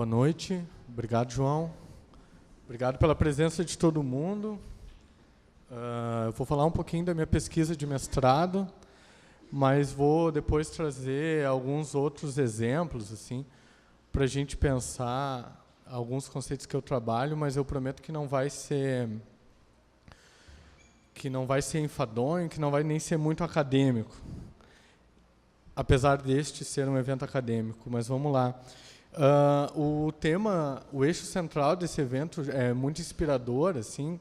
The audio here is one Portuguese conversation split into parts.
Boa noite. Obrigado, João. Obrigado pela presença de todo mundo. Eu vou falar um pouquinho da minha pesquisa de mestrado, mas vou depois trazer alguns outros exemplos, assim, para a gente pensar alguns conceitos que eu trabalho, mas eu prometo que não vai ser enfadonho, que não vai nem ser muito acadêmico, apesar deste ser um evento acadêmico. Mas vamos lá. O eixo central desse evento é muito inspirador, assim,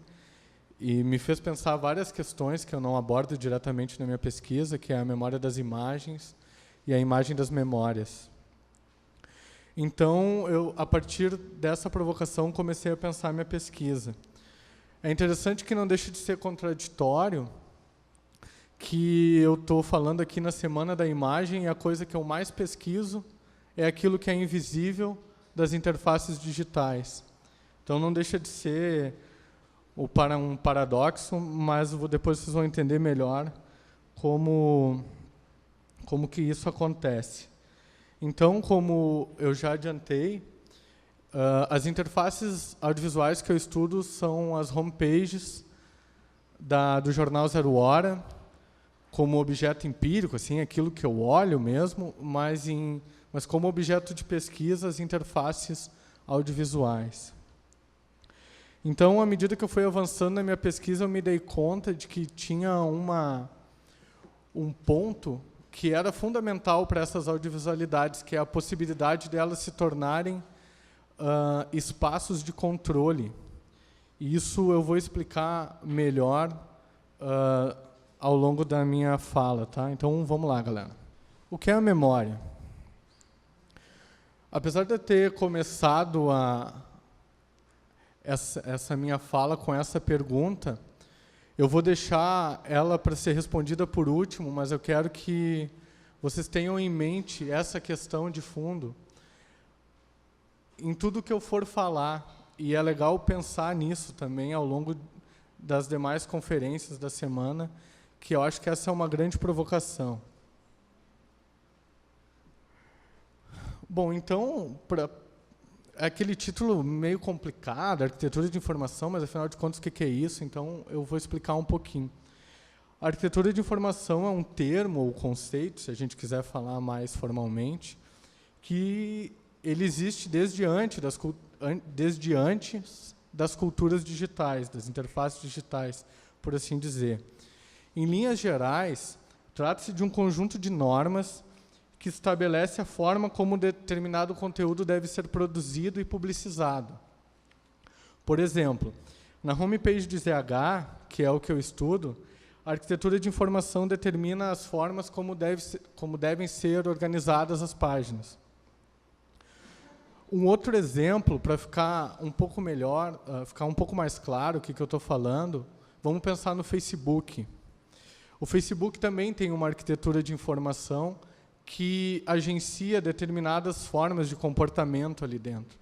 e me fez pensar várias questões que eu não abordo diretamente na minha pesquisa, que é a memória das imagens e a imagem das memórias. Então, a partir dessa provocação, comecei a pensar a minha pesquisa. É interessante que não deixe de ser contraditório que eu estou falando aqui na Semana da Imagem e a coisa que eu mais pesquiso é aquilo que é invisível das interfaces digitais. Então, não deixa de ser um paradoxo, mas depois vocês vão entender melhor como que isso acontece. Então, como eu já adiantei, as interfaces audiovisuais que eu estudo são as homepages do jornal Zero Hora, como objeto empírico, assim, aquilo que eu olho mesmo, mas como objeto de pesquisa, as interfaces audiovisuais. Então, à medida que eu fui avançando na minha pesquisa, eu me dei conta de que tinha um ponto que era fundamental para essas audiovisualidades, que é a possibilidade delas se tornarem espaços de controle. E isso eu vou explicar melhor ao longo da minha fala, tá? Então, vamos lá, galera. O que é a memória? Apesar de eu ter começado essa minha fala com essa pergunta, eu vou deixar ela para ser respondida por último, mas eu quero que vocês tenham em mente essa questão de fundo em tudo que eu for falar, e é legal pensar nisso também ao longo das demais conferências da semana, que eu acho que essa é uma grande provocação. Bom, então, é aquele título meio complicado, arquitetura de informação, mas afinal de contas o que é isso? Então eu vou explicar um pouquinho. A arquitetura de informação é um termo ou conceito, se a gente quiser falar mais formalmente, que ele existe desde antes das culturas digitais, das interfaces digitais, por assim dizer. Em linhas gerais, trata-se de um conjunto de normas que estabelece a forma como determinado conteúdo deve ser produzido e publicizado. Por exemplo, na homepage de ZH, que é o que eu estudo, a arquitetura de informação determina as formas como devem ser organizadas as páginas. Um outro exemplo, para ficar um pouco melhor, ficar um pouco mais claro o que eu estou falando, vamos pensar no Facebook. O Facebook também tem uma arquitetura de informação que agencia determinadas formas de comportamento ali dentro.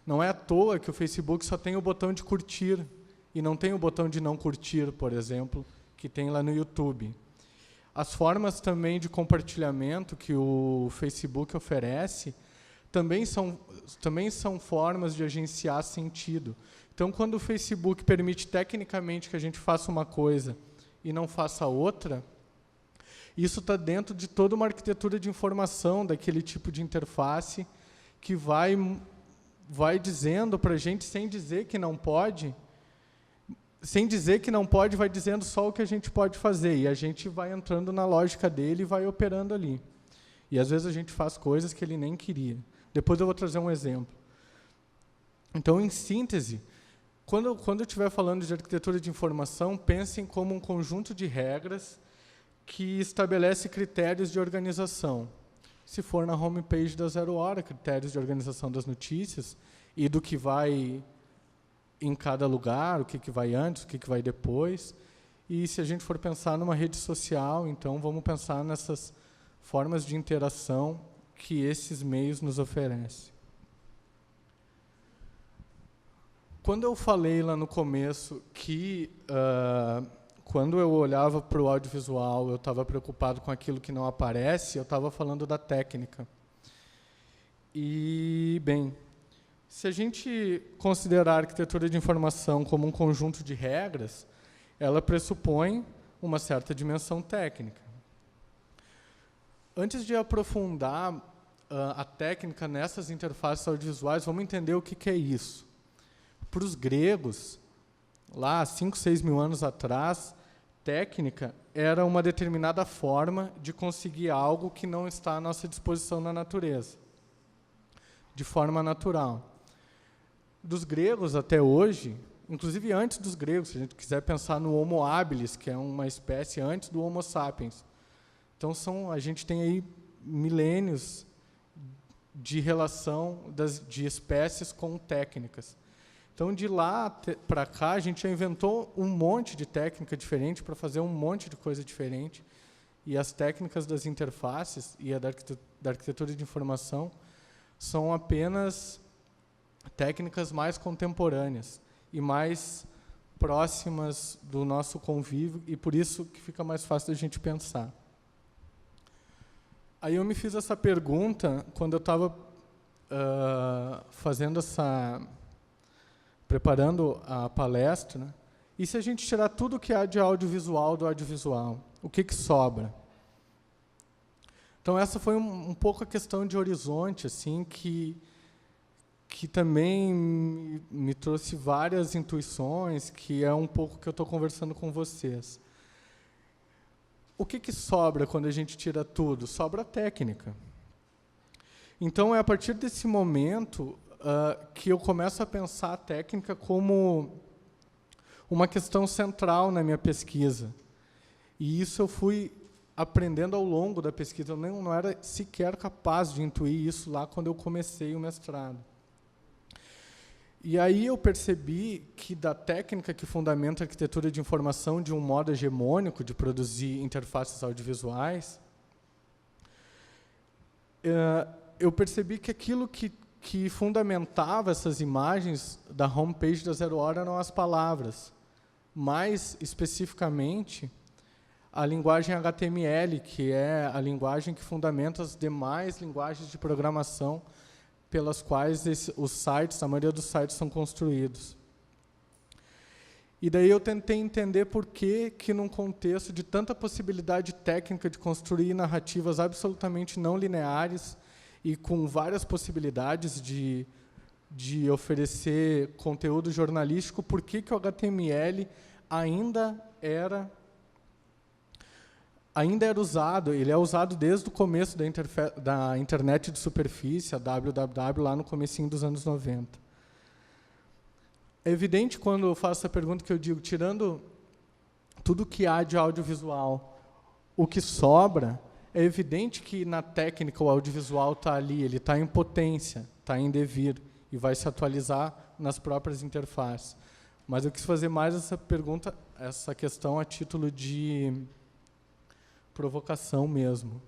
Não é à toa que o Facebook só tem o botão de curtir e não tem o botão de não curtir, por exemplo, que tem lá no YouTube. As formas também de compartilhamento que o Facebook oferece também são formas de agenciar sentido. Então, quando o Facebook permite tecnicamente que a gente faça uma coisa e não faça outra, isso está dentro de toda uma arquitetura de informação, daquele tipo de interface, que vai dizendo para a gente, sem dizer que não pode, vai dizendo só o que a gente pode fazer, e a gente vai entrando na lógica dele e vai operando ali. E, às vezes, a gente faz coisas que ele nem queria. Depois eu vou trazer um exemplo. Então, em síntese, quando eu estiver falando de arquitetura de informação, pensem como um conjunto de regras que estabelece critérios de organização. Se for na homepage da Zero Hora, critérios de organização das notícias e do que vai em cada lugar, o que vai antes, o que vai depois. E se a gente for pensar numa rede social, então vamos pensar nessas formas de interação que esses meios nos oferecem. Quando eu falei lá no começo que quando eu olhava para o audiovisual, eu estava preocupado com aquilo que não aparece, eu estava falando da técnica. E, bem, Se a gente considerar a arquitetura de informação como um conjunto de regras, ela pressupõe uma certa dimensão técnica. Antes de aprofundar a técnica nessas interfaces audiovisuais, vamos entender o que é isso. Para os gregos, lá 5, 6 mil anos atrás, técnica era uma determinada forma de conseguir algo que não está à nossa disposição na natureza, de forma natural. Dos gregos até hoje, inclusive antes dos gregos, se a gente quiser pensar no Homo habilis, que é uma espécie antes do Homo sapiens. Então, a gente tem aí milênios de relação de espécies com técnicas. Então, de lá para cá, a gente já inventou um monte de técnica diferente para fazer um monte de coisa diferente. E as técnicas das interfaces e a da arquitetura de informação são apenas técnicas mais contemporâneas e mais próximas do nosso convívio, e por isso que fica mais fácil da gente pensar. Aí eu me fiz essa pergunta quando eu estava preparando a palestra, né? E se a gente tirar tudo que há de audiovisual do audiovisual, o que sobra? Então essa foi um pouco a questão de horizonte, assim, que também me trouxe várias intuições, que é um pouco que eu estou conversando com vocês. O que sobra quando a gente tira tudo? Sobra a técnica. Então, é a partir desse momento que eu começo a pensar a técnica como uma questão central na minha pesquisa. E isso eu fui aprendendo ao longo da pesquisa. Eu não era sequer capaz de intuir isso lá quando eu comecei o mestrado. E aí eu percebi que da técnica que fundamenta a arquitetura de informação de um modo hegemônico de produzir interfaces audiovisuais, eu percebi que aquilo que fundamentava essas imagens da homepage da Zero Hora eram as palavras. Mais especificamente, a linguagem HTML, que é a linguagem que fundamenta as demais linguagens de programação pelas quais os sites, a maioria dos sites são construídos. E daí eu tentei entender por que num contexto de tanta possibilidade técnica de construir narrativas absolutamente não lineares e com várias possibilidades de oferecer conteúdo jornalístico, por que o HTML ainda era usado. Ele é usado desde o começo da internet de superfície, a www, lá no comecinho dos anos 90. É evidente quando eu faço essa pergunta que eu digo, tirando tudo que há de audiovisual, o que sobra, é evidente que na técnica o audiovisual está ali, ele está em potência, está em devir, e vai se atualizar nas próprias interfaces. Mas eu quis fazer mais essa pergunta, essa questão a título de provocação mesmo.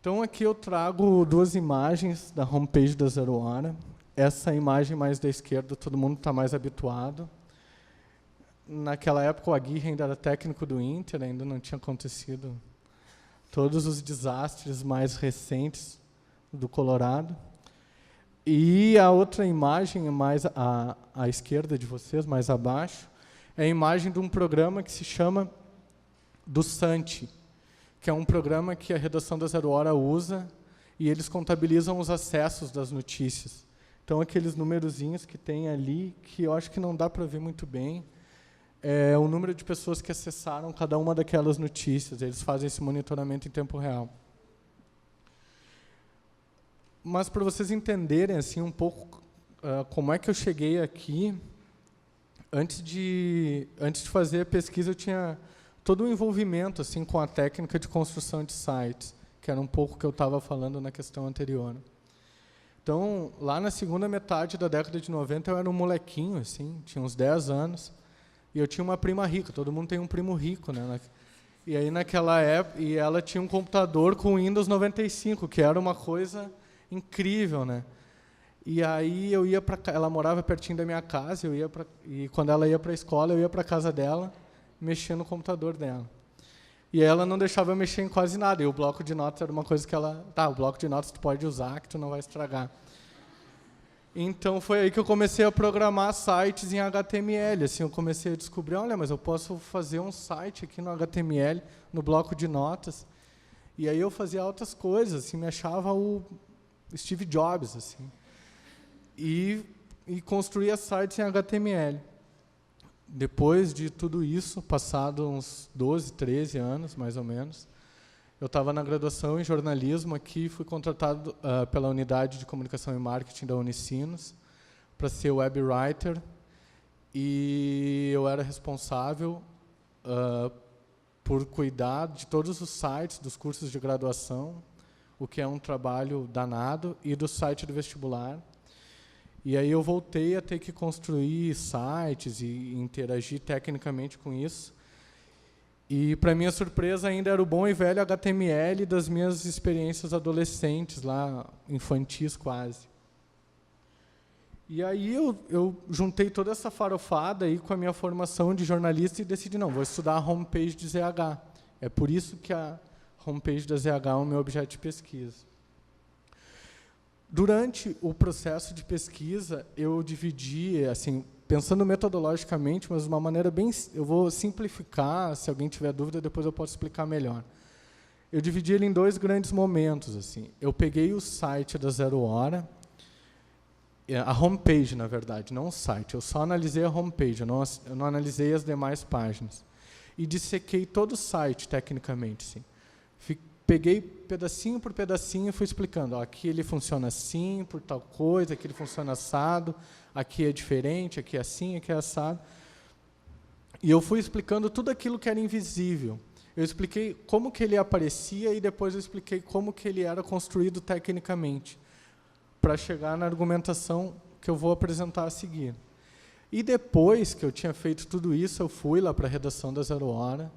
Então, aqui eu trago duas imagens da homepage da Zero Hora. Essa imagem mais da esquerda, todo mundo está mais habituado. Naquela época, o Aguirre ainda era técnico do Inter, ainda não tinha acontecido todos os desastres mais recentes do Colorado. E a outra imagem, mais à esquerda de vocês, mais abaixo, é a imagem de um programa que se chama do Santi, que é um programa que a redação da Zero Hora usa, e eles contabilizam os acessos das notícias. Então, aqueles numerozinhos que tem ali, que eu acho que não dá para ver muito bem, é o número de pessoas que acessaram cada uma daquelas notícias. Eles fazem esse monitoramento em tempo real. Mas, para vocês entenderem assim, um pouco como é que eu cheguei aqui, antes de fazer a pesquisa, eu tinha todo o envolvimento assim, com a técnica de construção de sites, que era um pouco que eu estava falando na questão anterior. Então, lá na segunda metade da década de 90, eu era um molequinho, assim, tinha uns 10 anos, e eu tinha uma prima rica, todo mundo tem um primo rico, né? E aí, naquela época, e ela tinha um computador com Windows 95, que era uma coisa incrível, né? E aí eu ia para, ela morava pertinho da minha casa, e quando ela ia para a escola, eu ia para a casa dela, mexer no computador dela. E ela não deixava eu mexer em quase nada. E o bloco de notas era uma coisa que ela... Tá, o bloco de notas tu pode usar, que tu não vai estragar. Então foi aí que eu comecei a programar sites em HTML. Assim, eu comecei a descobrir, olha, mas eu posso fazer um site aqui no HTML, no bloco de notas. E aí eu fazia outras coisas, assim, me achava o Steve Jobs, assim. E construía sites em HTML. Depois de tudo isso, passado uns 12, 13 anos, mais ou menos, eu estava na graduação em jornalismo aqui, fui contratado pela unidade de comunicação e marketing da Unicinos para ser web writer, e eu era responsável por cuidar de todos os sites dos cursos de graduação, o que é um trabalho danado, e do site do vestibular. E aí eu voltei a ter que construir sites e interagir tecnicamente com isso. E, para minha surpresa, ainda era o bom e velho HTML das minhas experiências adolescentes, lá, infantis quase. E aí eu juntei toda essa farofada aí com a minha formação de jornalista e decidi, não, vou estudar a homepage de ZH. É por isso que a homepage da ZH é o meu objeto de pesquisa. Durante o processo de pesquisa, eu dividi, assim, pensando metodologicamente, mas de uma maneira bem... Eu vou simplificar, se alguém tiver dúvida, depois eu posso explicar melhor. Eu dividi ele em dois grandes momentos. Assim. Eu peguei o site da Zero Hora, a homepage, na verdade, não o site. Eu só analisei a homepage, eu não analisei as demais páginas. E dissequei todo o site, tecnicamente. Assim. Peguei pedacinho por pedacinho e fui explicando. Ó, aqui ele funciona assim, por tal coisa, aqui ele funciona assado, aqui é diferente, aqui é assim, aqui é assado. E eu fui explicando tudo aquilo que era invisível. Eu expliquei como que ele aparecia e depois eu expliquei como que ele era construído tecnicamente, para chegar na argumentação que eu vou apresentar a seguir. E depois que eu tinha feito tudo isso, eu fui lá para a redação da Zero Hora.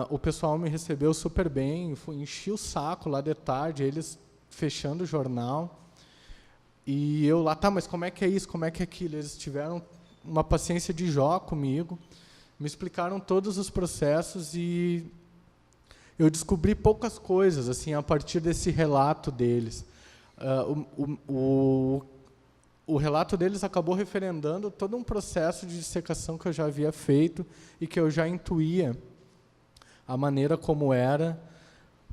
O pessoal me recebeu super bem, enchi o saco lá de tarde, eles fechando o jornal. E eu lá, tá, mas como é que é isso, como é que é aquilo? Eles tiveram uma paciência de Jó comigo, me explicaram todos os processos e eu descobri poucas coisas assim, a partir desse relato deles. O relato deles acabou referendando todo um processo de dissecação que eu já havia feito e que eu já intuía a maneira como era,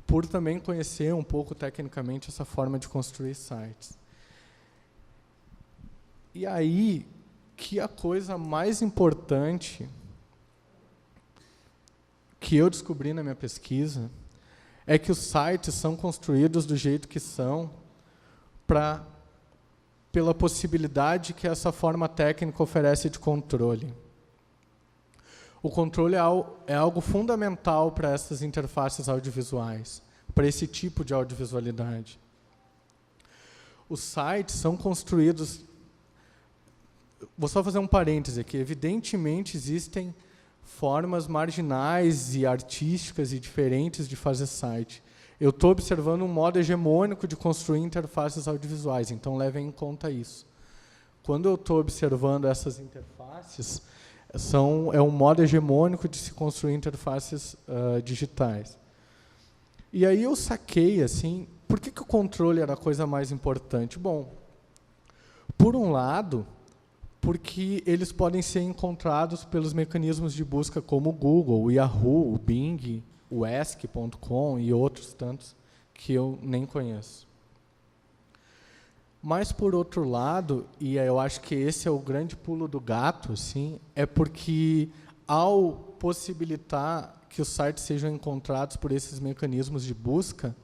por também conhecer um pouco tecnicamente essa forma de construir sites. E aí que a coisa mais importante que eu descobri na minha pesquisa é que os sites são construídos do jeito que são pela possibilidade que essa forma técnica oferece de controle. O controle é algo fundamental para essas interfaces audiovisuais, para esse tipo de audiovisualidade. Os sites são construídos... Vou só fazer um parêntese aqui. Evidentemente, existem formas marginais e artísticas e diferentes de fazer site. Eu estou observando um modo hegemônico de construir interfaces audiovisuais, então levem em conta isso. Quando eu estou observando essas interfaces, é um modo hegemônico de se construir interfaces digitais. E aí eu saquei, assim, por que o controle era a coisa mais importante? Bom, por um lado, porque eles podem ser encontrados pelos mecanismos de busca como o Google, o Yahoo, o Bing, o Ask.com e outros tantos que eu nem conheço. Mas, por outro lado, e eu acho que esse é o grande pulo do gato, assim, é porque, ao possibilitar que os sites sejam encontrados por esses mecanismos de busca,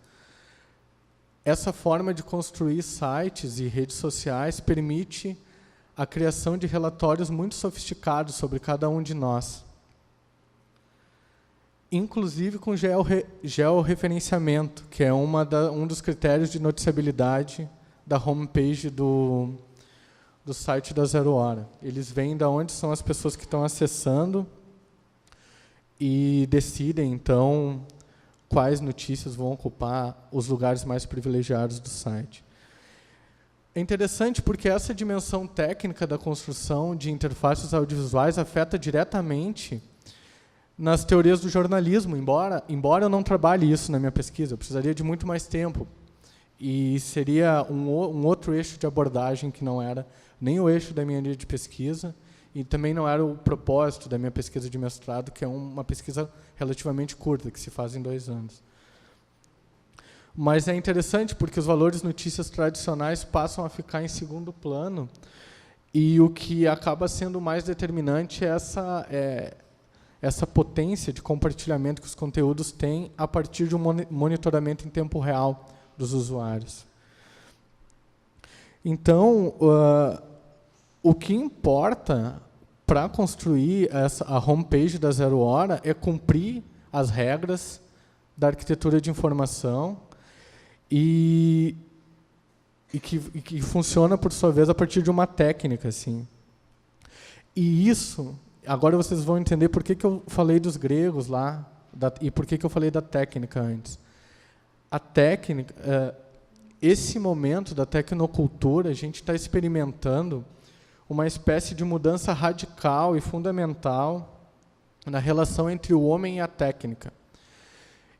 essa forma de construir sites e redes sociais permite a criação de relatórios muito sofisticados sobre cada um de nós, inclusive com georreferenciamento, que é um dos critérios de noticiabilidade da homepage do site da Zero Hora. Eles veem de onde são as pessoas que estão acessando e decidem, então, quais notícias vão ocupar os lugares mais privilegiados do site. É interessante porque essa dimensão técnica da construção de interfaces audiovisuais afeta diretamente nas teorias do jornalismo, embora eu não trabalhe isso na minha pesquisa, eu precisaria de muito mais tempo. E seria um outro eixo de abordagem que não era nem o eixo da minha linha de pesquisa e também não era o propósito da minha pesquisa de mestrado, que é uma pesquisa relativamente curta, que se faz em 2 anos. Mas é interessante porque os valores notícias tradicionais passam a ficar em segundo plano e o que acaba sendo mais determinante é essa potência de compartilhamento que os conteúdos têm a partir de um monitoramento em tempo real dos usuários. Então, o que importa para construir a homepage da Zero Hora é cumprir as regras da arquitetura de informação e que funciona, por sua vez, a partir de uma técnica. Assim. E isso, agora vocês vão entender por que eu falei dos gregos lá e por que eu falei da técnica antes. A técnica, esse momento da tecnocultura, a gente está experimentando uma espécie de mudança radical e fundamental na relação entre o homem e a técnica.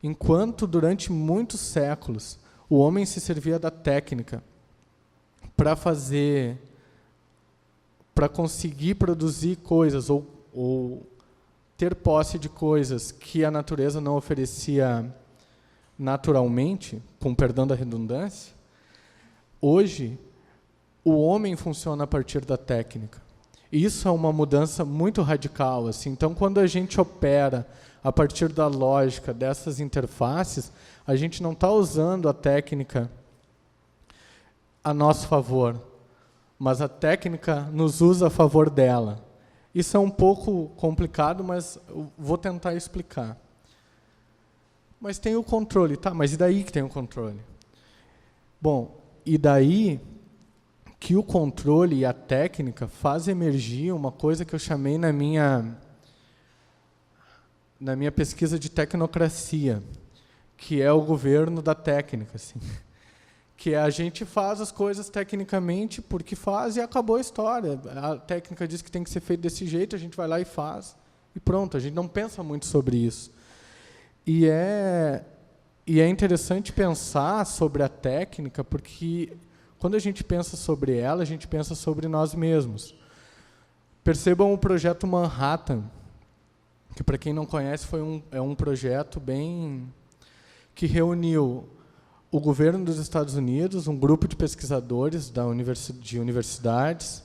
Enquanto, durante muitos séculos, o homem se servia da técnica para conseguir produzir coisas ou ter posse de coisas que a natureza não oferecia naturalmente, com perdão da redundância, hoje o homem funciona a partir da técnica. E isso é uma mudança muito radical. Assim. Então, quando a gente opera a partir da lógica dessas interfaces, a gente não está usando a técnica a nosso favor, mas a técnica nos usa a favor dela. Isso é um pouco complicado, mas eu vou tentar explicar. Mas tem o controle, tá? Mas e daí que tem o controle? Bom, e daí que o controle e a técnica fazem emergir uma coisa que eu chamei na minha pesquisa de tecnocracia, que é o governo da técnica, assim. Que a gente faz as coisas tecnicamente porque faz e acabou a história. A técnica diz que tem que ser feito desse jeito, a gente vai lá e faz, e pronto, a gente não pensa muito sobre isso. E é interessante pensar sobre a técnica, porque quando a gente pensa sobre ela, a gente pensa sobre nós mesmos. Percebam o projeto Manhattan, que, para quem não conhece, é um projeto que reuniu o governo dos Estados Unidos, um grupo de pesquisadores de universidades,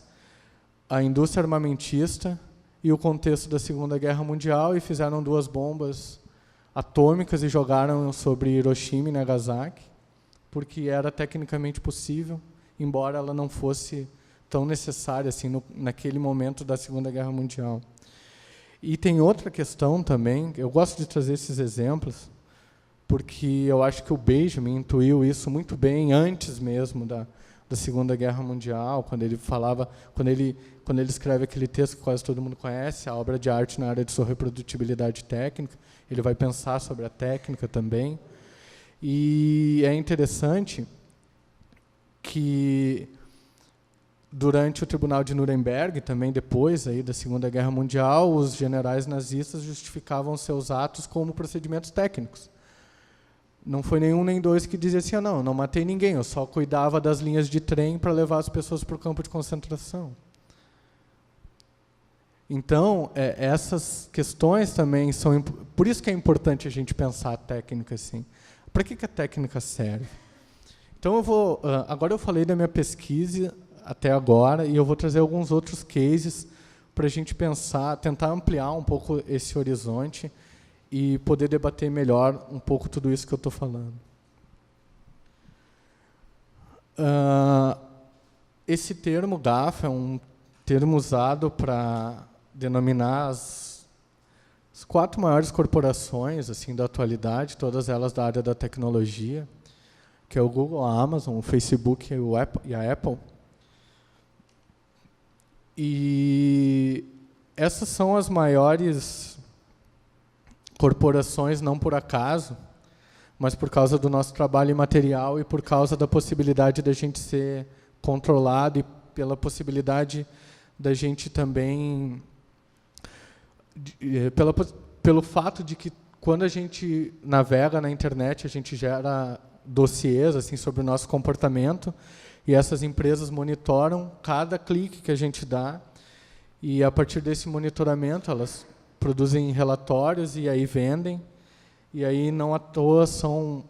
a indústria armamentista e o contexto da Segunda Guerra Mundial, e fizeram 2 bombas atômicas e jogaram sobre Hiroshima e Nagasaki, porque era tecnicamente possível, embora ela não fosse tão necessária assim naquele momento da Segunda Guerra Mundial. E tem outra questão também, eu gosto de trazer esses exemplos, porque eu acho que o Benjamin intuiu isso muito bem antes mesmo da Segunda Guerra Mundial, quando ele escreve aquele texto que quase todo mundo conhece, a obra de arte na área de sua reprodutibilidade técnica. Ele vai pensar sobre a técnica também. E é interessante que, durante o Tribunal de Nuremberg, também depois aí da Segunda Guerra Mundial, os generais nazistas justificavam seus atos como procedimentos técnicos. Não foi nenhum nem dois que dizia assim, não matei ninguém, eu só cuidava das linhas de trem para levar as pessoas para o campo de concentração. Então, essas questões também são... Por isso que é importante a gente pensar a técnica assim. Para que a técnica serve? Então, agora eu falei da minha pesquisa até agora, e eu vou trazer alguns outros cases para a gente pensar, tentar ampliar um pouco esse horizonte e poder debater melhor um pouco tudo isso que eu estou falando. Esse termo GAFA é um termo usado para denominar as 4 maiores corporações assim, da atualidade, todas elas da área da tecnologia, que é o Google, a Amazon, o Facebook e a Apple. E essas são as maiores corporações, não por acaso, mas por causa do nosso trabalho imaterial e por causa da possibilidade da gente ser controlado e pela possibilidade da gente também... pelo fato de que, quando a gente navega na internet, a gente gera dossiês assim, sobre o nosso comportamento, e essas empresas monitoram cada clique que a gente dá, e a partir desse monitoramento elas produzem relatórios e aí vendem, e aí não à toa são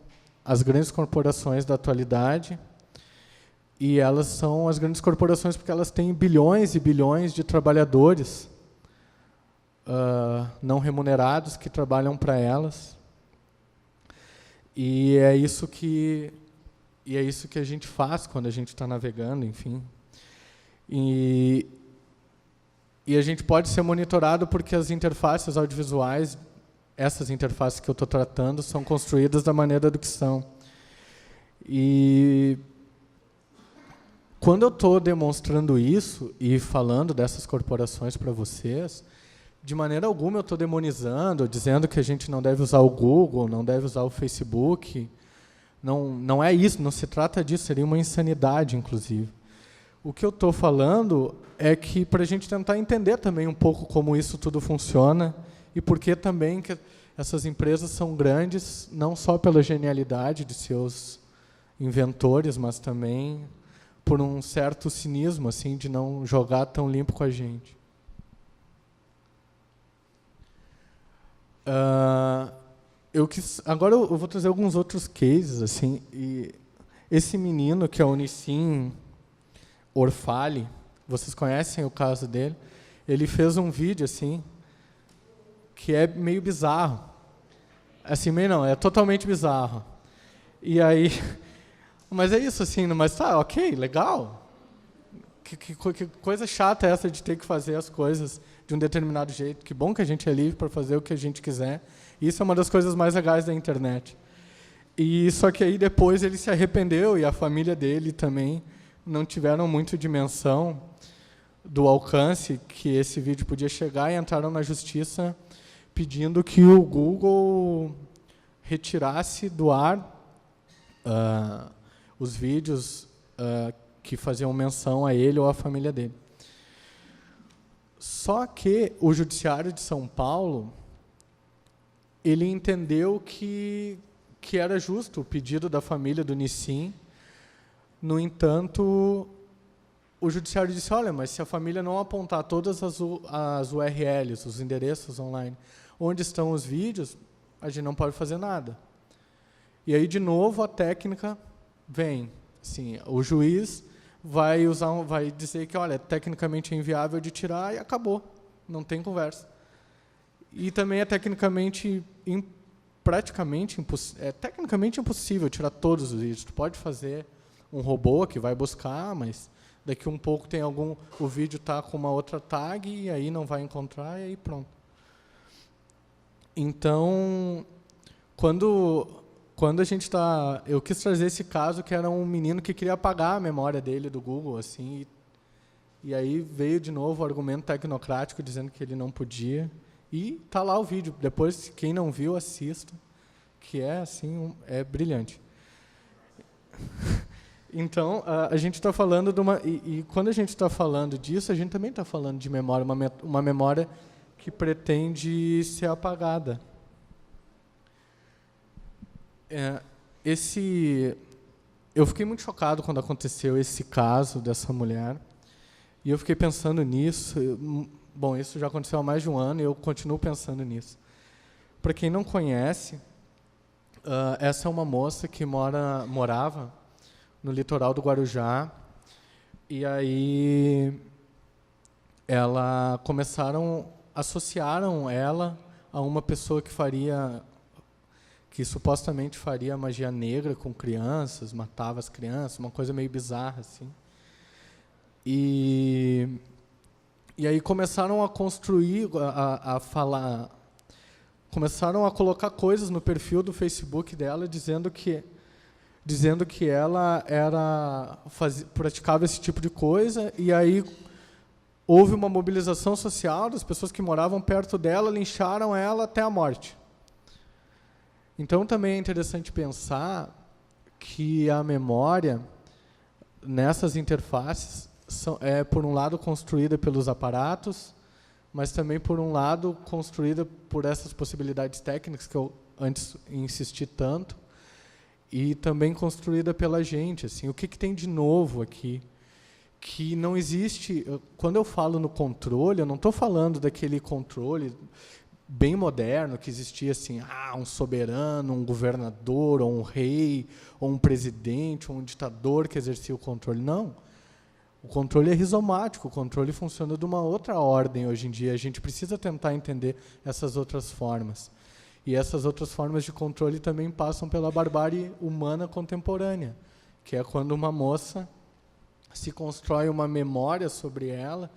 as grandes corporações da atualidade, e elas são as grandes corporações porque elas têm bilhões e bilhões de trabalhadores não remunerados que trabalham para elas. E é isso que a gente faz quando a gente está navegando, enfim. E a gente pode ser monitorado porque as interfaces audiovisuais, essas interfaces que eu estou tratando, são construídas da maneira do que são. E quando eu estou demonstrando isso e falando dessas corporações para vocês, de maneira alguma eu estou demonizando, dizendo que a gente não deve usar o Google, não deve usar o Facebook. Não é isso, não se trata disso, seria uma insanidade, inclusive. O que eu estou falando é que para a gente tentar entender também um pouco como isso tudo funciona e por que também que essas empresas são grandes, não só pela genialidade de seus inventores, mas também por um certo cinismo assim, de não jogar tão limpo com a gente. Agora eu vou trazer alguns outros cases, assim, e esse menino que é o Nissim Orfali, vocês conhecem o caso dele? Ele fez um vídeo, assim, que é meio bizarro. Assim, meio não, é totalmente bizarro. E aí, mas é isso, assim, mas tá, ok, legal. Que coisa chata é essa de ter que fazer as coisas de um determinado jeito. Que bom que a gente é livre para fazer o que a gente quiser. Isso é uma das coisas mais legais da internet. E só que aí depois ele se arrependeu e a família dele também não tiveram muito dimensão do alcance que esse vídeo podia chegar e entraram na justiça pedindo que o Google retirasse do ar os vídeos que faziam menção a ele ou à família dele. Só que o Judiciário de São Paulo, ele entendeu que era justo o pedido da família do Nissim. No entanto, o Judiciário disse, olha, mas se a família não apontar todas as URLs, os endereços online, onde estão os vídeos, a gente não pode fazer nada. E aí, de novo, a técnica vem. Assim, o juiz vai dizer que, olha, tecnicamente é inviável de tirar e acabou. Não tem conversa. E também é tecnicamente impossível tirar todos os vídeos. Tu pode fazer um robô que vai buscar, mas daqui um pouco o vídeo está com uma outra tag e aí não vai encontrar e aí pronto. Então, quando a gente está... Eu quis trazer esse caso que era um menino que queria apagar a memória dele do Google, assim, e aí veio de novo o argumento tecnocrático dizendo que ele não podia. E está lá o vídeo. Depois, quem não viu, assista, que é assim, é brilhante. Então, a gente está falando de uma... E quando a gente está falando disso, a gente também está falando de memória, uma memória que pretende ser apagada. Eu fiquei muito chocado quando aconteceu esse caso dessa mulher, e eu fiquei pensando nisso. Bom, isso já aconteceu há mais de um ano e eu continuo pensando nisso. Para quem não conhece, essa é uma moça que morava no litoral do Guarujá, e aí associaram ela a uma pessoa que supostamente faria magia negra com crianças, matava as crianças, uma coisa meio bizarra, assim. E aí começaram a construir, a falar, começaram a colocar coisas no perfil do Facebook dela, dizendo que ela praticava esse tipo de coisa, e aí houve uma mobilização social das pessoas que moravam perto dela, lincharam ela até a morte. Então, também é interessante pensar que a memória, nessas interfaces, é, por um lado, construída pelos aparatos, mas também, por um lado, construída por essas possibilidades técnicas que eu antes insisti tanto, e também construída pela gente. Assim, o que tem de novo aqui? Que não existe... Quando eu falo no controle, eu não estou falando daquele controle bem moderno, que existia assim, um soberano, um governador, ou um rei, ou um presidente, ou um ditador que exercia o controle. Não. O controle é rizomático, o controle funciona de uma outra ordem hoje em dia. A gente precisa tentar entender essas outras formas. E essas outras formas de controle também passam pela barbárie humana contemporânea, que é quando uma moça se constrói uma memória sobre ela,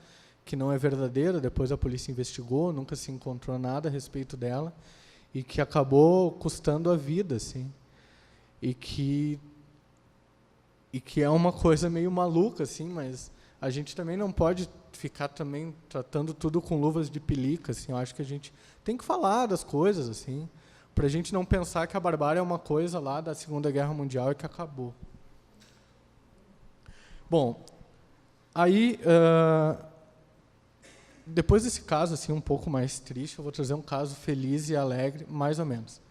que não é verdadeira, depois a polícia investigou, nunca se encontrou nada a respeito dela, e que acabou custando a vida, assim. E que é uma coisa meio maluca, assim, mas a gente também não pode ficar também tratando tudo com luvas de pelica, assim. Eu acho que a gente tem que falar das coisas, assim, para a gente não pensar que a barbárie é uma coisa lá da Segunda Guerra Mundial e que acabou. Bom, aí, depois desse caso assim um pouco mais triste, eu vou trazer um caso feliz e alegre, mais ou menos.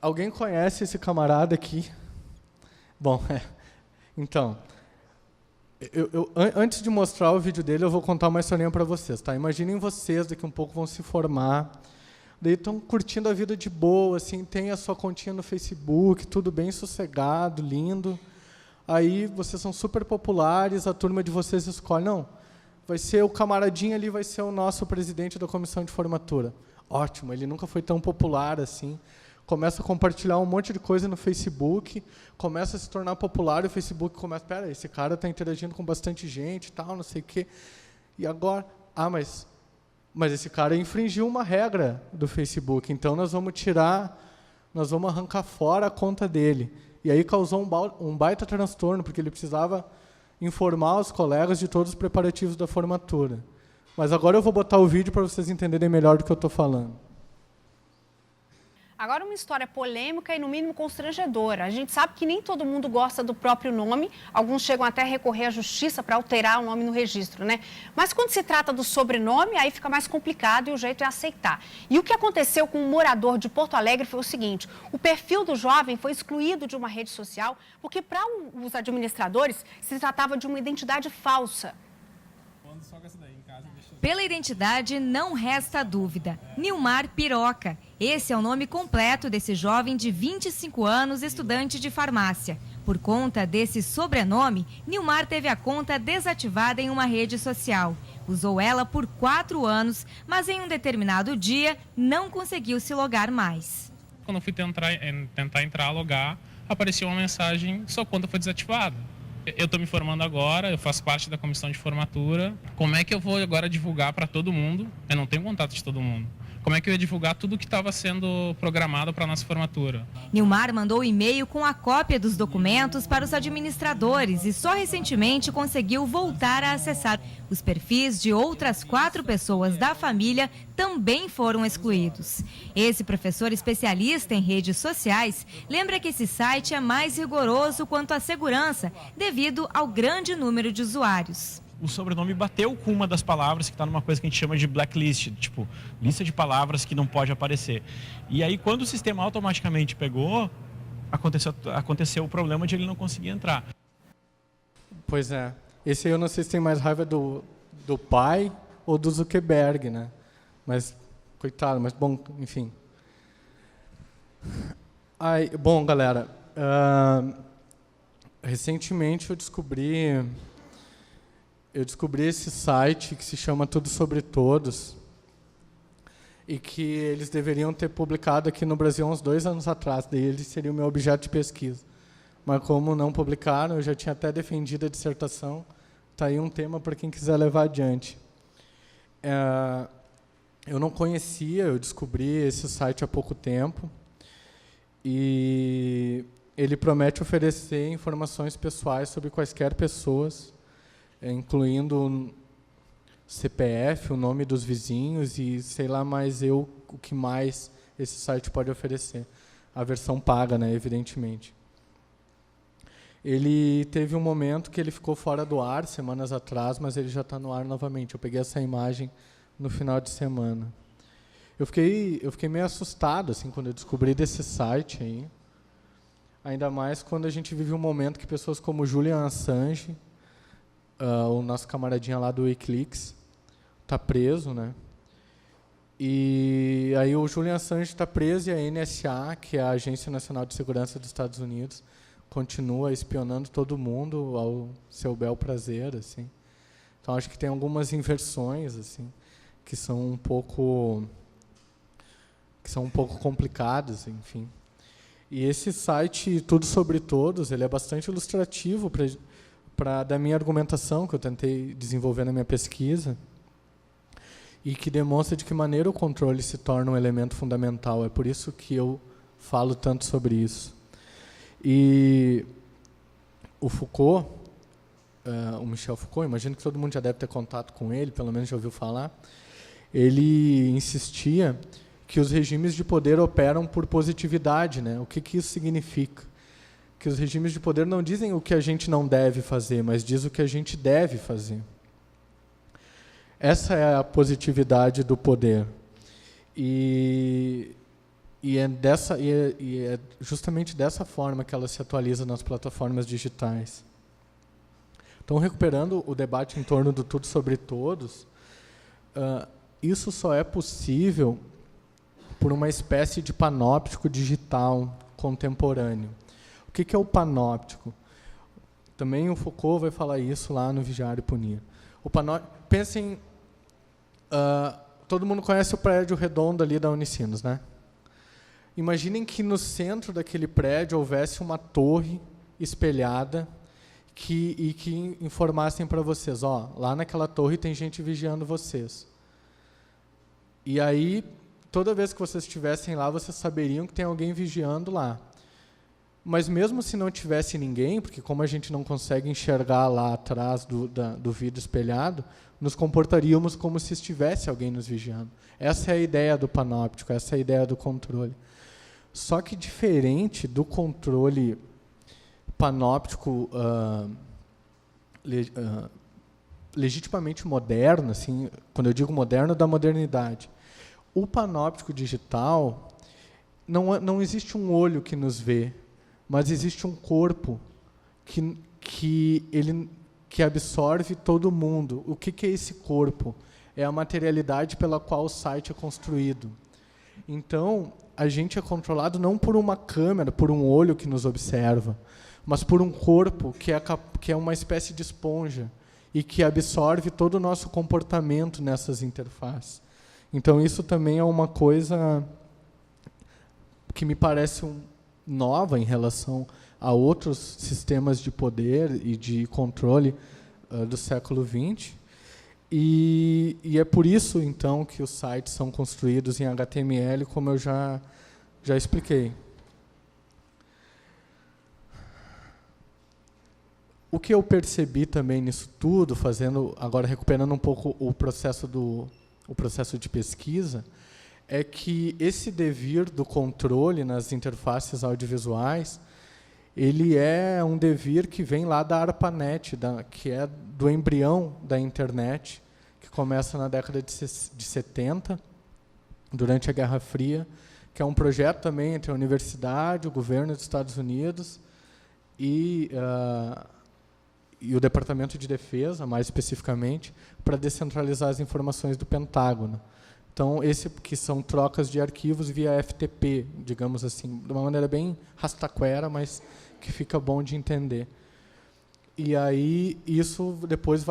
Alguém conhece esse camarada aqui? Bom, então, antes de mostrar o vídeo dele, eu vou contar uma historinha para vocês, tá? Imaginem vocês, daqui a um pouco vão se formar, daí estão curtindo a vida de boa, assim, tem a sua continha no Facebook, tudo bem sossegado, lindo. Aí vocês são super populares, a turma de vocês escolhe, não, vai ser o camaradinho ali, vai ser o nosso presidente da comissão de formatura. Ótimo, ele nunca foi tão popular assim. Começa a compartilhar um monte de coisa no Facebook, começa a se tornar popular, e o Facebook começa, espera, esse cara está interagindo com bastante gente, tal, não sei o quê. E agora, mas esse cara infringiu uma regra do Facebook, então nós vamos arrancar fora a conta dele. E aí causou um baita transtorno, porque ele precisava informar os colegas de todos os preparativos da formatura. Mas agora eu vou botar o vídeo para vocês entenderem melhor do que eu estou falando. Agora uma história polêmica e no mínimo constrangedora. A gente sabe que nem todo mundo gosta do próprio nome, alguns chegam até a recorrer à justiça para alterar o nome no registro, né? Mas quando se trata do sobrenome, aí fica mais complicado e o jeito é aceitar. E o que aconteceu com um morador de Porto Alegre foi o seguinte: o perfil do jovem foi excluído de uma rede social porque para os administradores se tratava de uma identidade falsa. Pela identidade, não resta dúvida. Nilmar Piroca. Esse é o nome completo desse jovem de 25 anos, estudante de farmácia. Por conta desse sobrenome, Nilmar teve a conta desativada em uma rede social. Usou ela por 4 anos, mas em um determinado dia não conseguiu se logar mais. Quando eu fui tentar logar, apareceu uma mensagem: sua conta foi desativada. Eu estou me formando agora, eu faço parte da comissão de formatura. Como é que eu vou agora divulgar para todo mundo? Eu não tenho contato de todo mundo. Como é que eu ia divulgar tudo que estava sendo programado para a nossa formatura? Nilmar mandou e-mail com a cópia dos documentos para os administradores e só recentemente conseguiu voltar a acessar. Os perfis de outras 4 pessoas da família também foram excluídos. Esse professor especialista em redes sociais lembra que esse site é mais rigoroso quanto à segurança, devido ao grande número de usuários. O sobrenome bateu com uma das palavras que está numa coisa que a gente chama de blacklist, tipo, lista de palavras que não pode aparecer. E aí, quando o sistema automaticamente pegou, aconteceu o problema de ele não conseguir entrar. Pois é. Esse aí eu não sei se tem mais raiva do pai ou do Zuckerberg, né? Mas, coitado, mas bom, enfim. Bom, galera, recentemente eu descobri esse site que se chama Tudo Sobre Todos e que eles deveriam ter publicado aqui no Brasil há uns 2 anos atrás, daí ele seria o meu objeto de pesquisa. Mas como não publicaram, eu já tinha até defendido a dissertação, está aí um tema para quem quiser levar adiante. Eu não conhecia, eu descobri esse site há pouco tempo e ele promete oferecer informações pessoais sobre quaisquer pessoas, incluindo CPF, o nome dos vizinhos e sei lá mais o que mais esse site pode oferecer. A versão paga, né, evidentemente. Ele teve um momento que ele ficou fora do ar, semanas atrás, mas ele já está no ar novamente. Eu peguei essa imagem no final de semana. Eu fiquei meio assustado assim, quando eu descobri desse site aí, ainda mais quando a gente vive um momento que pessoas como Julian Assange, o nosso camaradinha lá do Wikileaks, está preso, né? E aí o Julian Assange está preso e a NSA, que é a Agência Nacional de Segurança dos Estados Unidos, continua espionando todo mundo ao seu bel prazer, assim. Então acho que tem algumas inversões, assim, que são um pouco complicadas, enfim. E esse site Tudo Sobre Todos, ele é bastante ilustrativo da minha argumentação que eu tentei desenvolver na minha pesquisa, e que demonstra de que maneira o controle se torna um elemento fundamental. É por isso que eu falo tanto sobre isso. E o Foucault, o Michel Foucault, imagino que todo mundo já deve ter contato com ele, pelo menos já ouviu falar, ele insistia que os regimes de poder operam por positividade, né? O que isso significa? Que os regimes de poder não dizem o que a gente não deve fazer, mas diz o que a gente deve fazer. Essa é a positividade do poder. E é justamente dessa forma que ela se atualiza nas plataformas digitais. Então, recuperando o debate em torno do Tudo Sobre Todos, isso só é possível por uma espécie de panóptico digital contemporâneo. O que é o panóptico? Também o Foucault vai falar isso lá no Vigiar e Punir. Pensem, todo mundo conhece o prédio redondo ali da Unicinos, né? Imaginem que no centro daquele prédio houvesse uma torre espelhada e que informassem para vocês, lá naquela torre tem gente vigiando vocês. E aí, toda vez que vocês estivessem lá, vocês saberiam que tem alguém vigiando lá. Mas mesmo se não tivesse ninguém, porque como a gente não consegue enxergar lá atrás do vidro espelhado, nos comportaríamos como se estivesse alguém nos vigiando. Essa é a ideia do panóptico, essa é a ideia do controle. Só que diferente do controle panóptico legitimamente moderno, assim, quando eu digo moderno, da modernidade, o panóptico digital, não existe um olho que nos vê, mas existe um corpo que absorve todo mundo. O que é esse corpo? É a materialidade pela qual o site é construído. Então, a gente é controlado não por uma câmera, por um olho que nos observa, mas por um corpo que é uma espécie de esponja e que absorve todo o nosso comportamento nessas interfaces. Então, isso também é uma coisa que me parece nova em relação a outros sistemas de poder e de controle do século XX. E é por isso, então, que os sites são construídos em HTML, como eu já expliquei. O que eu percebi também nisso tudo, agora recuperando um pouco o processo de pesquisa, é que esse devir do controle nas interfaces audiovisuais, ele é um devir que vem lá da ARPANET, que é do embrião da internet, que começa na década de 70, durante a Guerra Fria, que é um projeto também entre a universidade, o governo dos Estados Unidos e o Departamento de Defesa, mais especificamente, para descentralizar as informações do Pentágono. Então, que são trocas de arquivos via FTP, digamos assim, de uma maneira bem rastaquera, mas que fica bom de entender. E aí, isso depois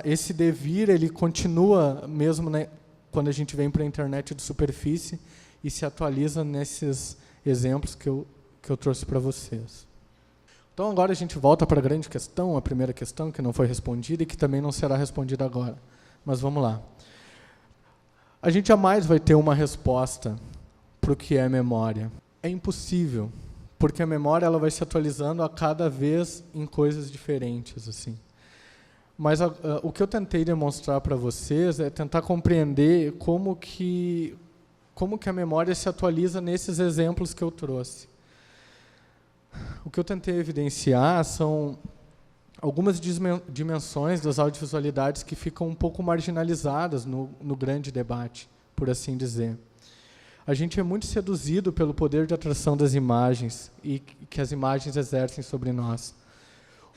esse devir, ele continua mesmo, né, quando a gente vem para a internet de superfície e se atualiza nesses exemplos que eu trouxe para vocês. Então, agora a gente volta para a grande questão, a primeira questão que não foi respondida e que também não será respondida agora. Mas vamos lá. A gente jamais vai ter uma resposta para o que é memória. É impossível, porque a memória ela vai se atualizando a cada vez em coisas diferentes, assim. Mas o que eu tentei demonstrar para vocês é tentar compreender como que a memória se atualiza nesses exemplos que eu trouxe. O que eu tentei evidenciar são algumas dimensões das audiovisualidades que ficam um pouco marginalizadas no grande debate, por assim dizer. a gente é muito seduzido pelo poder de atração das imagens e que as imagens exercem sobre nós.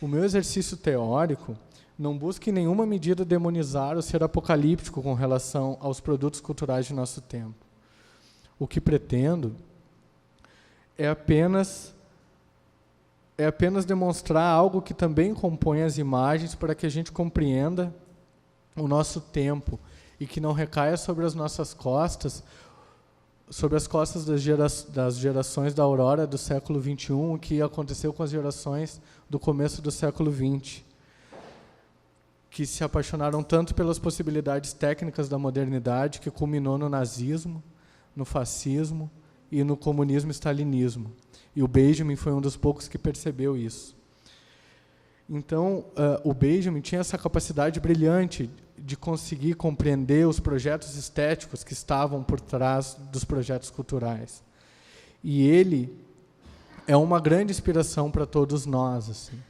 O meu exercício teórico não busca em nenhuma medida demonizar ou ser apocalíptico com relação aos produtos culturais de nosso tempo. O que pretendo é apenas demonstrar algo que também compõe as imagens para que a gente compreenda o nosso tempo e que não recaia sobre as nossas costas, sobre as costas das gerações da aurora do século XXI, o que aconteceu com as gerações do começo do século XX, que se apaixonaram tanto pelas possibilidades técnicas da modernidade, que culminou no nazismo, no fascismo e no comunismo stalinismo. E o Benjamin foi um dos poucos que percebeu isso. Então, o Benjamin tinha essa capacidade brilhante de conseguir compreender os projetos estéticos que estavam por trás dos projetos culturais. E ele é uma grande inspiração para todos nós. Assim.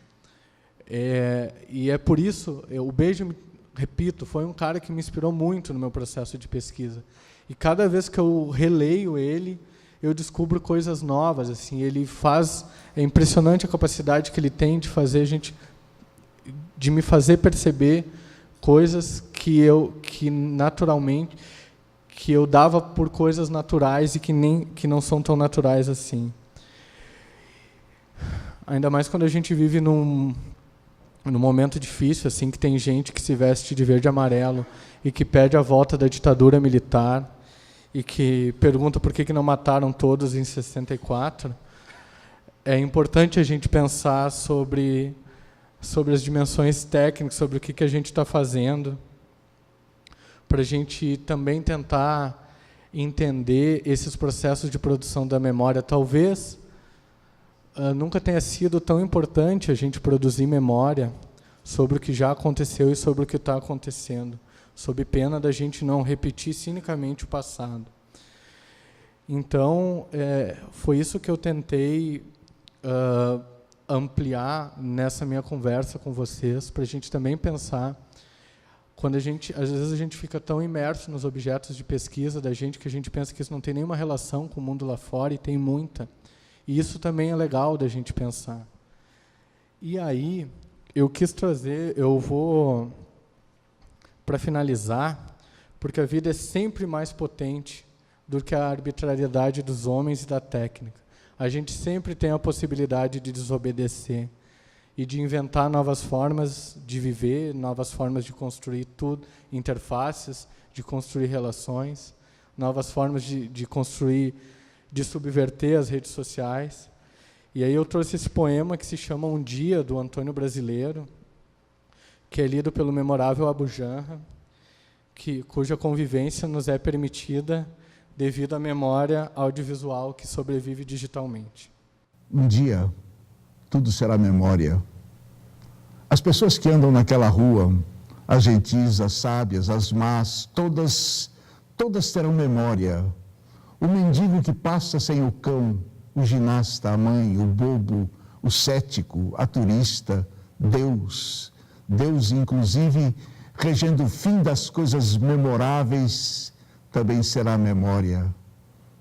E é por isso, o Benjamin, repito, foi um cara que me inspirou muito no meu processo de pesquisa. E cada vez que eu releio ele, eu descubro coisas novas. Assim, é impressionante a capacidade que ele tem de de me fazer perceber coisas que naturalmente que eu dava por coisas naturais e que não são tão naturais assim. Ainda mais quando a gente vive num momento difícil, assim, que tem gente que se veste de verde e amarelo e que pede a volta da ditadura militar e que pergunta por que não mataram todos em 64. É importante a gente pensar sobre as dimensões técnicas, sobre o que a gente está fazendo, para a gente também tentar entender esses processos de produção da memória. Talvez nunca tenha sido tão importante a gente produzir memória sobre o que já aconteceu e sobre o que está acontecendo, sob pena da gente não repetir cinicamente o passado. Então, foi isso que eu tentei ampliar nessa minha conversa com vocês, para a gente também pensar, quando às vezes a gente fica tão imerso nos objetos de pesquisa da gente, que a gente pensa que isso não tem nenhuma relação com o mundo lá fora, e tem muita. E isso também é legal da gente pensar. E aí, eu quis trazer, eu vou, para finalizar, porque a vida é sempre mais potente do que a arbitrariedade dos homens e da técnica. A gente sempre tem a possibilidade de desobedecer e de inventar novas formas de viver, novas formas de construir tudo, interfaces, de construir relações, novas formas de construir, de subverter as redes sociais. E aí eu trouxe esse poema que se chama Um Dia, do Antônio Brasileiro, que é lido pelo memorável Abu Janra, cuja convivência nos é permitida devido à memória audiovisual que sobrevive digitalmente. Um dia, tudo será memória. As pessoas que andam naquela rua, as gentis, as sábias, as más, todas terão memória. O mendigo que passa sem o cão, o ginasta, a mãe, o bobo, o cético, a turista, Deus, inclusive, regendo o fim das coisas memoráveis, também será memória.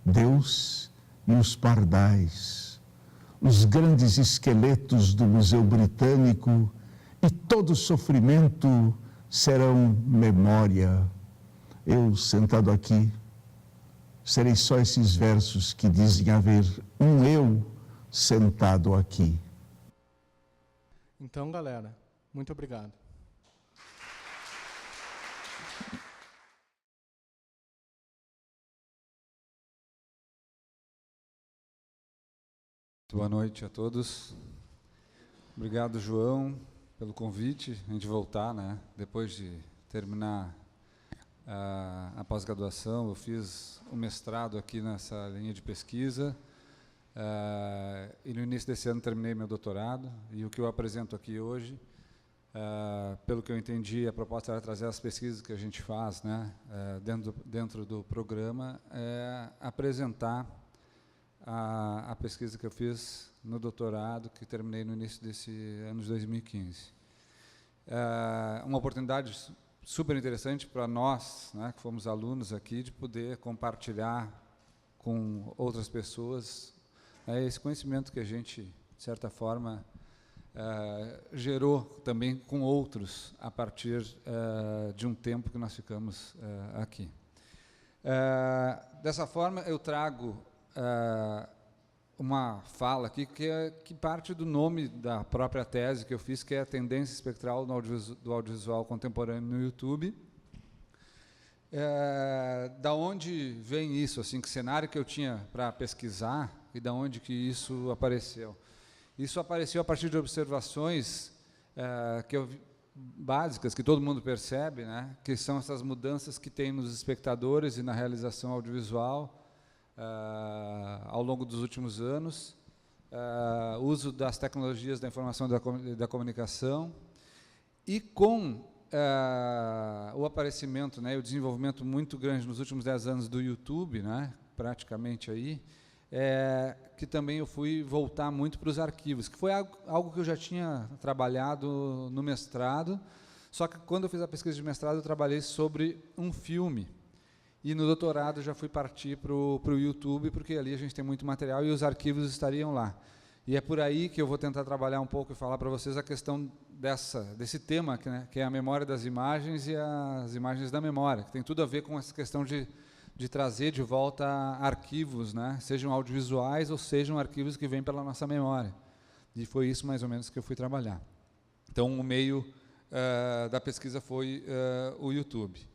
Deus e os pardais, os grandes esqueletos do Museu Britânico e todo sofrimento serão memória. Eu, sentado aqui, serei só esses versos que dizem haver um eu sentado aqui. Então, galera, muito obrigado. Boa noite a todos. Obrigado, João, pelo convite, a gente voltar, né? Depois de terminar a pós-graduação, eu fiz um mestrado aqui nessa linha de pesquisa e no início desse ano terminei meu doutorado, e o que eu apresento aqui hoje, pelo que eu entendi, a proposta era trazer as pesquisas que a gente faz, né, dentro do programa, apresentar a pesquisa que eu fiz no doutorado, que terminei no início desse ano de 2015. Uma oportunidade super interessante para nós, né, que fomos alunos aqui, de poder compartilhar com outras pessoas, esse conhecimento que a gente, de certa forma, gerou também com outros a partir de um tempo que nós ficamos aqui. Dessa forma, eu trago uma fala aqui que parte do nome da própria tese que eu fiz, que é a tendência espectral do audiovisual contemporâneo no YouTube. Da onde vem isso, assim, que cenário que eu tinha para pesquisar e da onde que isso apareceu? Isso apareceu a partir de observações básicas, que todo mundo percebe, né, que são essas mudanças que tem nos espectadores e na realização audiovisual ao longo dos últimos anos, uso das tecnologias da informação e da comunicação, e com o aparecimento, né, e o desenvolvimento muito grande nos últimos 10 anos do YouTube, né, praticamente aí, que também eu fui voltar muito para os arquivos, que foi algo que eu já tinha trabalhado no mestrado, só que quando eu fiz a pesquisa de mestrado eu trabalhei sobre um filme, e no doutorado eu já fui partir para o YouTube, porque ali a gente tem muito material e os arquivos estariam lá. E é por aí que eu vou tentar trabalhar um pouco e falar para vocês a questão desse tema, que é a memória das imagens e as imagens da memória, que tem tudo a ver com essa questão de trazer de volta arquivos, né, sejam audiovisuais ou sejam arquivos que vêm pela nossa memória. E foi isso mais ou menos que eu fui trabalhar. Então, o meio da pesquisa foi o YouTube.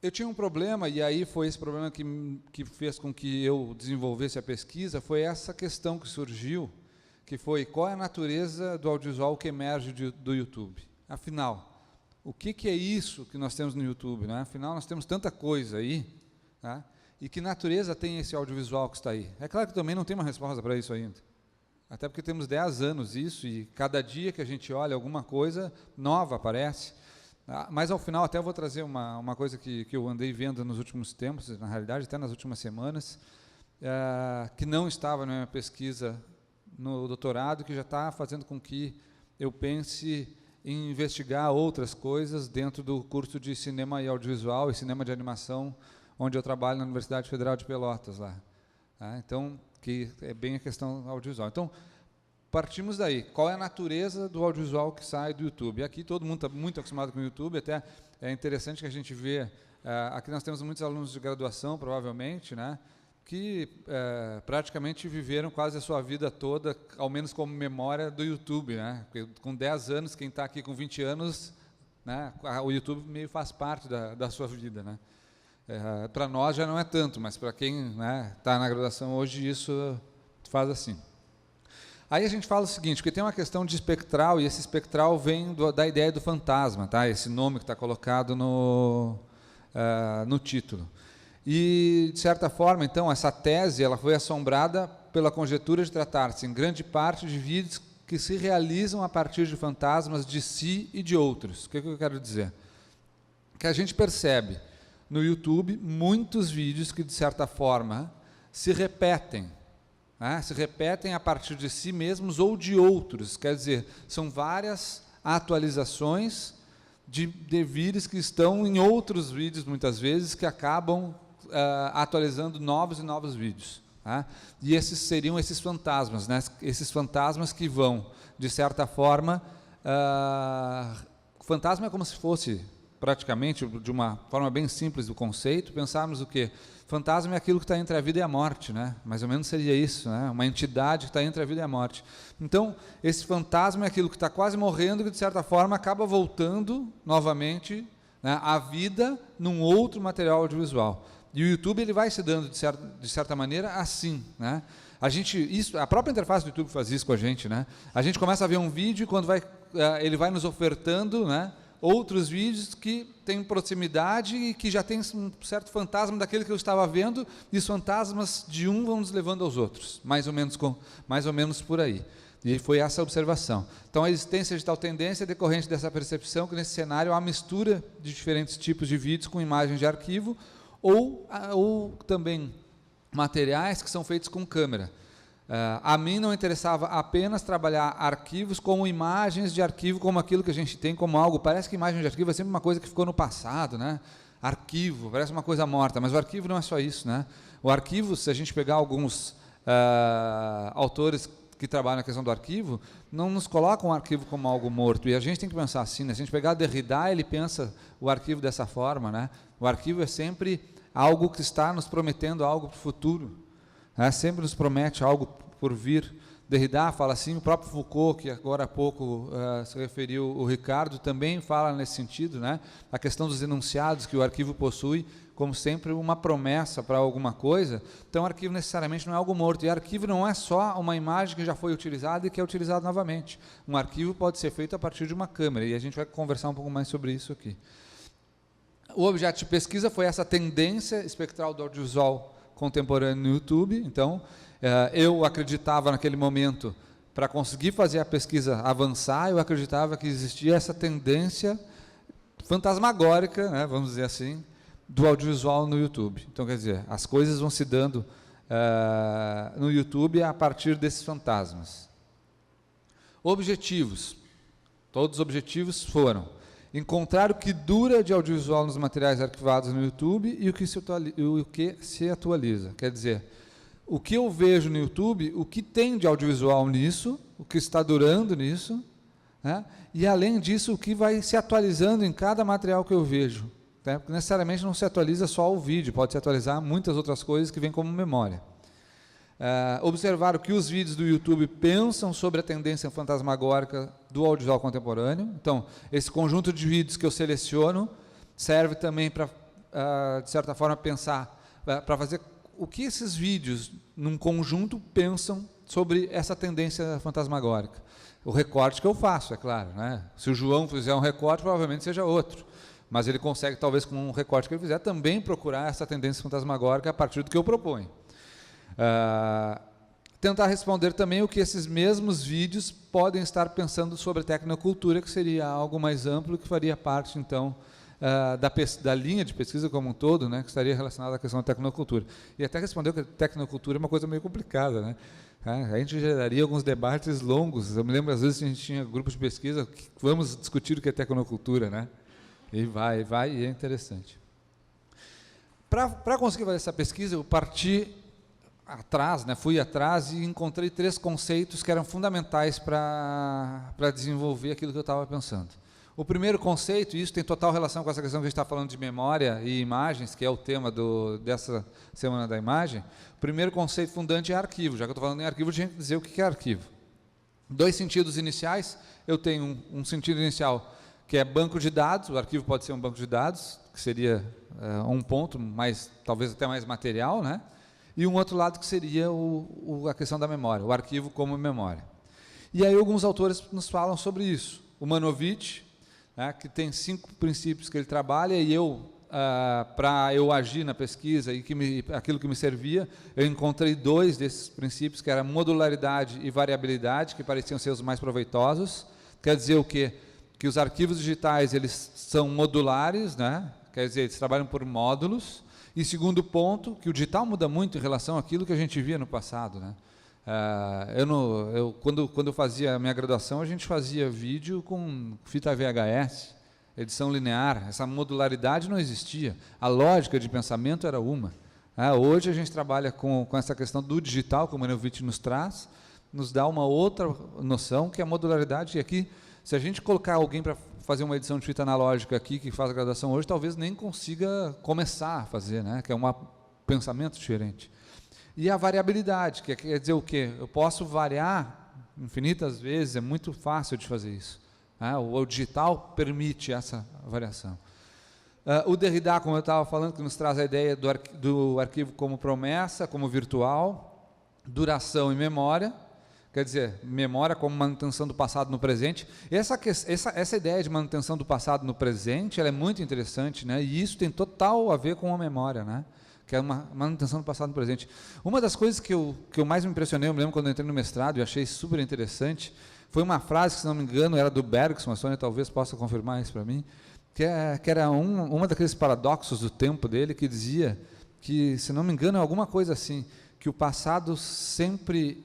Eu tinha um problema, e aí foi esse problema que fez com que eu desenvolvesse a pesquisa, foi essa questão que surgiu, que foi qual é a natureza do audiovisual que emerge do YouTube. Afinal, o que é isso que nós temos no YouTube? Né? Afinal, nós temos tanta coisa aí, tá? E que natureza tem esse audiovisual que está aí? É claro que também não tem uma resposta para isso ainda. Até porque temos 10 anos isso, e cada dia que a gente olha, alguma coisa nova aparece. Mas, ao final, até eu vou trazer uma coisa que eu andei vendo nos últimos tempos, na realidade, até nas últimas semanas, que não estava na minha pesquisa no doutorado, que já está fazendo com que eu pense em investigar outras coisas dentro do curso de cinema e audiovisual e cinema de animação, onde eu trabalho na Universidade Federal de Pelotas, lá. Então, que é bem a questão audiovisual. Então, partimos daí. Qual é a natureza do audiovisual que sai do YouTube? Aqui todo mundo está muito acostumado com o YouTube, até é interessante que a gente vê, aqui nós temos muitos alunos de graduação, provavelmente, né, que praticamente viveram quase a sua vida toda, ao menos como memória do YouTube. Né? Com 10 anos, quem está aqui com 20 anos, né, o YouTube meio faz parte da sua vida. Né? Para nós já não é tanto, mas para quem está na graduação hoje, isso faz assim. Aí a gente fala o seguinte, porque tem uma questão de espectral, e esse espectral vem da ideia do fantasma, tá? Esse nome que está colocado no título. E, de certa forma, então, essa tese ela foi assombrada pela conjectura de tratar-se, em grande parte, de vídeos que se realizam a partir de fantasmas de si e de outros. O que eu quero dizer? Que a gente percebe no YouTube muitos vídeos que, de certa forma, se repetem. Se repetem a partir de si mesmos ou de outros, quer dizer, são várias atualizações de vídeos que estão em outros vídeos, muitas vezes, que acabam atualizando novos e novos vídeos. E esses seriam esses fantasmas, né? Esses fantasmas que vão, de certa forma, fantasma é como se fosse, praticamente, de uma forma bem simples do conceito, pensarmos o quê? Fantasma é aquilo que está entre a vida e a morte, né? Mais ou menos seria isso, né? Uma entidade que está entre a vida e a morte. Então, esse fantasma é aquilo que está quase morrendo, que de certa forma acaba voltando novamente, né, à vida num outro material audiovisual. E o YouTube ele vai se dando, de certa maneira, assim. Né? A própria interface do YouTube faz isso com a gente. Né? A gente começa a ver um vídeo e quando ele vai nos ofertando, né, outros vídeos que têm proximidade e que já tem um certo fantasma daquele que eu estava vendo, e os fantasmas de um vão nos levando aos outros, mais ou menos por aí. E foi essa a observação. Então, a existência de tal tendência é decorrente dessa percepção que, nesse cenário, há uma mistura de diferentes tipos de vídeos com imagens de arquivo ou também materiais que são feitos com câmera. A mim não interessava apenas trabalhar arquivos como imagens de arquivo, como aquilo que a gente tem como algo, parece que imagem de arquivo é sempre uma coisa que ficou no passado, né? arquivo, parece uma coisa morta, mas o arquivo não é só isso, né? O arquivo, se a gente pegar alguns autores que trabalham na questão do arquivo, não nos colocam o arquivo como algo morto, e a gente tem que pensar assim, né? Se a gente pegar Derrida, ele pensa o arquivo dessa forma, né? O arquivo é sempre algo que está nos prometendo algo para o futuro, né? Sempre nos promete algo por vir. Derrida fala assim, o próprio Foucault, que agora há pouco se referiu, o Ricardo, também fala nesse sentido, né? A questão dos enunciados que o arquivo possui, como sempre uma promessa para alguma coisa. Então o arquivo necessariamente não é algo morto, e arquivo não é só uma imagem que já foi utilizada e que é utilizada novamente. Um arquivo pode ser feito a partir de uma câmera, e a gente vai conversar um pouco mais sobre isso aqui. O objeto de pesquisa foi essa tendência espectral do audiovisual contemporâneo no YouTube. Então, eu acreditava naquele momento, para conseguir fazer a pesquisa avançar, eu acreditava que existia essa tendência fantasmagórica, né, vamos dizer assim, do audiovisual no YouTube. Então, quer dizer, as coisas vão se dando no YouTube a partir desses fantasmas. Objetivos. Todos os objetivos foram encontrar o que dura de audiovisual nos materiais arquivados no YouTube e o que se atualiza. Quer dizer, o que eu vejo no YouTube, o que tem de audiovisual nisso, o que está durando nisso, né? E, além disso, o que vai se atualizando em cada material que eu vejo. Né? Porque necessariamente não se atualiza só o vídeo, pode se atualizar muitas outras coisas que vêm como memória. Observar o que os vídeos do YouTube pensam sobre a tendência fantasmagórica do audiovisual contemporâneo. Então, esse conjunto de vídeos que eu seleciono serve também para, de certa forma, pensar, para fazer o que esses vídeos, num conjunto, pensam sobre essa tendência fantasmagórica. O recorte que eu faço, é claro, né? Se o João fizer um recorte, provavelmente seja outro, mas ele consegue, talvez, com um recorte que ele fizer, também procurar essa tendência fantasmagórica a partir do que eu proponho. Tentar responder também o que esses mesmos vídeos podem estar pensando sobre a tecnocultura, que seria algo mais amplo, que faria parte, então, da linha de pesquisa como um todo, né, que estaria relacionada à questão da tecnocultura. E até respondeu que a tecnocultura é uma coisa meio complicada, né? A gente geraria alguns debates longos. Eu me lembro, às vezes, a gente tinha grupos de pesquisa que vamos discutir o que é tecnocultura, né? E vai, e é interessante. Para conseguir fazer essa pesquisa, eu parti atrás, né, fui atrás e encontrei 3 conceitos que eram fundamentais para desenvolver aquilo que eu estava pensando. O primeiro conceito, e isso tem total relação com essa questão que a gente está falando de memória e imagens, que é o tema dessa Semana da Imagem. O primeiro conceito fundante é arquivo. Já que eu estou falando em arquivo, a gente tem que dizer o que é arquivo. 2 sentidos iniciais. Eu tenho um sentido inicial, que é banco de dados. O arquivo pode ser um banco de dados, que seria um ponto, mais, talvez até mais material, né? E um outro lado que seria a questão da memória, o arquivo como memória. E aí alguns autores nos falam sobre isso. O Manovich, né, que tem 5 princípios que ele trabalha, e para eu agir na pesquisa, e aquilo que me servia, eu encontrei 2 desses princípios, que era modularidade e variabilidade, que pareciam ser os mais proveitosos. Quer dizer o quê? Que os arquivos digitais, eles são modulares, né? Quer dizer, eles trabalham por módulos. E segundo ponto, que o digital muda muito em relação àquilo que a gente via no passado, né? Quando eu fazia a minha graduação, a gente fazia vídeo com fita VHS, edição linear. Essa modularidade não existia. A lógica de pensamento era uma. Hoje a gente trabalha com essa questão do digital, como o Manovich nos traz, nos dá uma outra noção, que é a modularidade. E aqui, se a gente colocar alguém para fazer uma edição de fita analógica aqui, que faz a graduação hoje, talvez nem consiga começar a fazer, né? Que é um pensamento diferente. E a variabilidade, que quer dizer o quê? Eu posso variar infinitas vezes, é muito fácil de fazer isso. O digital permite essa variação. O Derrida, como eu estava falando, que nos traz a ideia do arquivo como promessa, como virtual, duração e memória. Quer dizer, memória como manutenção do passado no presente. Essa ideia de manutenção do passado no presente, ela é muito interessante, né? E isso tem total a ver com a memória, né? Que é uma manutenção do passado no presente. Uma das coisas que eu mais me impressionei, eu me lembro quando eu entrei no mestrado e achei super interessante, foi uma frase que, se não me engano, era do Bergson, a Sônia talvez possa confirmar isso para mim, que era uma daqueles paradoxos do tempo dele, que dizia que, se não me engano, é alguma coisa assim, que o passado sempre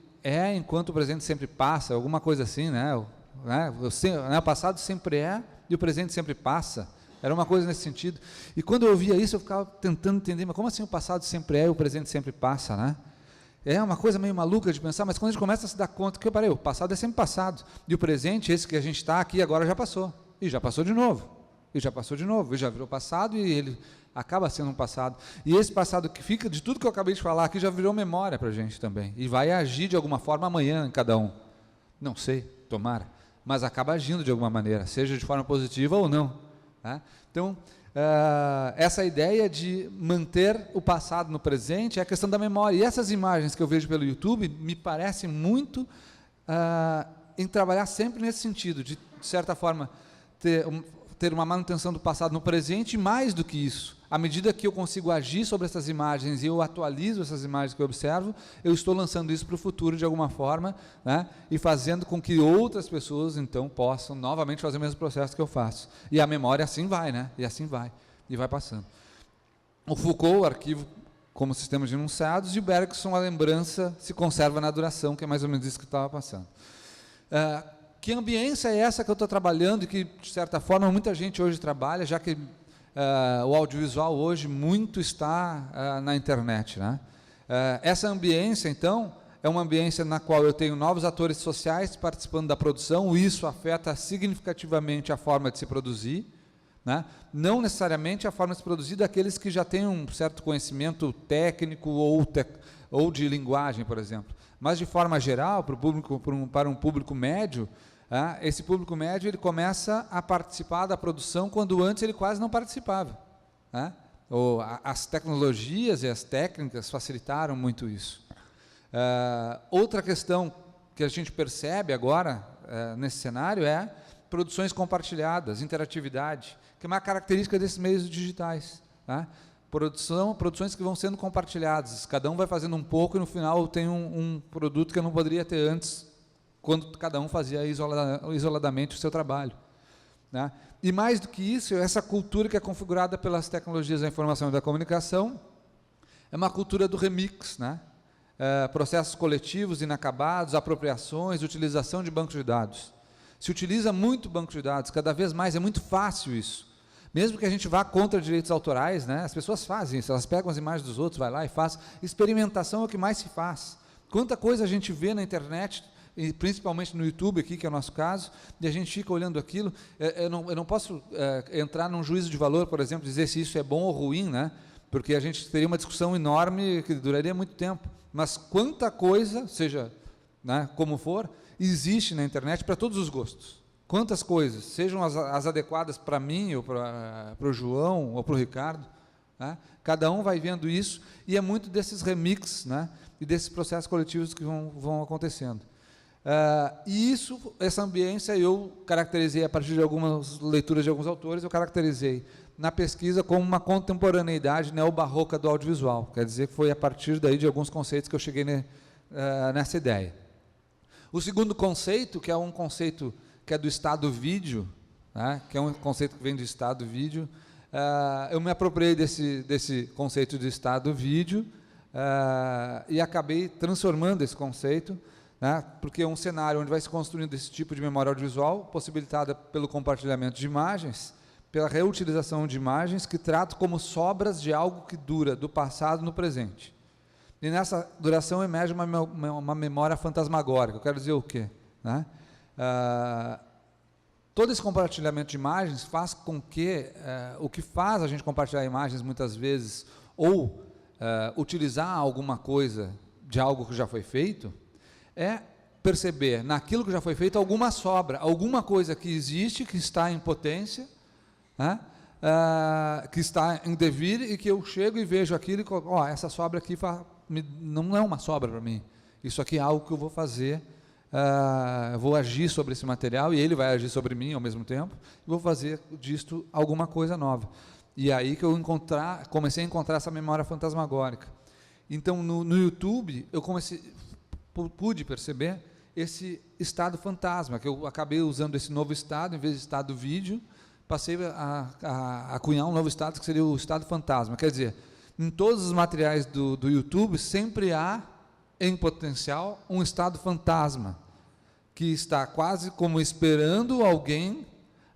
enquanto o presente sempre passa, alguma coisa assim, né? O passado sempre é e o presente sempre passa, Era uma coisa nesse sentido. E quando eu ouvia isso, eu ficava tentando entender, mas como assim o passado sempre é e o presente sempre passa, né? É uma coisa meio maluca de pensar, mas quando a gente começa a se dar conta que, o passado é sempre passado, e o presente, esse que a gente está aqui agora, já passou, e já passou de novo, e já passou de novo, e já virou passado, e ele acaba sendo um passado. E esse passado que fica, de tudo que eu acabei de falar aqui, já virou memória para a gente também, e vai agir de alguma forma amanhã em cada um. Não sei, tomara, mas acaba agindo de alguma maneira, seja de forma positiva ou não. Tá? Então, essa ideia de manter o passado no presente é a questão da memória. E essas imagens que eu vejo pelo YouTube me parecem muito em trabalhar sempre nesse sentido, de certa forma, ter uma manutenção do passado no presente, e mais do que isso, à medida que eu consigo agir sobre essas imagens e eu atualizo essas imagens que eu observo, eu estou lançando isso para o futuro de alguma forma, né, e fazendo com que outras pessoas, então, possam novamente fazer o mesmo processo que eu faço. E a memória assim vai, né, e assim vai, e vai passando. O Foucault, o arquivo como sistema de enunciados, e o Bergson, a lembrança se conserva na duração, que é mais ou menos isso que estava passando. Que ambiência é essa que eu estou trabalhando e que, de certa forma, muita gente hoje trabalha, já que o audiovisual hoje muito está na internet, né? Essa ambiência, então, é uma ambiência na qual eu tenho novos atores sociais participando da produção, e isso afeta significativamente a forma de se produzir, né? Não necessariamente a forma de se produzir daqueles que já têm um certo conhecimento técnico ou de linguagem, por exemplo, mas de forma geral, para um público médio, esse público médio ele começa a participar da produção quando antes ele quase não participava. As tecnologias e as técnicas facilitaram muito isso. Outra questão que a gente percebe agora nesse cenário é produções compartilhadas, interatividade, que é uma característica desses meios digitais. Produções que vão sendo compartilhadas, cada um vai fazendo um pouco e no final tem um produto que eu não poderia ter antes, quando cada um fazia isoladamente o seu trabalho. Né? E mais do que isso, essa cultura que é configurada pelas tecnologias da informação e da comunicação, é uma cultura do remix, né? Processos coletivos inacabados, apropriações, utilização de bancos de dados. Se utiliza muito banco de dados, cada vez mais, é muito fácil isso. Mesmo que a gente vá contra direitos autorais, né, as pessoas fazem isso, elas pegam as imagens dos outros, vai lá e faz. Experimentação é o que mais se faz. Quanta coisa a gente vê na internet, e principalmente no YouTube aqui, que é o nosso caso, e a gente fica olhando aquilo. Eu não posso entrar num juízo de valor, por exemplo, dizer se isso é bom ou ruim, né, porque a gente teria uma discussão enorme que duraria muito tempo. Mas quanta coisa, seja, né, como for, existe na internet para todos os gostos. Quantas coisas, sejam as adequadas para mim, ou para o João, ou para o Ricardo, né? Cada um vai vendo isso, e é muito desses remixes, né, e desses processos coletivos que vão acontecendo. E essa ambiência eu caracterizei, a partir de algumas leituras de alguns autores, eu caracterizei na pesquisa como uma contemporaneidade neobarroca do audiovisual, quer dizer que foi a partir daí de alguns conceitos que eu cheguei nessa ideia. O segundo conceito, que é um conceito que é do estado vídeo, né, que é um conceito que vem do estado vídeo, eu me apropriei desse conceito de estado vídeo e acabei transformando esse conceito, né, porque é um cenário onde vai se construindo esse tipo de memória audiovisual, possibilitada pelo compartilhamento de imagens, pela reutilização de imagens que trato como sobras de algo que dura do passado no presente. E nessa duração emerge uma memória fantasmagórica. Eu quero dizer o quê? Né? Todo esse compartilhamento de imagens faz com que o que faz a gente compartilhar imagens muitas vezes, ou utilizar alguma coisa de algo que já foi feito, é perceber naquilo que já foi feito alguma sobra, alguma coisa que existe, que está em potência, né? Que está em devir, e que eu chego e vejo aquilo e essa sobra aqui não é uma sobra para mim, isso aqui é algo que eu vou fazer, eu vou agir sobre esse material, e ele vai agir sobre mim ao mesmo tempo, e vou fazer disto alguma coisa nova. E aí que eu comecei a encontrar essa memória fantasmagórica. Então, no YouTube, eu pude perceber esse estado fantasma, que eu acabei usando esse novo estado, em vez de estado vídeo, passei a cunhar um novo estado, que seria o estado fantasma. Quer dizer, em todos os materiais do YouTube, sempre há, em potencial, um estado fantasma, que está quase como esperando alguém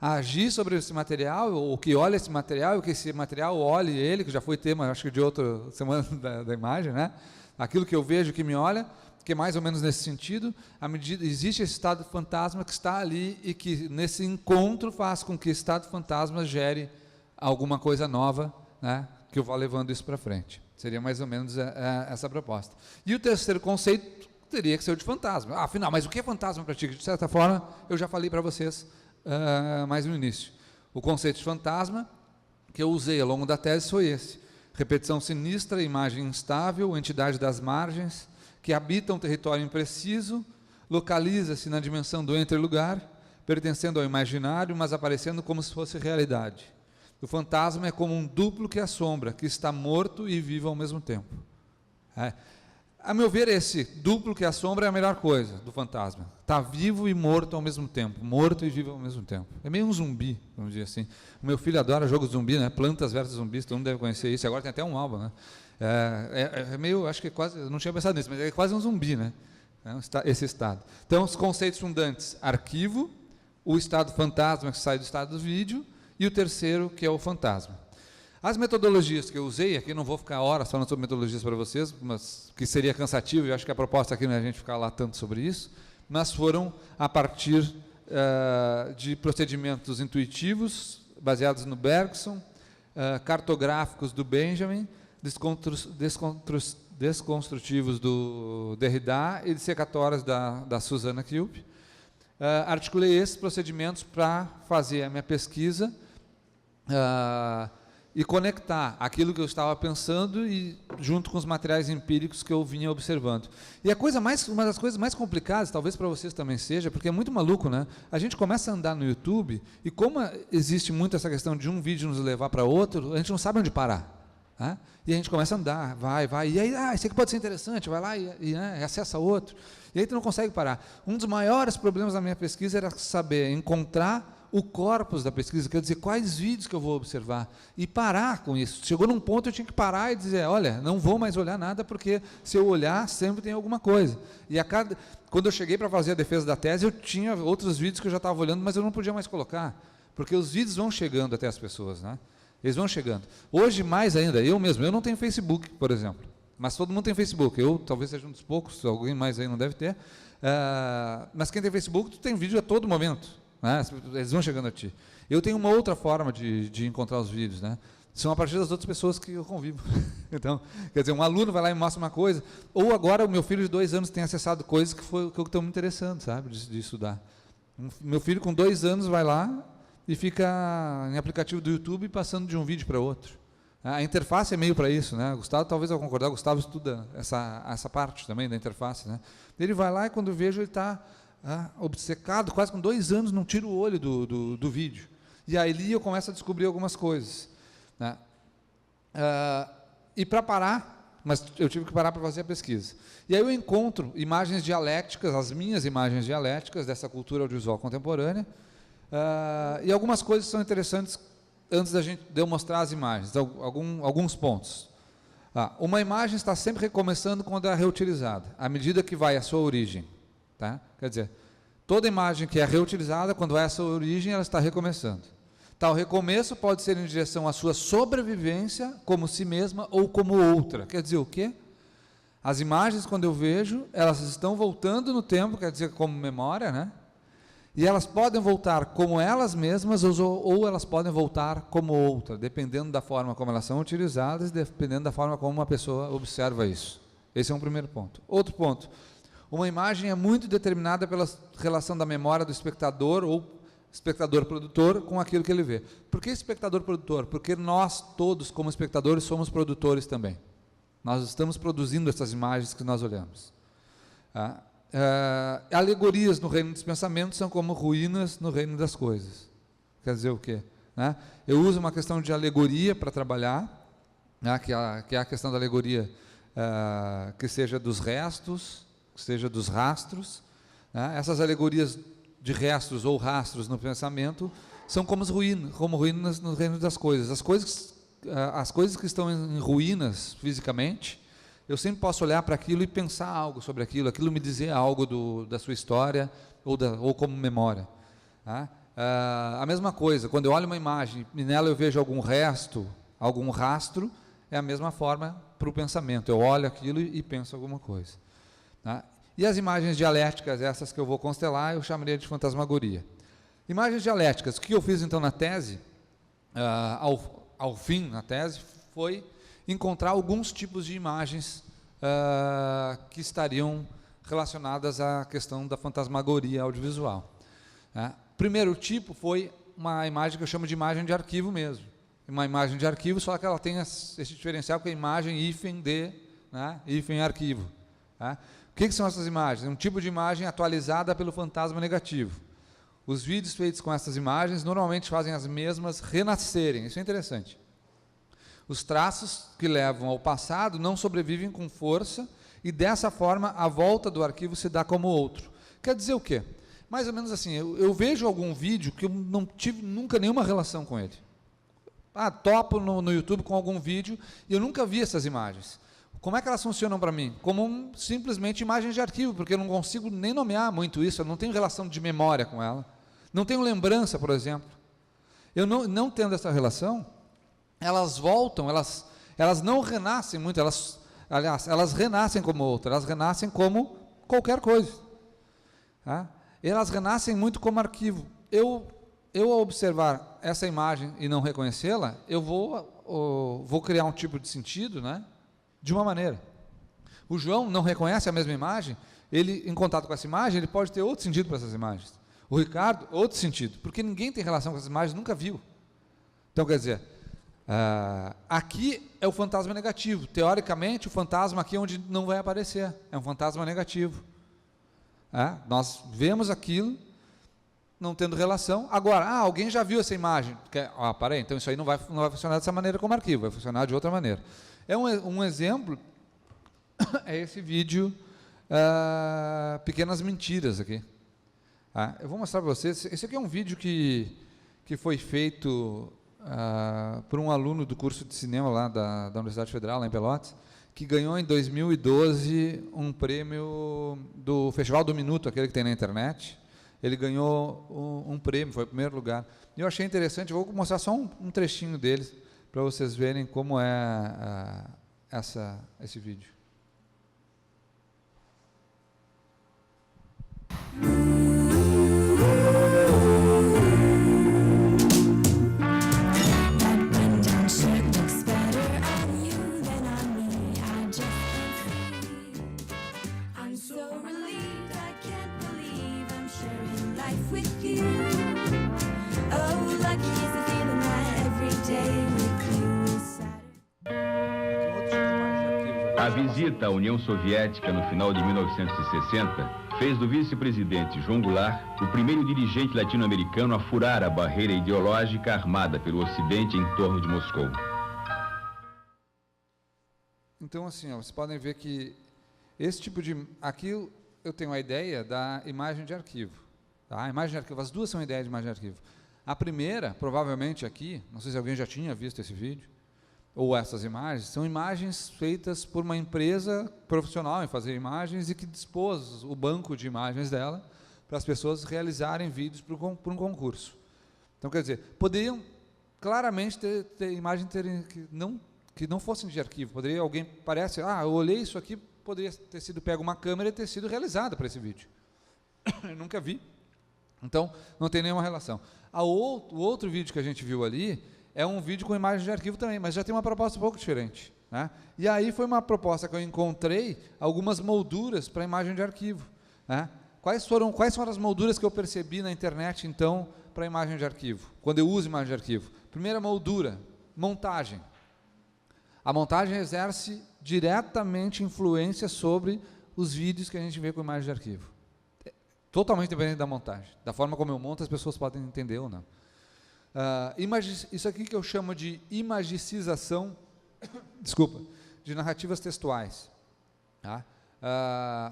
a agir sobre esse material, ou que olha esse material, ou que esse material olhe ele, que já foi tema, acho que de outra semana da imagem, né? Aquilo que eu vejo que me olha, que é mais ou menos nesse sentido, à medida, existe esse estado fantasma que está ali e que nesse encontro faz com que esse estado fantasma gere alguma coisa nova, né? Que eu vá levando isso para frente. Seria mais ou menos essa proposta. E o terceiro conceito teria que ser o de fantasma. Afinal, mas o que é fantasma para ti? De certa forma, eu já falei para vocês mais no início. O conceito de fantasma que eu usei ao longo da tese foi esse. Repetição sinistra, imagem instável, entidade das margens, que habita um território impreciso, localiza-se na dimensão do interlugar, pertencendo ao imaginário, mas aparecendo como se fosse realidade. O fantasma é como um duplo que assombra, que está morto e vivo ao mesmo tempo. A meu ver, esse duplo que assombra é a melhor coisa do fantasma. Está vivo e morto ao mesmo tempo. Morto e vivo ao mesmo tempo. É meio um zumbi, vamos dizer assim. O meu filho adora jogo zumbi, né? Plantas versus zumbis, todo mundo deve conhecer isso. Agora tem até um álbum, né? É meio, acho que quase, eu não tinha pensado nisso, mas é quase um zumbi, né? Esse estado. Então, os conceitos fundantes: arquivo, o estado fantasma que sai do estado do vídeo, e o terceiro, que é o fantasma. As metodologias que eu usei, aqui não vou ficar horas falando sobre metodologias para vocês, mas que seria cansativo, eu acho que a proposta aqui não é a gente ficar lá tanto sobre isso, mas foram a partir de procedimentos intuitivos, baseados no Bergson, cartográficos do Benjamin, desconstrutivos do Derrida e dissecatórias da Susana Kilp. Articulei esses procedimentos para fazer a minha pesquisa, e conectar aquilo que eu estava pensando e junto com os materiais empíricos que eu vinha observando. E uma das coisas mais complicadas, talvez para vocês também seja, porque é muito maluco, né? A gente começa a andar no YouTube e como existe muito essa questão de um vídeo nos levar para outro, a gente não sabe onde parar. Né? E a gente começa a andar, vai, e aí, isso aqui pode ser interessante, vai lá e acessa outro. E aí tu não consegue parar. Um dos maiores problemas da minha pesquisa era saber encontrar o corpus da pesquisa, quer dizer, quais vídeos que eu vou observar, e parar com isso. Chegou num ponto eu tinha que parar e dizer, olha, não vou mais olhar nada, porque se eu olhar, sempre tem alguma coisa. E quando eu cheguei para fazer a defesa da tese, eu tinha outros vídeos que eu já estava olhando, mas eu não podia mais colocar, porque os vídeos vão chegando até as pessoas, né? Eles vão chegando. Hoje, mais ainda, eu não tenho Facebook, por exemplo, mas todo mundo tem Facebook. Eu talvez seja um dos poucos, alguém mais aí não deve ter, mas quem tem Facebook, tu tem vídeo a todo momento. Eles vão chegando a ti. Eu tenho uma outra forma de encontrar os vídeos, né? São a partir das outras pessoas que eu convivo. Então, quer dizer, um aluno vai lá e mostra uma coisa, ou agora o meu filho de 2 anos tem acessado coisas que estão me interessando, sabe, de estudar. Meu filho com 2 anos vai lá e fica em aplicativo do YouTube passando de um vídeo para outro. A interface é meio para isso, né? Gustavo, talvez eu concordar, Gustavo estuda essa parte também da interface, né? Ele vai lá e quando eu vejo ele está obcecado, quase com 2 anos, não tira o olho do vídeo. E aí eu começo a descobrir algumas coisas. Né? E para parar, mas eu tive que parar para fazer a pesquisa. E aí eu encontro imagens dialéticas, as minhas imagens dialéticas dessa cultura audiovisual contemporânea, e algumas coisas são interessantes antes de eu mostrar as imagens, alguns pontos. Uma imagem está sempre recomeçando quando é reutilizada, à medida que vai à sua origem. Tá? Quer dizer, toda imagem que é reutilizada, quando vai à sua origem, ela está recomeçando. Tal recomeço pode ser em direção à sua sobrevivência como si mesma ou como outra. Quer dizer o quê? As imagens, quando eu vejo, elas estão voltando no tempo, quer dizer, como memória, né? E elas podem voltar como elas mesmas ou elas podem voltar como outra, dependendo da forma como elas são utilizadas, dependendo da forma como uma pessoa observa isso. Esse é um primeiro ponto. Outro ponto. Uma imagem é muito determinada pela relação da memória do espectador ou espectador-produtor com aquilo que ele vê. Por que espectador-produtor? Porque nós todos, como espectadores, somos produtores também. Nós estamos produzindo essas imagens que nós olhamos. Alegorias no reino dos pensamentos são como ruínas no reino das coisas. Quer dizer o quê? Eu uso uma questão de alegoria para trabalhar, que é a questão da alegoria que seja dos restos, que seja dos rastros. Essas alegorias de restos ou rastros no pensamento são como ruínas no reino das coisas. As coisas que estão em ruínas fisicamente, eu sempre posso olhar para aquilo e pensar algo sobre aquilo me dizer algo da sua história ou como memória. A mesma coisa, quando eu olho uma imagem e nela eu vejo algum rastro, é a mesma forma para o pensamento. Eu olho aquilo e penso alguma coisa. Tá? E as imagens dialéticas, essas que eu vou constelar, eu chamaria de fantasmagoria. Imagens dialéticas, o que eu fiz então na tese, ao fim na tese, foi encontrar alguns tipos de imagens que estariam relacionadas à questão da fantasmagoria audiovisual. Primeiro tipo foi uma imagem que eu chamo de imagem de arquivo mesmo. Uma imagem de arquivo, só que ela tem esse diferencial que é a imagem hífen de, hífen arquivo. O que são essas imagens? É um tipo de imagem atualizada pelo fantasma negativo. Os vídeos feitos com essas imagens normalmente fazem as mesmas renascerem. Isso é interessante. Os traços que levam ao passado não sobrevivem com força e, dessa forma, a volta do arquivo se dá como outro. Quer dizer o quê? Mais ou menos assim, eu vejo algum vídeo que eu não tive nunca nenhuma relação com ele. Topo no YouTube com algum vídeo e eu nunca vi essas imagens. Como é que elas funcionam para mim? Como simplesmente imagens de arquivo, porque eu não consigo nem nomear muito isso, eu não tenho relação de memória com ela. Não tenho lembrança, por exemplo. Eu não tendo essa relação, elas voltam, elas não renascem muito, elas renascem como outra, elas renascem como qualquer coisa. Elas renascem muito como arquivo. Eu ao observar essa imagem e não reconhecê-la, eu vou criar um tipo de sentido, de uma maneira. O João não reconhece a mesma imagem, ele, em contato com essa imagem, ele pode ter outro sentido para essas imagens. O Ricardo, outro sentido, porque ninguém tem relação com essas imagens, nunca viu. Então, quer dizer, aqui é o fantasma negativo. Teoricamente, o fantasma aqui é onde não vai aparecer, é um fantasma negativo. Nós vemos aquilo, não tendo relação. Agora, alguém já viu essa imagem. Parei, então isso aí não vai funcionar dessa maneira como arquivo, vai funcionar de outra maneira. Um exemplo é esse vídeo, Pequenas Mentiras aqui. Eu vou mostrar para vocês. Esse aqui é um vídeo que foi feito por um aluno do curso de cinema lá da Universidade Federal, lá em Pelotas, que ganhou em 2012 um prêmio do Festival do Minuto, aquele que tem na internet. Ele ganhou um prêmio, foi o primeiro lugar. E eu achei interessante, eu vou mostrar só um trechinho dele, para vocês verem como é esse vídeo. A visita à União Soviética no final de 1960 fez do vice-presidente João Goulart o primeiro dirigente latino-americano a furar a barreira ideológica armada pelo Ocidente em torno de Moscou. Então, assim, vocês podem ver que esse tipo de... Aqui eu tenho a ideia da imagem de arquivo. A imagem de arquivo, as duas são ideias de imagem de arquivo. A primeira, provavelmente aqui, não sei se alguém já tinha visto esse vídeo, ou essas imagens, são imagens feitas por uma empresa profissional em fazer imagens e que dispôs o banco de imagens dela para as pessoas realizarem vídeos por um concurso. Então, quer dizer, poderiam claramente ter imagens que não fossem de arquivo. Poderia alguém, eu olhei isso aqui, poderia ter sido pego uma câmera e ter sido realizada para esse vídeo. Eu nunca vi. Então, não tem nenhuma relação. O outro vídeo que a gente viu ali é um vídeo com imagem de arquivo também, mas já tem uma proposta um pouco diferente. E aí foi uma proposta que eu encontrei algumas molduras para imagem de arquivo. Quais foram as molduras que eu percebi na internet, então, para imagem de arquivo, quando eu uso imagem de arquivo? Primeira moldura, montagem. A montagem exerce diretamente influência sobre os vídeos que a gente vê com imagem de arquivo. Totalmente dependente da montagem. Da forma como eu monto, as pessoas podem entender ou não. Isso aqui que eu chamo de imagicização, de narrativas textuais.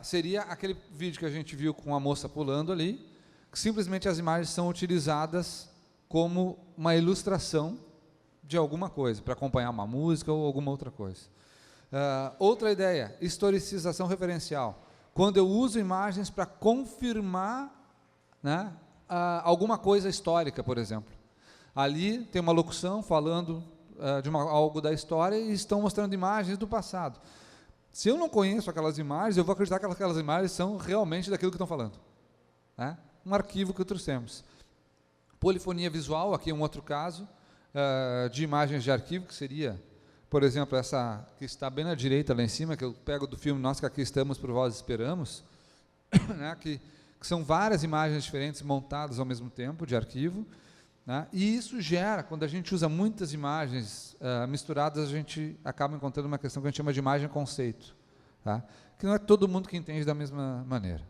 Seria aquele vídeo que a gente viu com a moça pulando ali, que simplesmente as imagens são utilizadas como uma ilustração de alguma coisa, para acompanhar uma música ou alguma outra coisa. Outra ideia, historicização referencial. Quando eu uso imagens para confirmar alguma coisa histórica, por exemplo. Ali tem uma locução falando de algo da história e estão mostrando imagens do passado. Se eu não conheço aquelas imagens, eu vou acreditar que aquelas imagens são realmente daquilo que estão falando. Né? Um arquivo que trouxemos. Polifonia visual, aqui é um outro caso, de imagens de arquivo, que seria, por exemplo, essa que está bem na direita, lá em cima, que eu pego do filme Nós que Aqui Estamos, por Vós Esperamos, né, que são várias imagens diferentes montadas ao mesmo tempo, de arquivo, né, e isso gera, quando a gente usa muitas imagens misturadas, a gente acaba encontrando uma questão que a gente chama de imagem-conceito, tá, que não é todo mundo que entende da mesma maneira.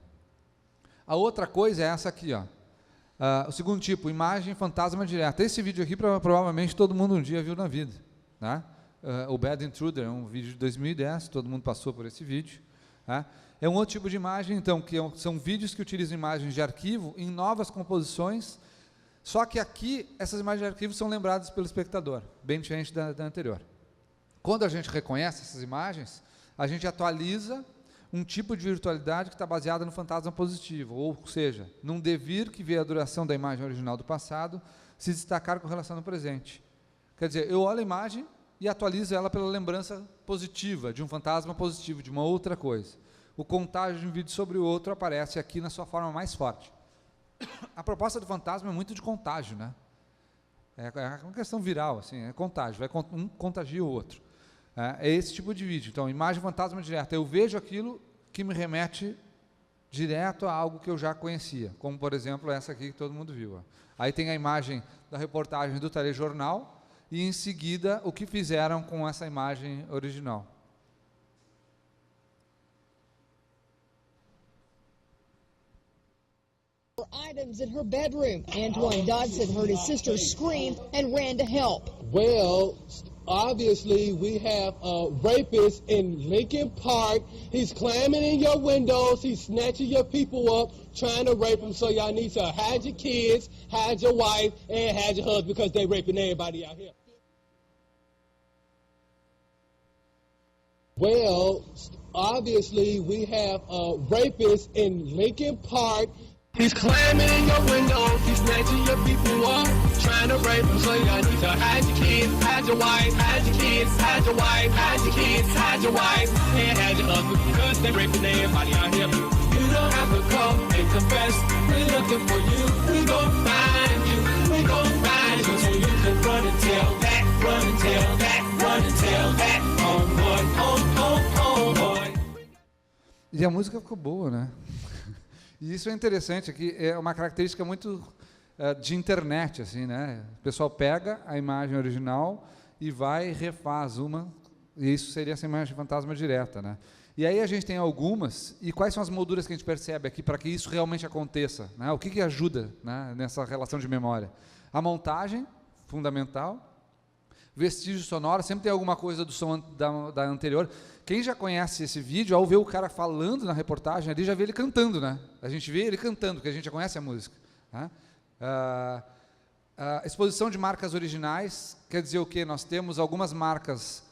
A outra coisa é essa aqui, ó. O segundo tipo, imagem fantasma direta. Esse vídeo aqui, provavelmente, todo mundo um dia viu na vida. Né? O Bad Intruder é um vídeo de 2010, todo mundo passou por esse vídeo. Né? É um outro tipo de imagem, então, que são vídeos que utilizam imagens de arquivo em novas composições, só que aqui, essas imagens de arquivo são lembradas pelo espectador, bem diferente da anterior. Quando a gente reconhece essas imagens, a gente atualiza um tipo de virtualidade que está baseada no fantasma positivo, ou seja, num devir que vê a duração da imagem original do passado se destacar com relação ao presente. Quer dizer, eu olho a imagem e atualizo ela pela lembrança positiva, de um fantasma positivo, de uma outra coisa. O contágio de um vídeo sobre o outro aparece aqui na sua forma mais forte. A proposta do fantasma é muito de contágio, né? É uma questão viral, assim, é contágio, um contagia o outro. É esse tipo de vídeo. Então, imagem fantasma direta. Eu vejo aquilo que me remete direto a algo que eu já conhecia, como, por exemplo, essa aqui que todo mundo viu. Ó. Aí tem a imagem da reportagem do telejornal e, em seguida, o que fizeram com essa imagem original. Items in her bedroom. Antoine Dodson heard his sister scream and ran to help. Well, obviously, we have a rapist in Lincoln Park. He's climbing in your windows. He's snatching your people up, trying to rape them. So y'all need to hide your kids, hide your wife, and hide your husband because they're raping everybody out here. Well, obviously, we have a rapist in Lincoln Park. He's climbing in your windows, he's snatching your people up, trying to rape them, so y'all need to hide your kids, hide your wife, hide your kids, hide your wife, hide your kids, hide your wife, and hide your husband, because they're raping everybody out here. You don't have to come and confess, we're looking for you, we gon' find you, we gon' find you, so you can run and tell that, run and tell that, run and tell that, oh boy, oh boy. E a música ficou boa, né? E isso é interessante, aqui é uma característica muito de internet, assim, né? O pessoal pega a imagem original e vai e refaz uma, e isso seria essa imagem fantasma direta, né? E aí a gente tem algumas, e quais são as molduras que a gente percebe aqui para que isso realmente aconteça, né? O que ajuda, né, nessa relação de memória? A montagem, fundamental. Vestígio sonoro, sempre tem alguma coisa do som da anterior. Quem já conhece esse vídeo, ao ver o cara falando na reportagem, ali já vê ele cantando, né? A gente vê ele cantando, porque a gente já conhece a música. Né? Exposição de marcas originais, quer dizer o quê? Nós temos algumas marcas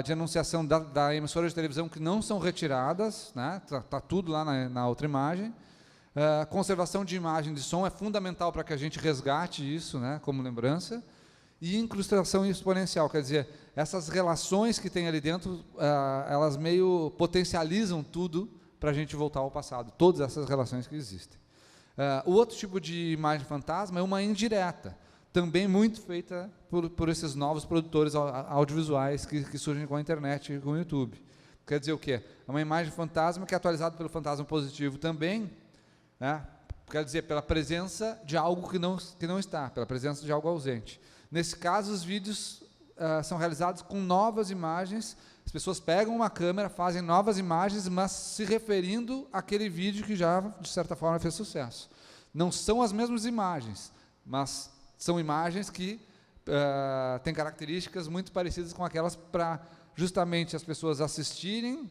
de anunciação da emissora de televisão que não são retiradas, né? Tá tudo lá na outra imagem. Conservação de imagem de som é fundamental para que a gente resgate isso, né, como lembrança. E incrustação exponencial, quer dizer, essas relações que tem ali dentro, elas meio potencializam tudo para a gente voltar ao passado, todas essas relações que existem. O outro tipo de imagem fantasma é uma indireta, também muito feita por esses novos produtores audiovisuais que surgem com a internet e com o YouTube. Quer dizer o quê? É uma imagem fantasma que é atualizada pelo fantasma positivo também, né? Quer dizer, pela presença de algo que não está, pela presença de algo ausente. Nesse caso, os vídeos são realizados com novas imagens, as pessoas pegam uma câmera, fazem novas imagens, mas se referindo àquele vídeo que já, de certa forma, fez sucesso. Não são as mesmas imagens, mas são imagens que têm características muito parecidas com aquelas para justamente as pessoas assistirem,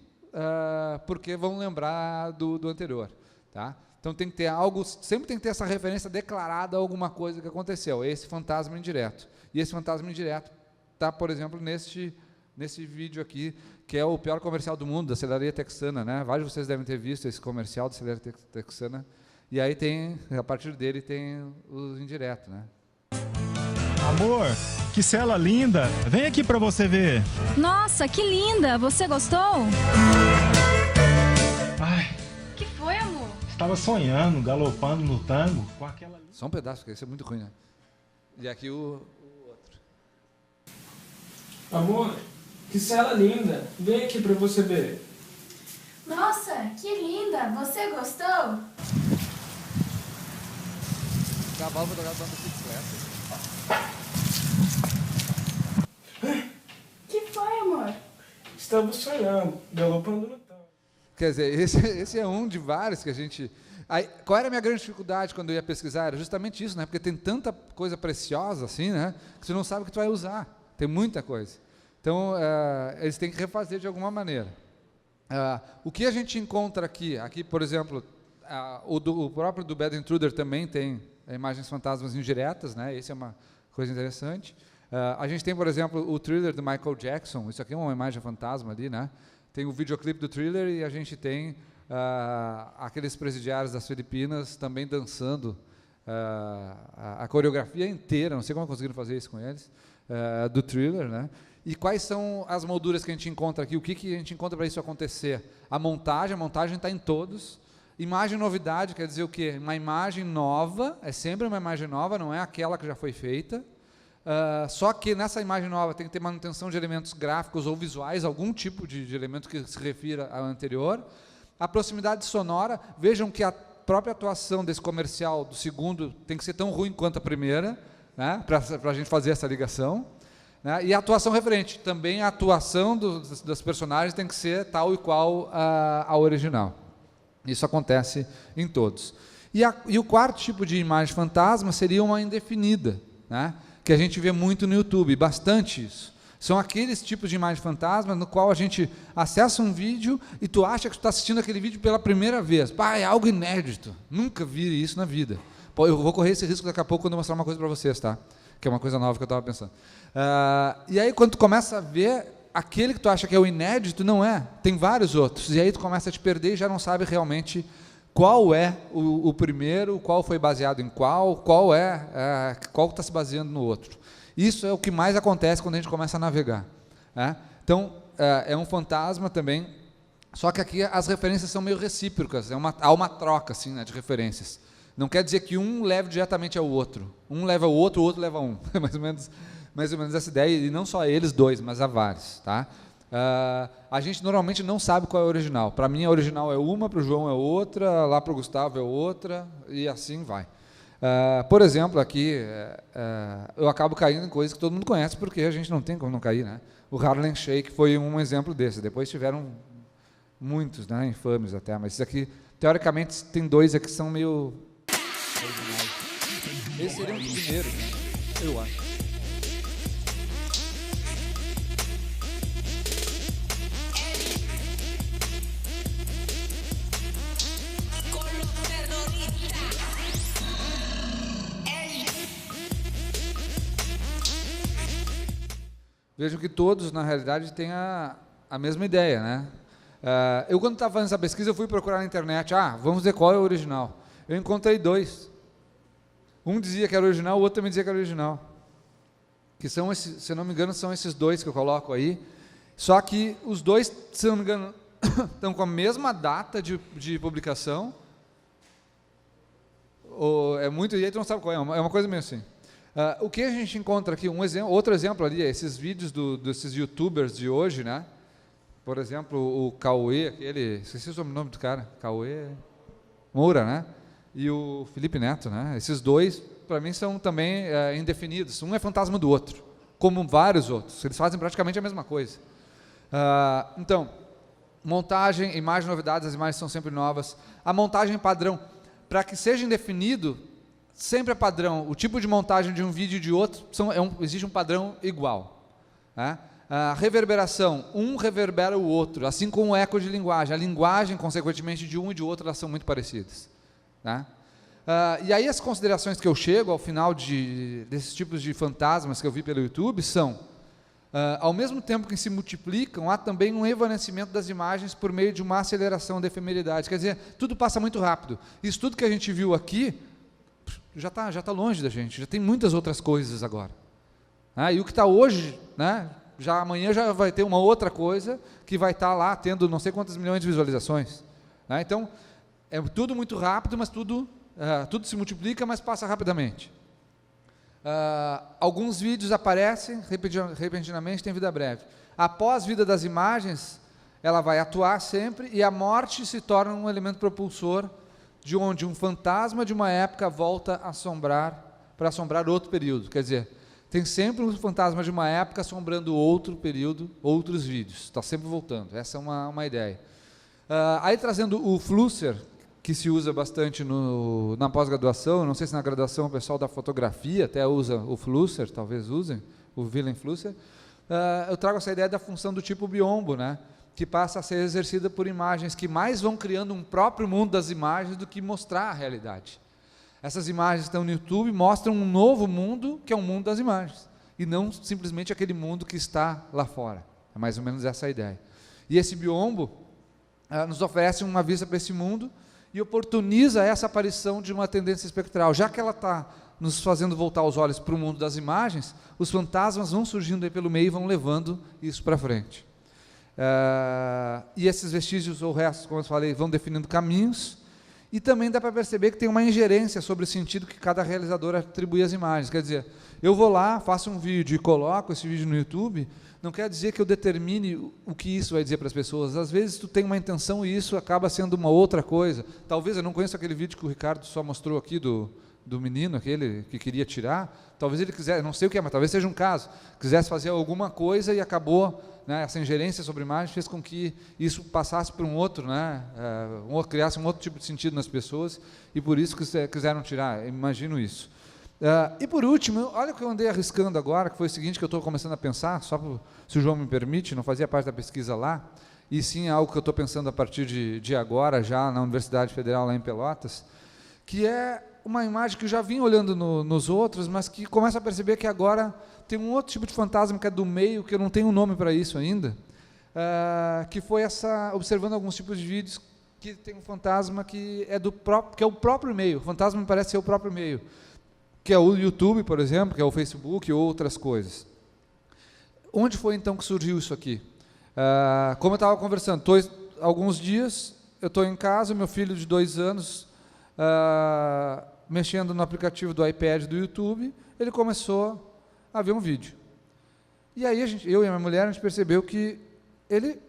porque vão lembrar do anterior. Tá? Então tem que ter algo, sempre tem que ter essa referência declarada a alguma coisa que aconteceu, esse fantasma indireto. E esse fantasma indireto está, por exemplo, nesse vídeo aqui, que é o pior comercial do mundo, da celaria texana, né? Vários de vocês devem ter visto esse comercial da celaria texana. E aí tem, a partir dele tem os indiretos, né? Amor, que cela linda! Vem aqui para você ver. Nossa, que linda! Você gostou? Ai, Que foi, amor? estava sonhando, galopando no tango com aquela... Só um pedaço, porque isso é muito ruim, né? E aqui o outro. Amor, que cela linda! Vem aqui para você ver. Nossa, que linda! Você gostou? O cavalo foi tocado dando bicicleta. Que foi, amor? Estava sonhando, galopando no tango. Quer dizer, esse é um de vários que a gente... Aí, qual era a minha grande dificuldade quando eu ia pesquisar? Era justamente isso, né? Porque tem tanta coisa preciosa assim, né? Que você não sabe o que tu vai usar. Tem muita coisa. Então, eles têm que refazer de alguma maneira. O que a gente encontra aqui? Aqui, por exemplo, o próprio do Bad Intruder também tem imagens fantasmas indiretas, né? Esse é uma coisa interessante. A gente tem, por exemplo, o Thriller do Michael Jackson. Isso aqui é uma imagem fantasma ali, né? Tem o videoclipe do Thriller e a gente tem aqueles presidiários das Filipinas também dançando a coreografia inteira, não sei como conseguiram fazer isso com eles, do Thriller, né? E quais são as molduras que a gente encontra aqui? O que a gente encontra para isso acontecer? A montagem está em todos. Imagem novidade quer dizer o quê? Uma imagem nova, é sempre uma imagem nova, não é aquela que já foi feita. Só que nessa imagem nova tem que ter manutenção de elementos gráficos ou visuais, algum tipo de elemento que se refira ao anterior. A proximidade sonora, vejam que a própria atuação desse comercial do segundo tem que ser tão ruim quanto a primeira, né, para a gente fazer essa ligação. Né, e a atuação referente, também a atuação dos personagens tem que ser tal e qual a original. Isso acontece em todos. E o quarto tipo de imagem fantasma seria uma indefinida, né, que a gente vê muito no YouTube, bastante isso. São aqueles tipos de imagem fantasma no qual a gente acessa um vídeo e tu acha que tu está assistindo aquele vídeo pela primeira vez. Pá, é algo inédito. Nunca vi isso na vida. Pô, eu vou correr esse risco daqui a pouco quando eu mostrar uma coisa para vocês, tá? Que é uma coisa nova que eu estava pensando. E aí, quando tu começa a ver, aquele que tu acha que é o inédito, não é. Tem vários outros. E aí tu começa a te perder e já não sabe realmente qual é o primeiro, qual foi baseado em qual está se baseando no outro. Isso é o que mais acontece quando a gente começa a navegar. Né? Então, é um fantasma também, só que aqui as referências são meio recíprocas, há uma troca assim, né, de referências. Não quer dizer que um leve diretamente ao outro. Um leva ao outro, o outro leva a um. É mais ou menos essa ideia, e não só eles dois, mas há vários. Tá? A gente normalmente não sabe qual é a original. Para mim, a original é uma, para o João é outra, lá para o Gustavo é outra, e assim vai. Por exemplo, aqui, eu acabo caindo em coisas que todo mundo conhece, porque a gente não tem como não cair, né? O Harlem Shake foi um exemplo desse. Depois tiveram muitos, né, infames até, mas isso aqui, teoricamente, tem dois aqui que são meio originais. Esse seria um primeiro, eu acho. Vejam que todos, na realidade, têm a mesma ideia, né? Eu, quando estava fazendo essa pesquisa, eu fui procurar na internet, vamos ver qual é o original. Eu encontrei dois. Um dizia que era original, o outro também dizia que era original. Que são, se não me engano, são esses dois que eu coloco aí. Só que os dois, se não me engano, estão com a mesma data de publicação. E aí tu não sabe qual é uma coisa meio assim. O que a gente encontra aqui, outro exemplo ali, esses vídeos desses youtubers de hoje, né? Por exemplo, o Cauê, esqueci o sobrenome do cara, Cauê Moura, né? E o Felipe Neto, né? Esses dois, para mim, são também indefinidos. Um é fantasma do outro, como vários outros. Eles fazem praticamente a mesma coisa. Então, montagem, imagem, novidades, as imagens são sempre novas. A montagem padrão, para que seja indefinido, sempre é padrão. O tipo de montagem de um vídeo e de outro, existe um padrão igual. Né? A reverberação, um reverbera o outro, assim como o eco de linguagem. A linguagem, consequentemente, de um e de outro, elas são muito parecidas. Né? E aí as considerações que eu chego ao final desses tipos de fantasmas que eu vi pelo YouTube são Ao mesmo tempo que se multiplicam, há também um evanescimento das imagens por meio de uma aceleração da efemeridade. Quer dizer, tudo passa muito rápido. Isso tudo que a gente viu aqui já tá longe da gente, já tem muitas outras coisas agora. E o que está hoje, né, já amanhã já vai ter uma outra coisa que vai estar lá tendo não sei quantas milhões de visualizações. Então, é tudo muito rápido, mas tudo se multiplica, mas passa rapidamente. Alguns vídeos aparecem repentinamente, tem vida breve. Após a vida das imagens, ela vai atuar sempre, e a morte se torna um elemento propulsor, de onde um fantasma de uma época volta a para assombrar outro período. Quer dizer, tem sempre um fantasma de uma época assombrando outro período, outros vídeos. Está sempre voltando. Essa é uma ideia. Aí trazendo o Flusser, que se usa bastante na pós-graduação, não sei se na graduação o pessoal da fotografia até usa o Flusser, talvez usem, o Willem Flusser. Eu trago essa ideia da função do tipo biombo, né, que passa a ser exercida por imagens que mais vão criando um próprio mundo das imagens do que mostrar a realidade. Essas imagens que estão no YouTube mostram um novo mundo, que é o mundo das imagens, e não simplesmente aquele mundo que está lá fora. É mais ou menos essa a ideia. E esse biombo nos oferece uma vista para esse mundo, e oportuniza essa aparição de uma tendência espectral. Já que ela está nos fazendo voltar os olhos para o mundo das imagens, os fantasmas vão surgindo aí pelo meio e vão levando isso para frente. E esses vestígios ou restos, como eu falei, vão definindo caminhos, e também dá para perceber que tem uma ingerência sobre o sentido que cada realizador atribui às imagens. Quer dizer, eu vou lá, faço um vídeo e coloco esse vídeo no YouTube, não quer dizer que eu determine o que isso vai dizer para as pessoas. Às vezes tu tem uma intenção e isso acaba sendo uma outra coisa. Talvez, eu não conheço aquele vídeo que o Ricardo só mostrou aqui do menino, aquele que queria tirar. Talvez ele quisesse, não sei o que é, mas talvez seja um caso, quisesse fazer alguma coisa e acabou, né, essa ingerência sobre a imagem fez com que isso passasse para um outro, né, criasse um outro tipo de sentido nas pessoas, e por isso que quiseram tirar. Eu imagino isso. E por último, olha o que eu andei arriscando agora, que foi o seguinte, que eu estou começando a pensar, se o João me permite, não fazia parte da pesquisa lá, e sim algo que eu estou pensando a partir de agora, já na Universidade Federal lá em Pelotas, que é uma imagem que eu já vim olhando nos outros, mas que começo a perceber que agora tem um outro tipo de fantasma que é do meio, que eu não tenho um nome para isso ainda, que foi observando alguns tipos de vídeos que tem um fantasma que é o próprio meio. O fantasma me parece ser o próprio meio, que é o YouTube, por exemplo, que é o Facebook ou outras coisas. Onde foi então que surgiu isso aqui? Como eu estava conversando, alguns dias, eu estou em casa, meu filho de 2 anos, mexendo no aplicativo do iPad do YouTube, ele começou a ver um vídeo. E aí eu e a minha mulher, a gente percebeu que ele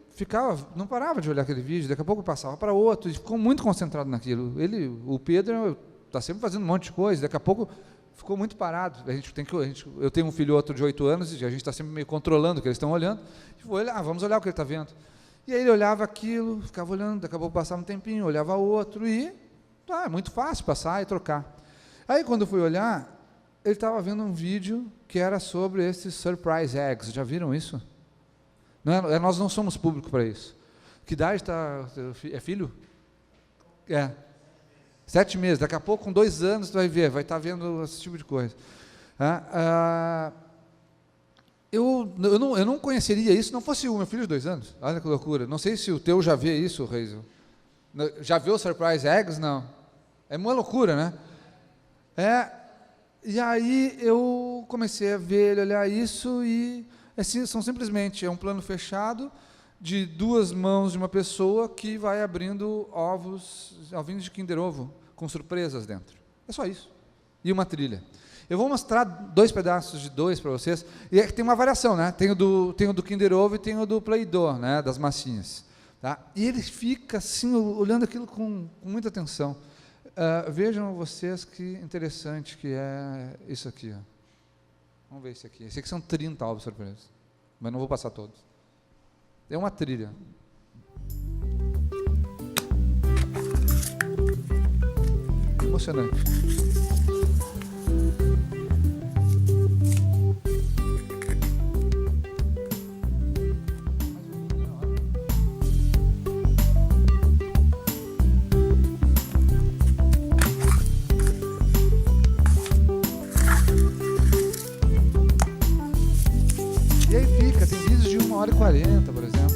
não parava de olhar aquele vídeo, daqui a pouco passava para outro, e ficou muito concentrado naquilo. O Pedro está sempre fazendo um monte de coisa, daqui a pouco ficou muito parado. Eu tenho um filho outro de 8 anos, e a gente está sempre meio controlando o que eles estão olhando, e vamos olhar o que ele está vendo. E aí ele olhava aquilo, ficava olhando, daqui a pouco passava um tempinho, olhava outro, e é muito fácil passar e trocar. Aí quando eu fui olhar, ele estava vendo um vídeo que era sobre esses surprise eggs. Já viram isso? Nós não somos público para isso. Que idade está? É filho? 7 meses. Daqui a pouco, com 2 anos, tu vai estar vendo esse tipo de coisa. Eu não conheceria isso se não fosse o meu filho de 2 anos. Olha que loucura. Não sei se o teu já vê isso, Reisel. Já viu surprise eggs? Não. É uma loucura, né? E aí eu comecei a ver ele olhar isso, e são simplesmente um plano fechado de 2 mãos de uma pessoa que vai abrindo ovinhos de Kinder Ovo com surpresas dentro. É só isso. E uma trilha. Eu vou mostrar 2 pedaços de 2 para vocês. E tem uma variação, né? Tem o do Kinder Ovo e tem o do Play-Doh, né? Das massinhas. Tá? E ele fica assim, olhando aquilo com muita atenção. Vejam vocês que interessante que é isso aqui. Ó. Vamos ver esse aqui. Esse aqui são 30 alvos surpresas, mas não vou passar todos. É uma trilha. Emocionante. E aí 40, por exemplo.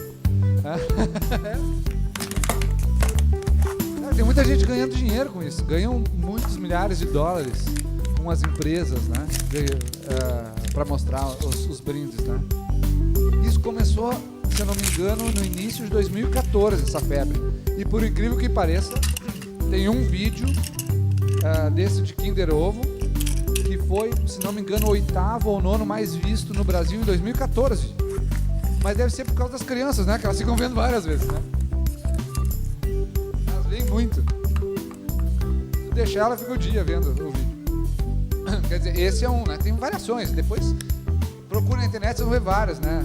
Tem muita gente ganhando dinheiro com isso. Ganham muitos milhares de dólares com as empresas, né? Para mostrar os brindes, né? Isso começou, se eu não me engano, no início de 2014, essa febre. E por incrível que pareça, tem um vídeo desse de Kinder Ovo, que foi, se não me engano, o 8º ou 9º mais visto no Brasil em 2014. Mas deve ser por causa das crianças, né? Que elas ficam vendo várias vezes, né? Elas veem muito. Se deixar, ela fica o dia vendo o vídeo. Quer dizer, esse é um, né? Tem variações. Depois, procura na internet, vocês vão ver várias, né?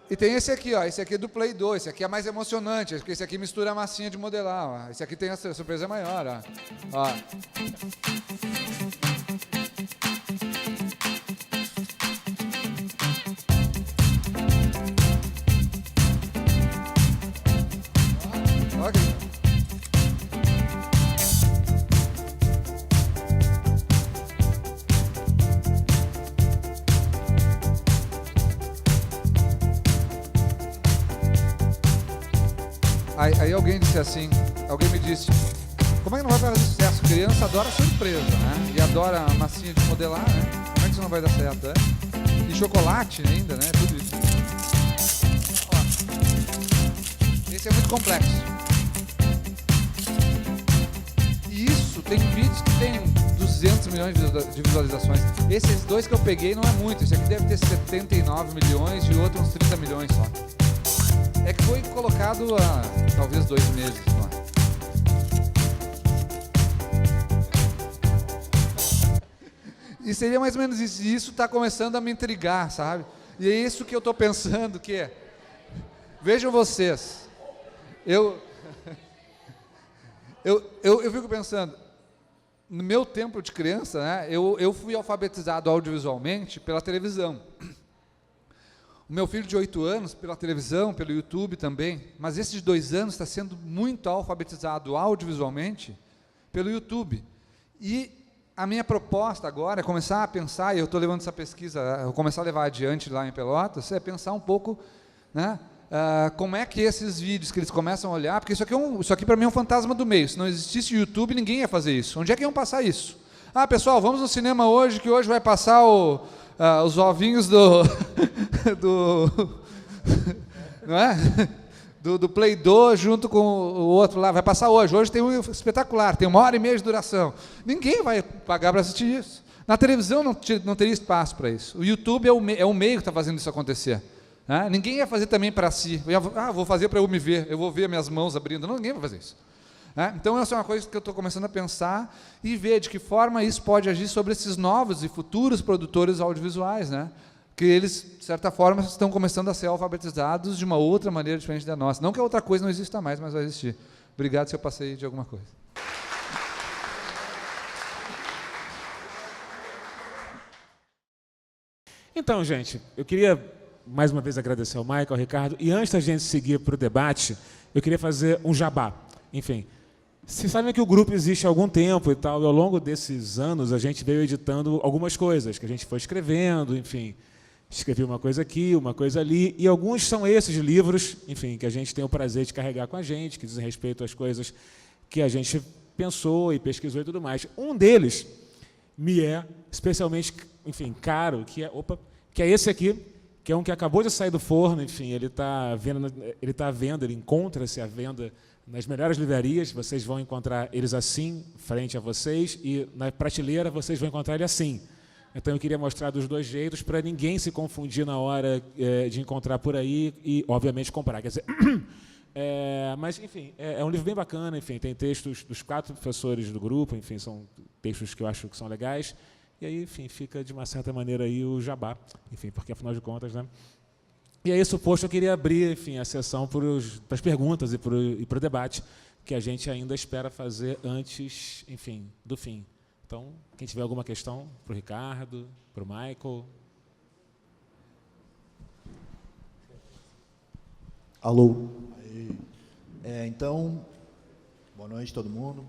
E tem esse aqui, ó. Esse aqui é do Play 2. Esse aqui é mais emocionante. Esse aqui mistura a massinha de modelar, ó. Esse aqui tem a surpresa maior, ó. Aí alguém disse assim, alguém me disse, como é que não vai fazer sucesso? Criança adora surpresa, né? E adora massinha de modelar, né? Como é que isso não vai dar certo, né? E chocolate ainda, né? Tudo isso. Ó, esse é muito complexo. E isso, tem vídeos que tem 200 milhões de visualizações. Esses dois que eu peguei não é muito. Esse aqui deve ter 79 milhões e outro uns 30 milhões só. É que foi colocado há talvez 2 meses. E seria mais ou menos isso. E isso está começando a me intrigar, sabe? E é isso que eu estou pensando, que é... Vejam vocês. Eu fico pensando, no meu tempo de criança, né, eu fui alfabetizado audiovisualmente pela televisão. O meu filho de 8 anos, pela televisão, pelo YouTube também, mas esse de 2 anos está sendo muito alfabetizado audiovisualmente pelo YouTube. E a minha proposta agora é começar a pensar, e eu estou levando essa pesquisa, vou começar a levar adiante lá em Pelotas, é pensar um pouco, né, como é que esses vídeos que eles começam a olhar, porque isso aqui para mim é um fantasma do meio. Se não existisse YouTube, ninguém ia fazer isso. Onde é que iam passar isso? Pessoal, vamos no cinema hoje, que hoje vai passar os ovinhos não é? do Play 2 junto com o outro lá, vai passar hoje. Hoje tem um espetacular, tem 1h30 de duração. Ninguém vai pagar para assistir isso. Na televisão não teria espaço para isso. O YouTube é o meio que está fazendo isso acontecer. Né? Ninguém ia fazer também para si. Vou fazer para eu me ver, eu vou ver minhas mãos abrindo. Não, ninguém vai fazer isso. Né? Então, essa é uma coisa que eu estou começando a pensar e ver de que forma isso pode agir sobre esses novos e futuros produtores audiovisuais, né? Que eles, de certa forma, estão começando a ser alfabetizados de uma outra maneira diferente da nossa. Não que a outra coisa não exista mais, mas vai existir. Obrigado se eu passei de alguma coisa. Então, gente, eu queria mais uma vez agradecer ao Michael, ao Ricardo, e antes da gente seguir para o debate, eu queria fazer um jabá. Enfim, vocês sabem que o grupo existe há algum tempo e tal, e ao longo desses anos a gente veio editando algumas coisas que a gente foi escrevendo, enfim, escrevi uma coisa aqui, uma coisa ali, e alguns são esses livros, enfim, que a gente tem o prazer de carregar com a gente, que dizem respeito às coisas que a gente pensou e pesquisou e tudo mais. Um deles me é especialmente, enfim, caro, que é esse aqui, que é um que acabou de sair do forno, enfim, ele está à venda, ele encontra-se à venda nas melhores livrarias, vocês vão encontrar eles assim, frente a vocês, e na prateleira vocês vão encontrar ele assim. Então eu queria mostrar dos dois jeitos para ninguém se confundir na hora de encontrar por aí e, obviamente, comprar. Quer dizer, mas, enfim, é um livro bem bacana, enfim, tem textos dos 4 professores do grupo, enfim, são textos que eu acho que são legais. E aí, enfim, fica de uma certa maneira aí o jabá, enfim, porque afinal de contas, né? E aí, suposto, eu queria abrir, enfim, a sessão para as perguntas e para o debate, que a gente ainda espera fazer antes, enfim, do fim. Então, quem tiver alguma questão para o Ricardo, para o Michael. Alô. Então, boa noite a todo mundo.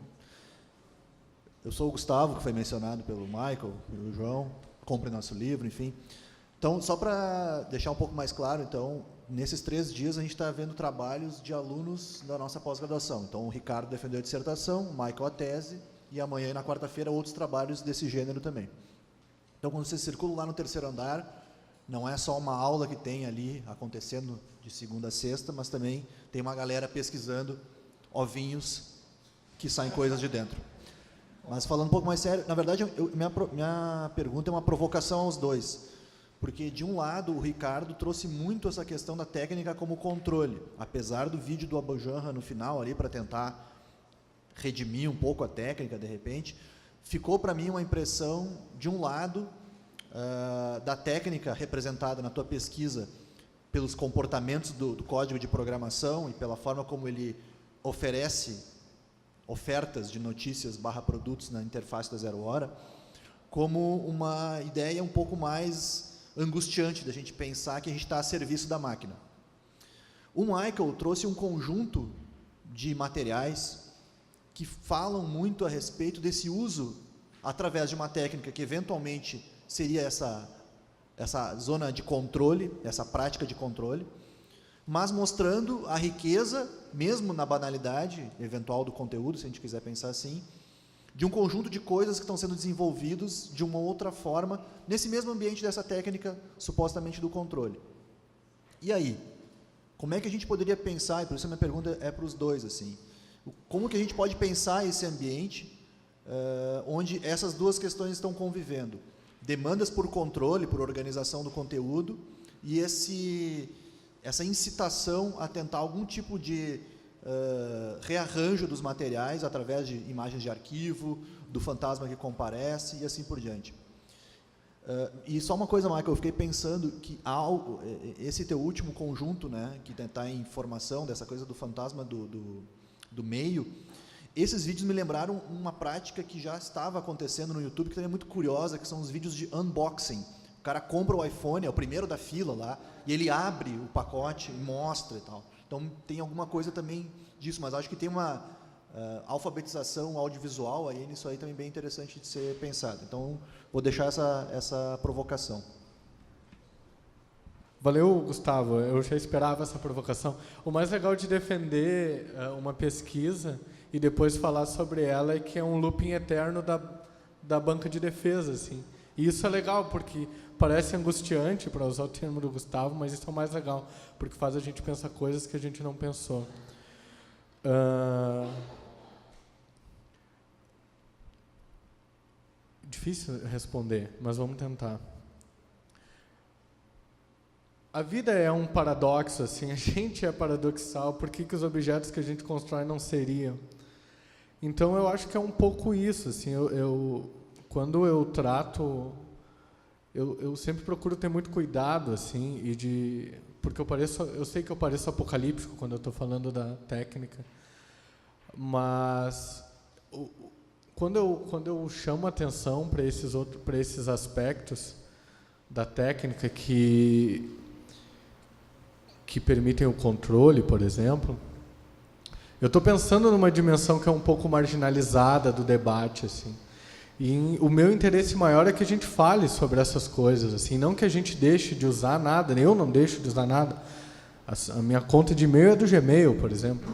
Eu sou o Gustavo, que foi mencionado pelo Michael, pelo João. Compre nosso livro, enfim. Então, só para deixar um pouco mais claro, então, nesses 3 dias a gente está vendo trabalhos de alunos da nossa pós-graduação. Então, o Ricardo defendeu a dissertação, o Michael a tese, e amanhã e na quarta-feira outros trabalhos desse gênero também. Então, quando você circula lá no 3º andar, não é só uma aula que tem ali acontecendo de segunda a sexta, mas também tem uma galera pesquisando ovinhos que saem coisas de dentro. Mas falando um pouco mais sério, na verdade, minha pergunta é uma provocação aos dois. Porque, de um lado, o Ricardo trouxe muito essa questão da técnica como controle. Apesar do vídeo do Abujamra no final, ali, para tentar redimir um pouco a técnica, de repente, ficou para mim uma impressão, de um lado, da técnica representada na tua pesquisa, pelos comportamentos do código de programação e pela forma como ele oferece ofertas de notícias /produtos na interface da 0 hora, como uma ideia um pouco mais angustiante da gente pensar que a gente está a serviço da máquina. O Michael trouxe um conjunto de materiais que falam muito a respeito desse uso através de uma técnica que eventualmente seria essa zona de controle, essa prática de controle, mas mostrando a riqueza, mesmo na banalidade eventual do conteúdo, se a gente quiser pensar assim, de um conjunto de coisas que estão sendo desenvolvidos de uma outra forma, nesse mesmo ambiente dessa técnica, supostamente, do controle. E aí? Como é que a gente poderia pensar, e por isso a minha pergunta é para os dois, assim, como que a gente pode pensar esse ambiente onde essas duas questões estão convivendo? Demandas por controle, por organização do conteúdo, e essa incitação a tentar algum tipo de rearranjo dos materiais através de imagens de arquivo, do fantasma que comparece e assim por diante. E só uma coisa, Michael, eu fiquei pensando que esse teu último conjunto, né, que está em formação dessa coisa do fantasma do meio, esses vídeos me lembraram uma prática que já estava acontecendo no YouTube, que também é muito curiosa, que são os vídeos de unboxing. O cara compra o iPhone, é o primeiro da fila lá, e ele abre o pacote e mostra e tal. Então, tem alguma coisa também disso, mas acho que tem uma alfabetização audiovisual aí nisso aí também bem interessante de ser pensado. Então, vou deixar essa provocação. Valeu, Gustavo. Eu já esperava essa provocação. O mais legal de defender uma pesquisa e depois falar sobre ela é que é um looping eterno da banca de defesa, assim. E isso é legal, porque parece angustiante, para usar o termo do Gustavo, mas isso é o mais legal, porque faz a gente pensar coisas que a gente não pensou. Difícil responder, mas vamos tentar. A vida é um paradoxo, assim, a gente é paradoxal, por que os objetos que a gente constrói não seriam? Então, eu acho que é um pouco isso, assim, quando eu trato, eu sempre procuro ter muito cuidado, assim, porque eu sei que eu pareço apocalíptico quando eu estou falando da técnica, mas quando eu chamo atenção para esses aspectos da técnica que permitem o controle, por exemplo, eu estou pensando numa dimensão que é um pouco marginalizada do debate, assim. E o meu interesse maior é que a gente fale sobre essas coisas, assim, não que a gente deixe de usar nada, nem eu não deixo de usar nada. A minha conta de e-mail é do Gmail, por exemplo.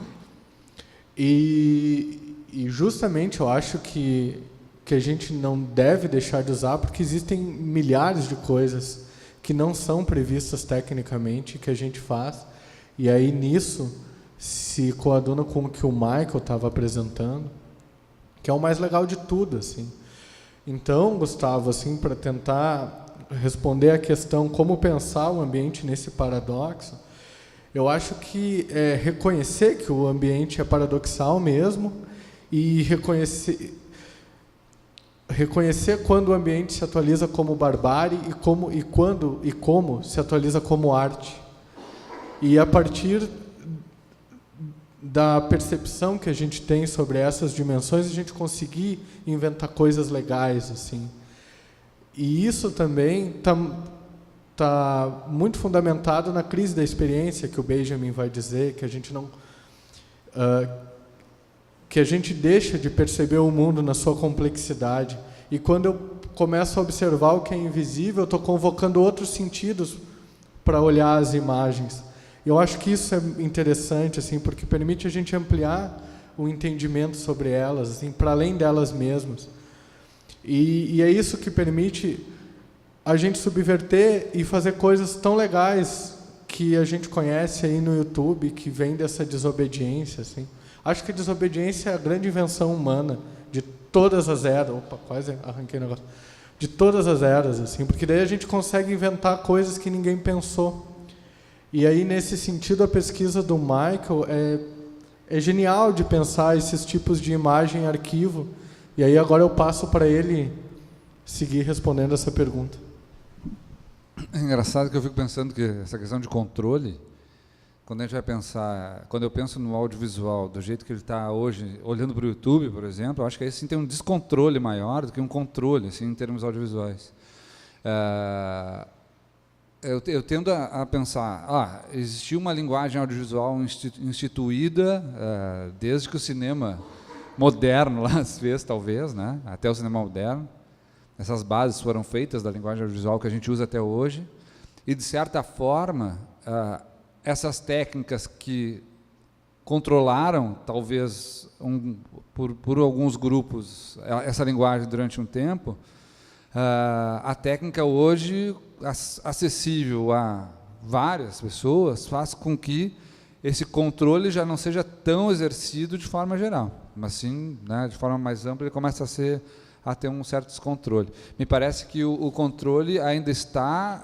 E justamente eu acho que a gente não deve deixar de usar, porque existem milhares de coisas que não são previstas tecnicamente, que a gente faz, e aí nisso se coaduna com o que o Michael estava apresentando, que é o mais legal de tudo, assim. Então, Gustavo, assim, para tentar responder a questão como pensar o ambiente nesse paradoxo, eu acho que é reconhecer que o ambiente é paradoxal mesmo e reconhecer quando o ambiente se atualiza como barbárie e como se atualiza como arte. E a partir da percepção que a gente tem sobre essas dimensões, a gente conseguir inventar coisas legais, assim. E isso também tá muito fundamentado na crise da experiência, que o Benjamin vai dizer, que a gente não... que a gente deixa de perceber o mundo na sua complexidade. E quando eu começo a observar o que é invisível, eu estou convocando outros sentidos para olhar as imagens. Eu acho que isso é interessante, assim, porque permite a gente ampliar o entendimento sobre elas, assim, para além delas mesmas. E é isso que permite a gente subverter e fazer coisas tão legais que a gente conhece aí no YouTube, que vem dessa desobediência, assim. Acho que a desobediência é a grande invenção humana de todas as eras. Opa, quase arranquei o negócio. De todas as eras, assim, porque daí a gente consegue inventar coisas que ninguém pensou. E aí, nesse sentido, a pesquisa do Michael é genial de pensar esses tipos de imagem em arquivo. E aí agora eu passo para ele seguir respondendo essa pergunta. É engraçado que eu fico pensando que essa questão de controle, quando a gente vai pensar, quando eu penso no audiovisual, do jeito que ele está hoje, olhando para o YouTube, por exemplo, eu acho que aí sim tem um descontrole maior do que um controle, assim, em termos audiovisuais. Eu tendo a pensar, existiu uma linguagem audiovisual instituída desde que o cinema moderno lá se fez, talvez, né? Até o cinema moderno. Essas bases foram feitas da linguagem audiovisual que a gente usa até hoje. E, de certa forma, essas técnicas que controlaram, talvez, por alguns grupos, essa linguagem durante um tempo, a técnica hoje, acessível a várias pessoas, faz com que esse controle já não seja tão exercido de forma geral, mas sim, né, de forma mais ampla, ele começa a ter um certo descontrole. Me parece que o controle ainda está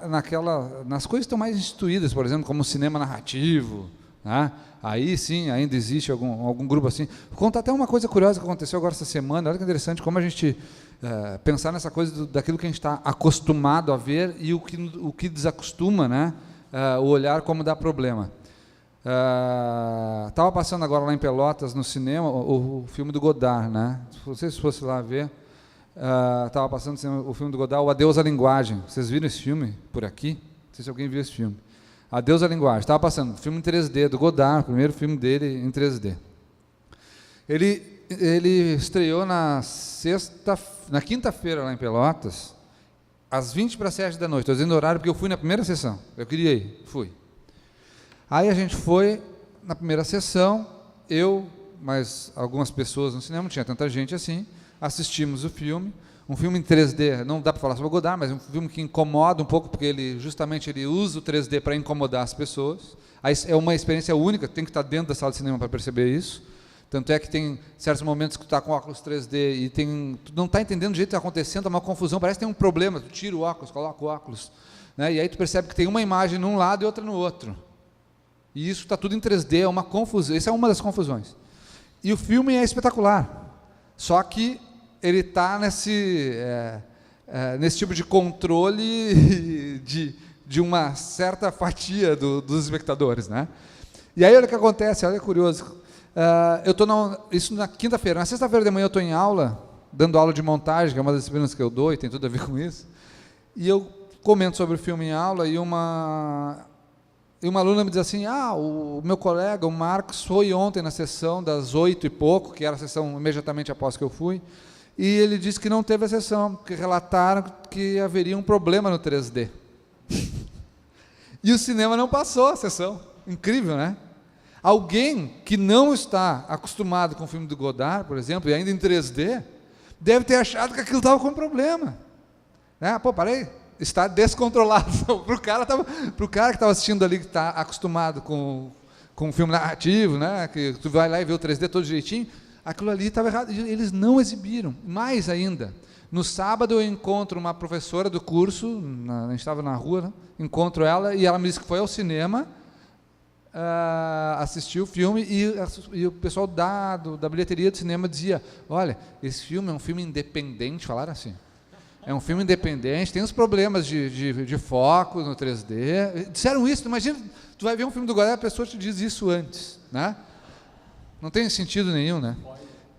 nas coisas que estão mais instituídas, por exemplo, como o cinema narrativo, né? Aí sim, ainda existe algum grupo assim. Vou contar até uma coisa curiosa que aconteceu agora essa semana. Olha que interessante como a gente pensar nessa coisa daquilo que a gente está acostumado a ver e o que desacostuma, né? O olhar como dá problema. Estava passando agora lá em Pelotas, no cinema, o filme do Godard, né? Não sei se fosse lá ver. Estava passando o filme do Godard, O Adeus à Linguagem. Vocês viram esse filme por aqui? Não sei se alguém viu esse filme. Adeus à Linguagem. Estava passando, filme em 3D do Godard, o primeiro filme dele em 3D. Ele estreou na quinta-feira lá em Pelotas, às 20:07 da noite. Estou dizendo o horário porque eu fui na primeira sessão. Eu queria ir, fui. Aí a gente foi na primeira sessão, eu, mais algumas pessoas no cinema, não tinha tanta gente assim, assistimos o filme, um filme em 3D, não dá para falar sobre o Godard, mas um filme que incomoda um pouco, porque ele usa o 3D para incomodar as pessoas. É uma experiência única, tem que estar dentro da sala de cinema para perceber isso. Tanto é que tem certos momentos que tu está com óculos 3D e tu não está entendendo o jeito que está acontecendo, é uma confusão, parece que tem um problema, tu tira o óculos, coloca o óculos, né? E aí tu percebe que tem uma imagem num lado e outra no outro. E isso está tudo em 3D, é uma confusão, essa é uma das confusões. E o filme é espetacular, só que ele está nesse tipo de controle de uma certa fatia dos espectadores, né? E aí olha o que acontece, olha que curioso. Eu estou isso na quinta-feira. Na sexta-feira de manhã eu estou em aula, dando aula de montagem, que é uma das disciplinas que eu dou e tem tudo a ver com isso. E eu comento sobre o filme em aula e uma aluna me diz assim, o meu colega, o Marcos, foi ontem na sessão das 8 e pouco, que era a sessão imediatamente após que eu fui, e ele disse que não teve a sessão, porque relataram que haveria um problema no 3D. E o cinema não passou a sessão. Incrível, né? Alguém que não está acostumado com o filme do Godard, por exemplo, e ainda em 3D, deve ter achado que aquilo estava com problema. Né? Parei, está descontrolado. Para o cara que estava assistindo ali, que está acostumado com o filme narrativo, né? Que tu vai lá e vê o 3D todo direitinho, aquilo ali estava errado. Eles não exibiram. Mais ainda, no sábado eu encontro uma professora do curso, a gente estava na rua, né? Encontro ela e ela me disse que foi ao cinema, assistiu o filme e o pessoal da bilheteria do cinema dizia, olha, esse filme é um filme independente, falaram assim, é um filme independente, tem uns problemas de foco no 3D, disseram isso. Imagina, tu vai ver um filme do Godard, a pessoa te diz isso antes, né? Não tem sentido nenhum, né?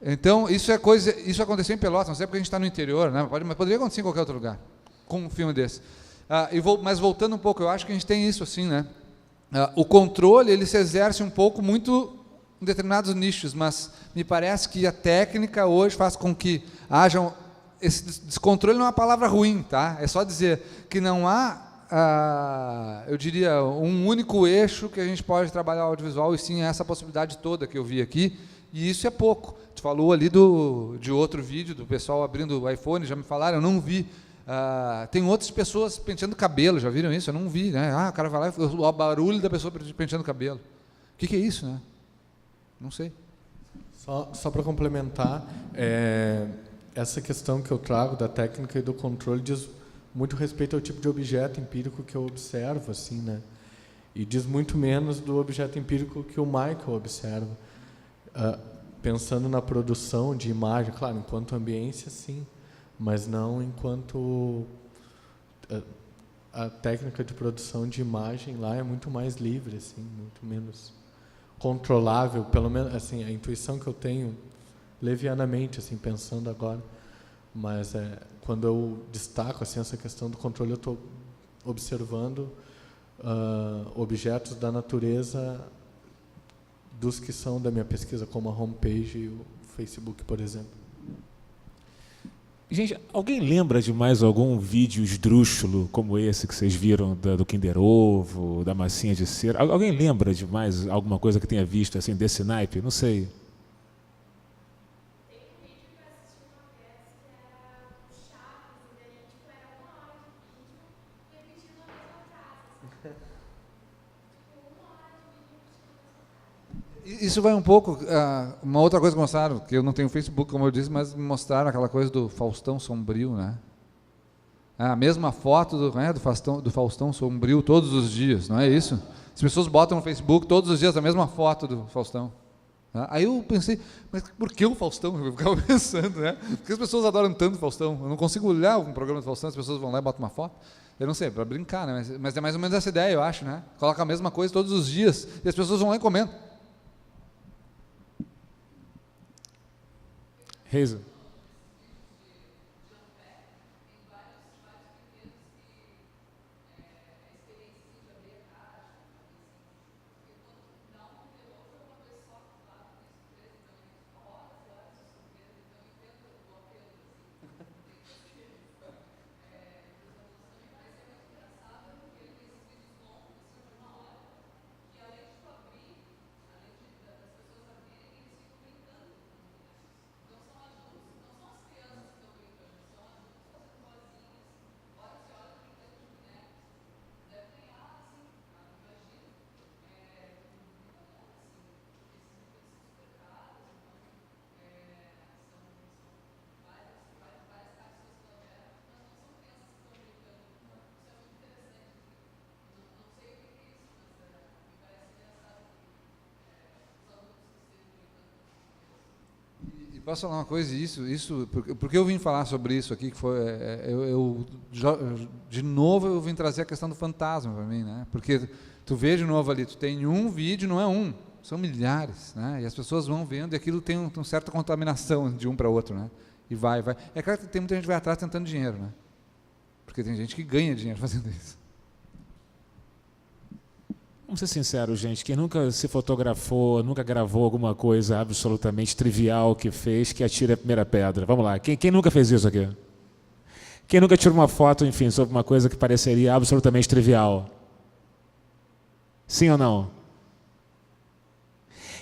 Então, isso aconteceu em Pelotas, não sei porque a gente está no interior, né? Mas poderia acontecer em qualquer outro lugar, com um filme desse. Mas voltando um pouco, eu acho que a gente tem isso assim, né? O controle, ele se exerce um pouco muito em determinados nichos, mas me parece que a técnica hoje faz com que haja esse descontrole. Não é uma palavra ruim, tá? É só dizer que não há, eu diria, um único eixo que a gente pode trabalhar o audiovisual, e sim essa possibilidade toda que eu vi aqui, e isso é pouco. Tu falou ali de outro vídeo, do pessoal abrindo o iPhone, já me falaram, eu não vi. Tem outras pessoas penteando cabelo, já viram isso? Eu não vi, né? O cara vai lá e o barulho da pessoa penteando cabelo. O que é isso, né? Não sei. Só para complementar, essa questão que eu trago da técnica e do controle diz muito respeito ao tipo de objeto empírico que eu observo, assim, né? E diz muito menos do objeto empírico que o Michael observa. Pensando na produção de imagem, claro, enquanto ambiência, sim, mas não enquanto a técnica de produção de imagem lá é muito mais livre, assim, muito menos controlável, pelo menos assim, a intuição que eu tenho levianamente, assim, pensando agora, mas quando eu destaco assim essa questão do controle, eu estou observando objetos da natureza dos que são da minha pesquisa, como a homepage e o Facebook, por exemplo. Gente, alguém lembra de mais algum vídeo esdrúxulo como esse que vocês viram do Kinder Ovo, da massinha de cera? Alguém lembra de mais alguma coisa que tenha visto assim desse naipe? Não sei. Isso vai um pouco, uma outra coisa que mostraram, que eu não tenho Facebook, como eu disse, mas mostraram aquela coisa do Faustão sombrio, né? A mesma foto do Faustão sombrio todos os dias, não é isso? As pessoas botam no Facebook todos os dias a mesma foto do Faustão. Aí eu pensei, mas por que o Faustão? Eu ficava pensando, né? Porque as pessoas adoram tanto o Faustão. Eu não consigo olhar um programa do Faustão, as pessoas vão lá e botam uma foto. Eu não sei, para brincar, né? Mas é mais ou menos essa ideia, eu acho, né? Coloca a mesma coisa todos os dias e as pessoas vão lá e comentam. Reisa. Posso falar uma coisa? Porque eu vim falar sobre isso aqui, que foi, de novo eu vim trazer a questão do fantasma para mim, né? Porque tu vê de novo ali, tu tem um vídeo, não é um, são milhares, né? E as pessoas vão vendo e aquilo tem uma certa contaminação de um para outro, né? E vai. É claro que tem muita gente que vai atrás tentando dinheiro, né? Porque tem gente que ganha dinheiro fazendo isso. Vamos ser sinceros, gente, quem nunca se fotografou, nunca gravou alguma coisa absolutamente trivial que fez, que atire a primeira pedra. Vamos lá, quem nunca fez isso aqui? Quem nunca tirou uma foto, enfim, sobre uma coisa que pareceria absolutamente trivial? Sim ou não?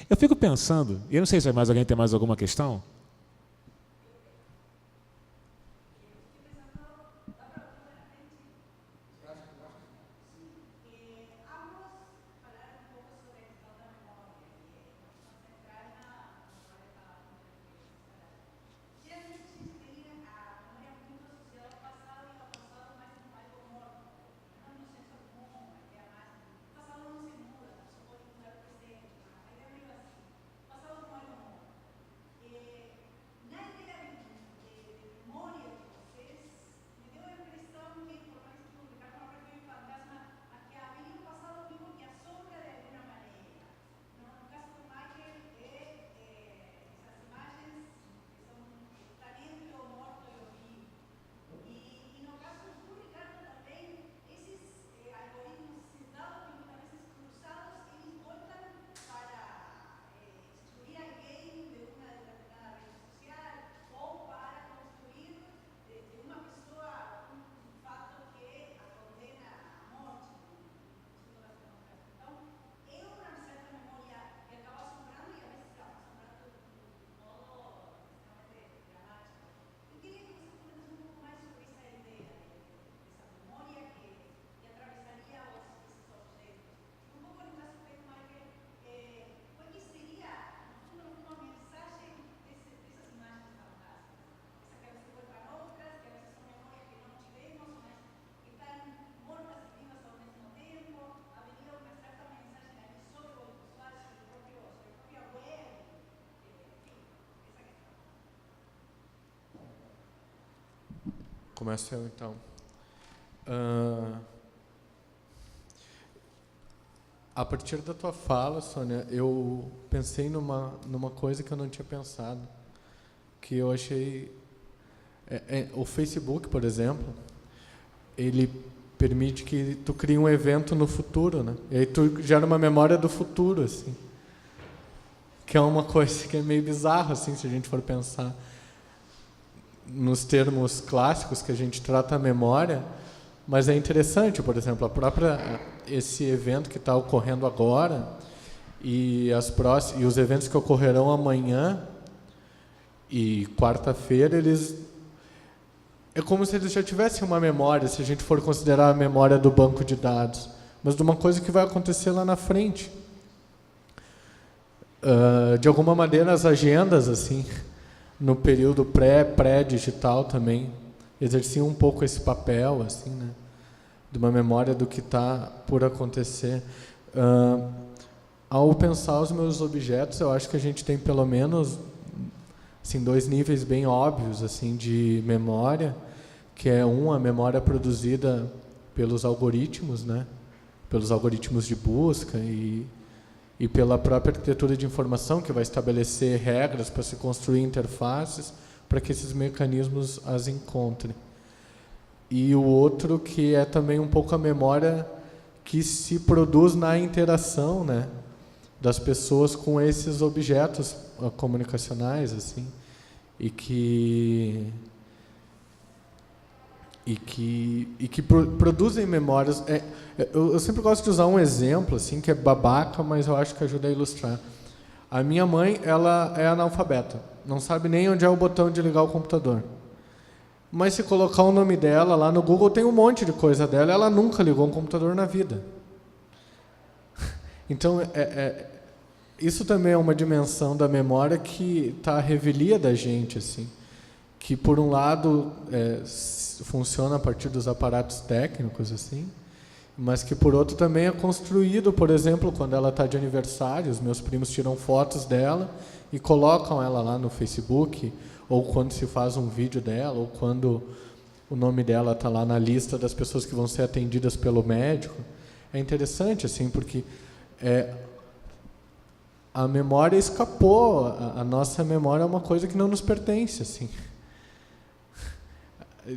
Eu fico pensando, e eu não sei se mais alguém tem mais alguma questão. Começo eu, então. A partir da tua fala, Sônia, eu pensei numa coisa que eu não tinha pensado, que eu achei... o Facebook, por exemplo, ele permite que tu crie um evento no futuro, né? E aí tu gera uma memória do futuro, assim. Que é uma coisa que é meio bizarra, assim, se a gente for pensar nos termos clássicos que a gente trata a memória, mas é interessante, por exemplo, esse evento que está ocorrendo agora e os eventos que ocorrerão amanhã e quarta-feira, é como se eles já tivessem uma memória, se a gente for considerar a memória do banco de dados, mas de uma coisa que vai acontecer lá na frente. De alguma maneira, as agendas, assim, no período pré-digital também, exerciam um pouco esse papel, assim, né, de uma memória do que está por acontecer. Ao pensar os meus objetos, eu acho que a gente tem pelo menos assim, 2 níveis bem óbvios assim, de memória, que é a memória produzida pelos algoritmos, né, pelos algoritmos de busca e pela própria arquitetura de informação, que vai estabelecer regras para se construir interfaces para que esses mecanismos as encontrem. E o outro que é também um pouco a memória que se produz na interação, né, das pessoas com esses objetos comunicacionais, assim, e que produzem memórias. Eu sempre gosto de usar um exemplo, assim, que é babaca, mas eu acho que ajuda a ilustrar. A minha mãe, ela é analfabeta, não sabe nem onde é o botão de ligar o computador. Mas se colocar o nome dela lá no Google, tem um monte de coisa dela, ela nunca ligou um computador na vida. Então, isso também é uma dimensão da memória que está à revelia da gente, assim, que, por um lado, funciona a partir dos aparatos técnicos, assim, mas que, por outro, também é construído, por exemplo, quando ela está de aniversário, os meus primos tiram fotos dela e colocam ela lá no Facebook, ou quando se faz um vídeo dela, ou quando o nome dela está lá na lista das pessoas que vão ser atendidas pelo médico. É interessante, assim, porque a memória escapou, a nossa memória é uma coisa que não nos pertence, assim.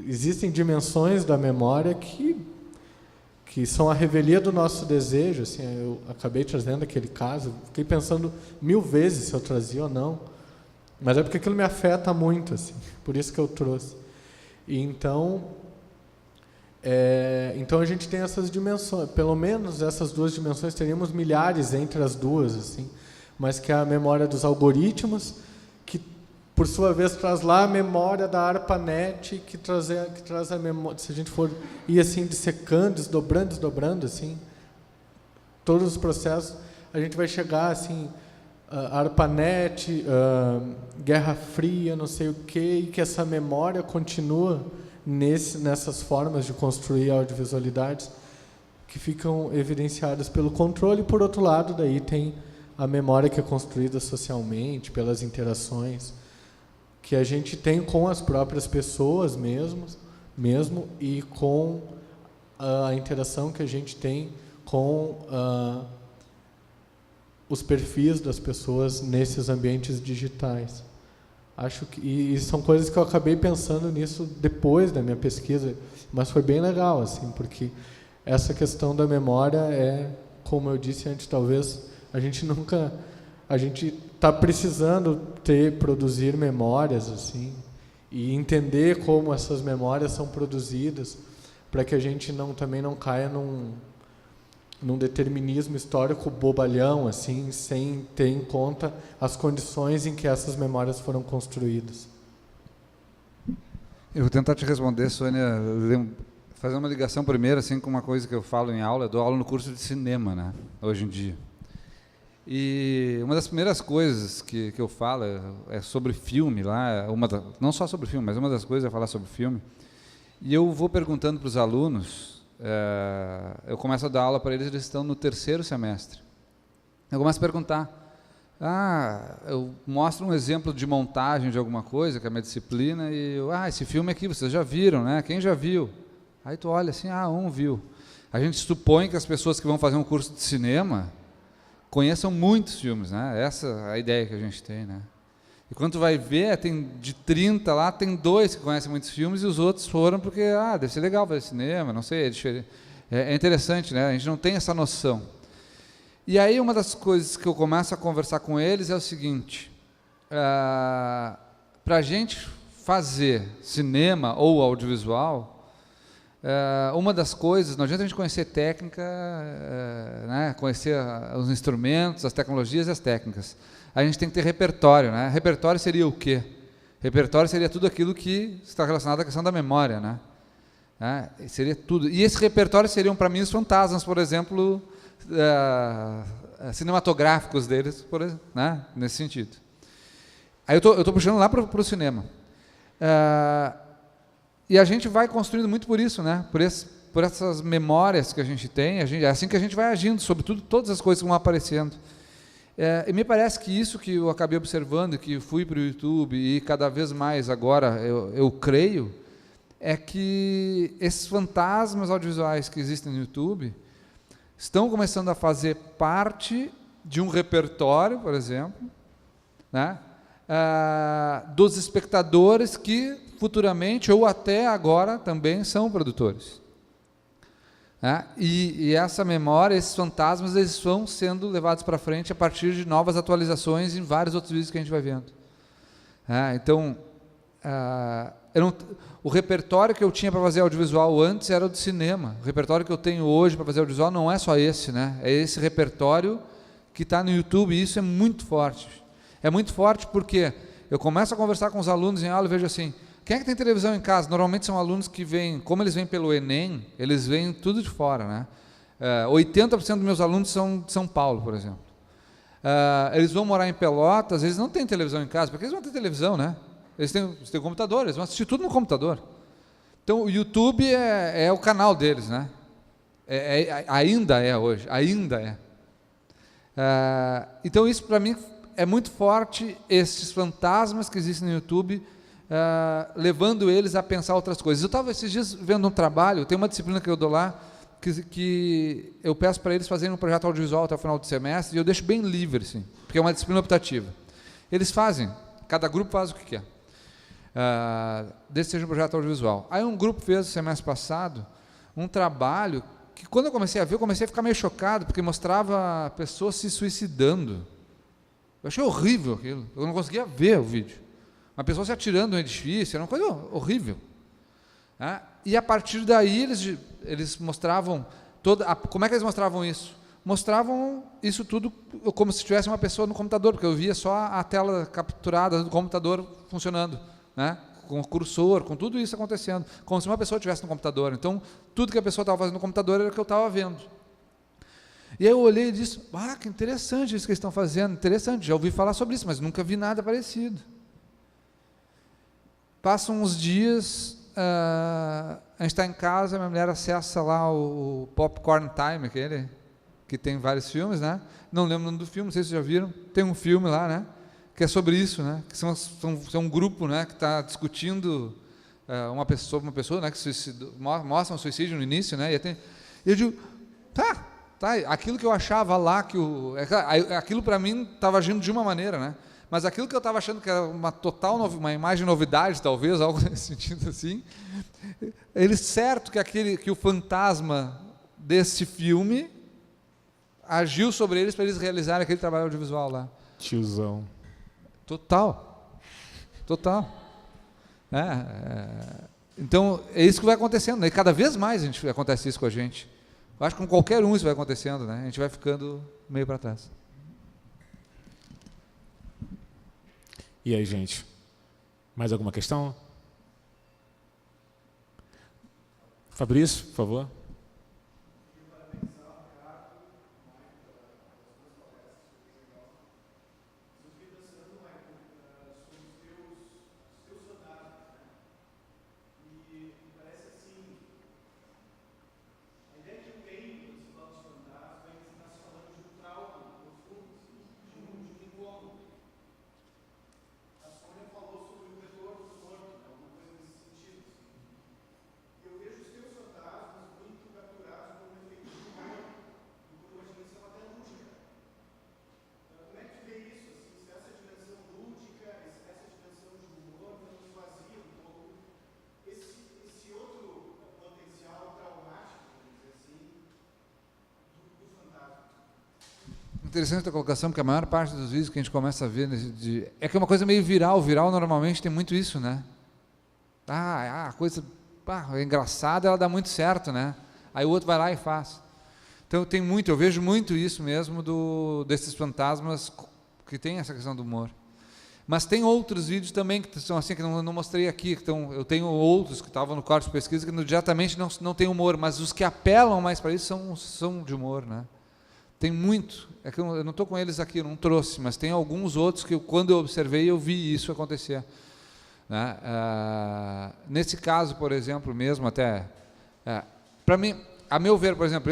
Existem dimensões da memória que são a revelia do nosso desejo, assim. Eu acabei trazendo aquele caso, fiquei pensando 1000 vezes se eu trazia ou não, mas é porque aquilo me afeta muito, assim, por isso que eu trouxe. E então a gente tem essas dimensões, pelo menos essas 2 dimensões, teríamos milhares entre as duas, assim, mas que é a memória dos algoritmos, que por sua vez traz lá a memória da ARPANET, que traz a memória, se a gente for ir assim dissecando, desdobrando assim, todos os processos, a gente vai chegar assim, ARPANET, Guerra Fria, não sei o quê, e que essa memória continua nessas formas de construir audiovisualidades que ficam evidenciadas pelo controle, e, por outro lado, daí tem a memória que é construída socialmente, pelas interações que a gente tem com as próprias pessoas mesmo e com a interação que a gente tem com os perfis das pessoas nesses ambientes digitais. Acho que e são coisas que eu acabei pensando nisso depois da minha pesquisa, mas foi bem legal, assim, porque essa questão da memória como eu disse antes, talvez a gente está precisando produzir memórias, assim, e entender como essas memórias são produzidas, para que a gente também não caia num determinismo histórico bobalhão, assim, sem ter em conta as condições em que essas memórias foram construídas. Eu vou tentar te responder, Sônia, fazendo uma ligação primeiro, assim, com uma coisa que eu falo em aula, eu dou aula no curso de cinema, né, hoje em dia. E uma das primeiras coisas que eu falo é sobre filme, lá, não só sobre filme, mas uma das coisas é falar sobre filme. E eu vou perguntando para os alunos, eu começo a dar aula para eles, eles estão no 3º semestre. Eu começo a perguntar, eu mostro um exemplo de montagem de alguma coisa, que é a minha disciplina, e esse filme aqui, vocês já viram, né? Quem já viu? Aí tu olha assim, um viu. A gente supõe que as pessoas que vão fazer um curso de cinema conheçam muitos filmes, né? Essa é a ideia que a gente tem, né? E quando tu vai ver, tem de 30 lá, tem 2 que conhecem muitos filmes e os outros foram porque, deve ser legal fazer cinema, não sei, é diferente. É interessante, né? A gente não tem essa noção. E aí uma das coisas que eu começo a conversar com eles é o seguinte, para a gente fazer cinema ou audiovisual, uma das coisas, não adianta a gente conhecer técnica, né? Conhecer os instrumentos, as tecnologias e as técnicas. A gente tem que ter repertório, né? Repertório seria o quê? Repertório seria tudo aquilo que está relacionado à questão da memória, né? Seria tudo. E esse repertório seriam, para mim, os fantasmas, por exemplo, cinematográficos deles, por exemplo, né? Nesse sentido. Aí eu estou puxando lá para o cinema. E a gente vai construindo muito por isso, né? Por essas memórias que a gente tem, é assim que a gente vai agindo, sobretudo todas as coisas que vão aparecendo. E me parece que isso que eu acabei observando, que fui para o YouTube e cada vez mais agora eu creio, é que esses fantasmas audiovisuais que existem no YouTube estão começando a fazer parte de um repertório, por exemplo, né, dos espectadores que futuramente ou até agora também são produtores. E essa memória, esses fantasmas, eles vão sendo levados para frente a partir de novas atualizações em vários outros vídeos que a gente vai vendo. Então, o repertório que eu tinha para fazer audiovisual antes era o de cinema. O repertório que eu tenho hoje para fazer audiovisual não é só esse, né? É esse repertório que está no YouTube, e isso é muito forte. É muito forte porque eu começo a conversar com os alunos em aula e vejo assim, quem é que tem televisão em casa? Normalmente são alunos que vêm, como eles vêm pelo Enem, eles vêm tudo de fora, né? 80% dos meus alunos são de São Paulo, por exemplo. Eles vão morar em Pelotas, eles não têm televisão em casa, porque eles vão ter televisão, né? Eles têm computador, eles vão assistir tudo no computador. Então, o YouTube é o canal deles, né? Ainda é hoje, ainda é. Então, isso para mim é muito forte, esses fantasmas que existem no YouTube, levando eles a pensar outras coisas. Eu estava esses dias vendo um trabalho, tem uma disciplina que eu dou lá, que eu peço para eles fazerem um projeto audiovisual até o final do semestre, e eu deixo bem livre, assim, porque é uma disciplina optativa. Eles fazem, cada grupo faz o que quer. Desse seja um projeto audiovisual. Aí um grupo fez, no semestre passado, um trabalho que, quando eu comecei a ver, eu comecei a ficar meio chocado, porque mostrava pessoas se suicidando. Eu achei horrível aquilo, eu não conseguia ver o vídeo. Uma pessoa se atirando no edifício, era uma coisa horrível. E a partir daí eles mostravam, como é que eles mostravam isso? Mostravam isso tudo como se tivesse uma pessoa no computador, porque eu via só a tela capturada do computador funcionando, né? Com o cursor, com tudo isso acontecendo, como se uma pessoa estivesse no computador. Então, tudo que a pessoa estava fazendo no computador era o que eu estava vendo. E aí eu olhei e disse, que interessante isso que eles estão fazendo, interessante, já ouvi falar sobre isso, mas nunca vi nada parecido. Passam uns dias, a gente está em casa, minha mulher acessa lá o Popcorn Time, aquele que tem vários filmes, né? Não lembro o nome do filme, não sei se vocês já viram, tem um filme lá, né? Que é sobre isso, né? Que são um grupo, né? Que está discutindo uma pessoa, né? Que mostra um suicídio no início, né? E eu digo, tá, aquilo que eu achava lá, aquilo para mim estava agindo de uma maneira, né? Mas aquilo que eu estava achando que era uma imagem novidade, talvez, algo nesse sentido assim, certo que o fantasma desse filme agiu sobre eles para eles realizarem aquele trabalho audiovisual lá. Tiozão. Total. Então, é isso que vai acontecendo, né? E cada vez mais acontece isso com a gente. Eu acho que com qualquer um isso vai acontecendo, né? A gente vai ficando meio para trás. E aí, gente? Mais alguma questão? Fabrício, por favor. interessante a colocação, porque a maior parte dos vídeos que a gente começa a ver é que é uma coisa meio viral. Viral normalmente tem muito isso, né? A coisa engraçada, ela dá muito certo, né? Aí o outro vai lá e faz. Então eu vejo muito isso mesmo desses fantasmas que tem essa questão do humor. Mas tem outros vídeos também que são assim, que não mostrei aqui, eu tenho outros que estavam no corte de pesquisa que diretamente não tem humor, mas os que apelam mais para isso são de humor, né? Tem muito, é que eu não estou com eles aqui, eu não trouxe, mas tem alguns outros que quando eu observei, eu vi isso acontecer. Né? Nesse caso, por exemplo, mesmo até, para mim, a meu ver, por exemplo,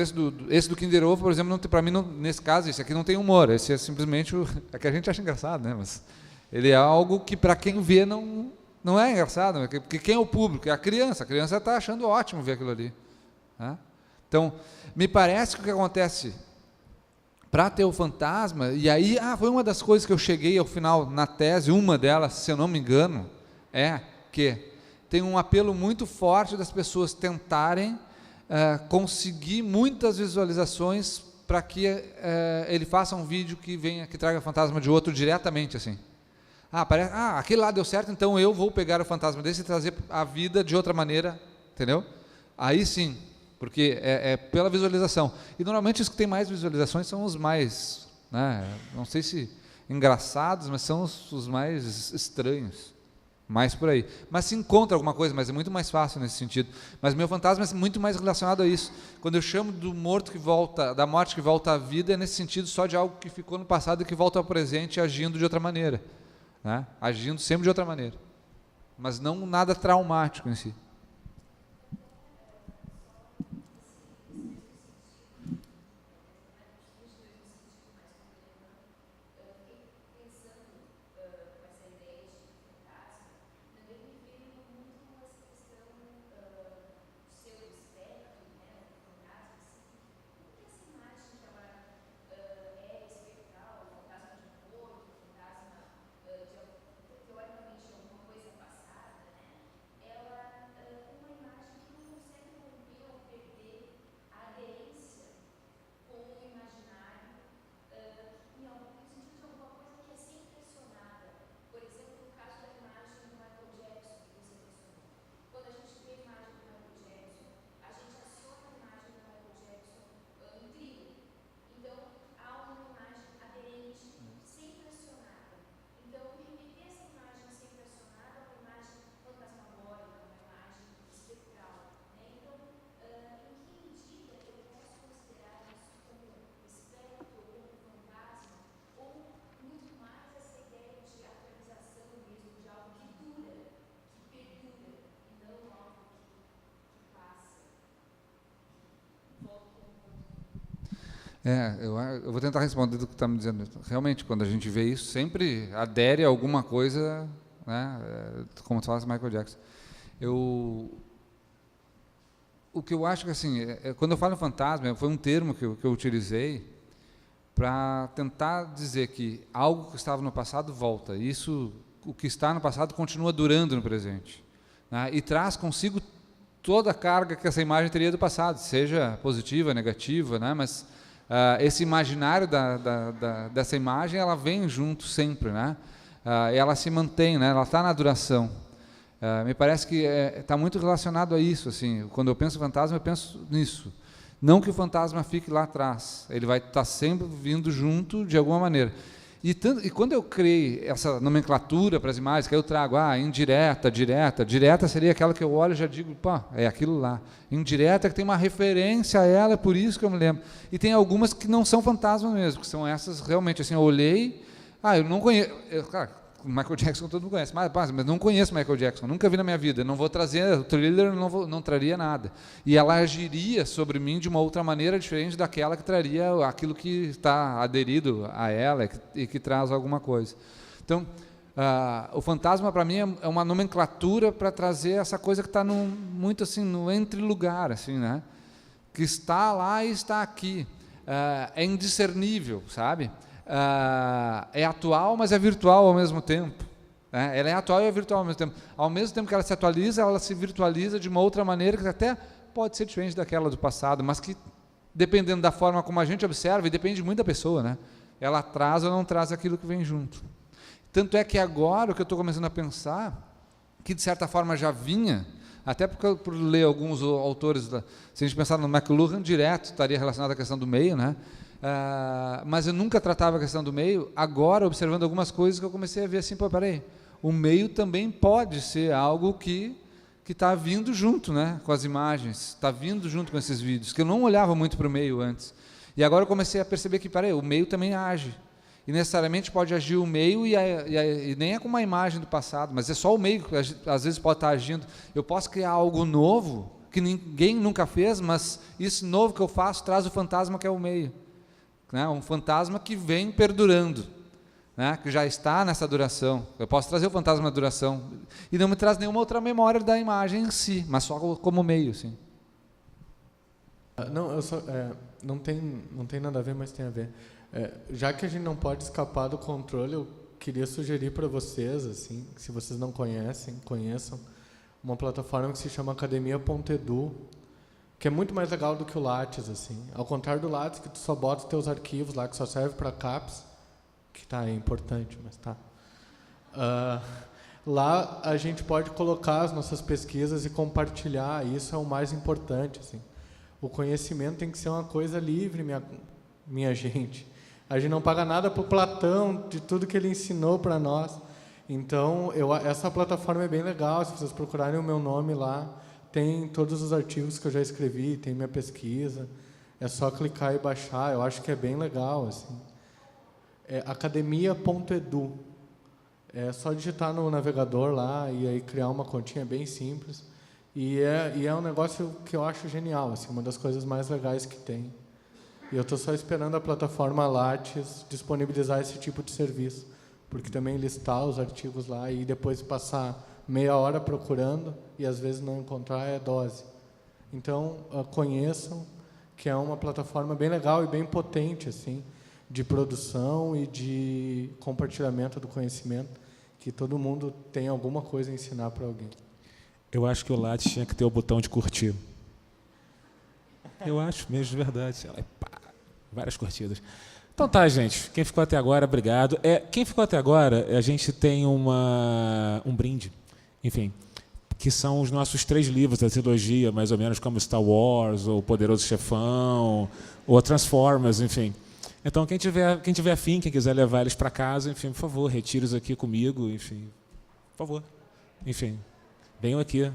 esse do Kinder Ovo, por exemplo, para mim, nesse caso, esse aqui não tem humor, esse é simplesmente é que a gente acha engraçado, né? Mas ele é algo que para quem vê não é engraçado, porque quem é o público? É a criança está achando ótimo ver aquilo ali. Né? Então, me parece que o que acontece para ter o fantasma, e aí, foi uma das coisas que eu cheguei ao final na tese, uma delas, se eu não me engano, é que tem um apelo muito forte das pessoas tentarem conseguir muitas visualizações para que ele faça um vídeo que traga fantasma de outro diretamente, assim. Aquele lá deu certo, então eu vou pegar o fantasma desse e trazer a vida de outra maneira, entendeu? Aí sim, porque é pela visualização. E normalmente os que têm mais visualizações são os mais, né, não sei se engraçados, mas são os mais estranhos. Mais por aí. Mas se encontra alguma coisa, mas é muito mais fácil nesse sentido. Mas meu fantasma é muito mais relacionado a isso. Quando eu chamo do morto que volta, da morte que volta à vida, é nesse sentido só de algo que ficou no passado e que volta ao presente agindo de outra maneira. Né? Agindo sempre de outra maneira. Mas não nada traumático em si. Eu vou tentar responder do que está me dizendo. Realmente, quando a gente vê isso, sempre adere a alguma coisa, né? Como tu fala, Michael Jackson. O que eu acho que, assim, quando eu falo fantasma, foi um termo que eu utilizei para tentar dizer que algo que estava no passado volta. Isso, o que está no passado continua durando no presente, né? E traz consigo toda a carga que essa imagem teria do passado, seja positiva, negativa, né? Mas esse imaginário dessa imagem, ela vem junto sempre, né? Ela se mantém, né? Ela está na duração. Me parece que está muito relacionado a isso, assim. Quando eu penso em fantasma, eu penso nisso. Não que o fantasma fique lá atrás, ele vai estar sempre vindo junto de alguma maneira. E quando eu criei essa nomenclatura para as imagens, que eu trago, indireta, direta. Direta seria aquela que eu olho e já digo, é aquilo lá. Indireta que tem uma referência a ela, é por isso que eu me lembro. E tem algumas que não são fantasmas mesmo, que são essas realmente, assim, eu olhei, eu não conheço, Michael Jackson todo mundo conhece, mas não conheço Michael Jackson, nunca vi na minha vida, não vou trazer, o Thriller não traria nada. E ela agiria sobre mim de uma outra maneira diferente daquela que traria aquilo que está aderido a ela e que traz alguma coisa. Então, o fantasma para mim é uma nomenclatura para trazer essa coisa que está muito assim, no entre-lugar, assim, né? Que está lá e está aqui. É indiscernível, sabe? É atual, mas é virtual ao mesmo tempo. Né? Ela é atual e é virtual ao mesmo tempo. Ao mesmo tempo que ela se atualiza, ela se virtualiza de uma outra maneira que até pode ser diferente daquela do passado, mas que, dependendo da forma como a gente observa, e depende muito da pessoa, né? ela traz ou não traz aquilo que vem junto. Tanto é que agora o que eu estou começando a pensar, que de certa forma já vinha, até por ler alguns autores, se a gente pensar no McLuhan, direto estaria relacionado à questão do meio, né? Mas eu nunca tratava a questão do meio. Agora, observando algumas coisas, que eu comecei a ver assim, peraí, o meio também pode ser algo que está vindo junto, né, com as imagens, está vindo junto com esses vídeos, que eu não olhava muito para o meio antes. E agora eu comecei a perceber que, o meio também age. E necessariamente pode agir o meio e nem é com uma imagem do passado, mas é só o meio que às vezes pode estar agindo. Eu posso criar algo novo, que ninguém nunca fez, mas isso novo que eu faço traz o fantasma que é o meio. Né? Um fantasma que vem perdurando, né? Que já está nessa duração. Eu posso trazer o fantasma da duração, e não me traz nenhuma outra memória da imagem em si, mas só como meio. Sim. Não tem nada a ver, mas tem a ver. Já que a gente não pode escapar do controle, eu queria sugerir para vocês, assim, se vocês não conheçam, uma plataforma que se chama Academia.edu, que é muito mais legal do que o Lattes, assim. Ao contrário do Lattes, que tu só bota os teus arquivos lá, que só serve para CAPS, que é importante, mas tá. Lá a gente pode colocar as nossas pesquisas e compartilhar, isso é o mais importante, assim. O conhecimento tem que ser uma coisa livre, minha gente. A gente não paga nada para o Platão, de tudo que ele ensinou para nós. Então, essa plataforma é bem legal. Se vocês procurarem o meu nome lá, tem todos os artigos que eu já escrevi, tem minha pesquisa. É só clicar e baixar. Eu acho que é bem legal, assim. É academia.edu. É só digitar no navegador lá e aí criar uma continha bem simples. E é um negócio que eu acho genial, assim, uma das coisas mais legais que tem. E eu estou só esperando a plataforma Lattes disponibilizar esse tipo de serviço, porque também listar os artigos lá e depois passar meia hora procurando e às vezes não encontrar é dose. Então, conheçam, que é uma plataforma bem legal e bem potente, assim, de produção e de compartilhamento do conhecimento, que todo mundo tem alguma coisa a ensinar para alguém. Eu acho que o Lattes tinha que ter o botão de curtir. Eu acho mesmo, de verdade. Várias curtidas. Então tá, gente. Quem ficou até agora, obrigado. Quem ficou até agora, a gente tem um brinde, enfim, que são os nossos 3 livros da trilogia, mais ou menos como Star Wars, ou Poderoso Chefão, ou Transformers, enfim. Então, quem tiver afim, quem quiser levar eles para casa, enfim, por favor, retire-os aqui comigo, enfim, por favor. Enfim, venham aqui.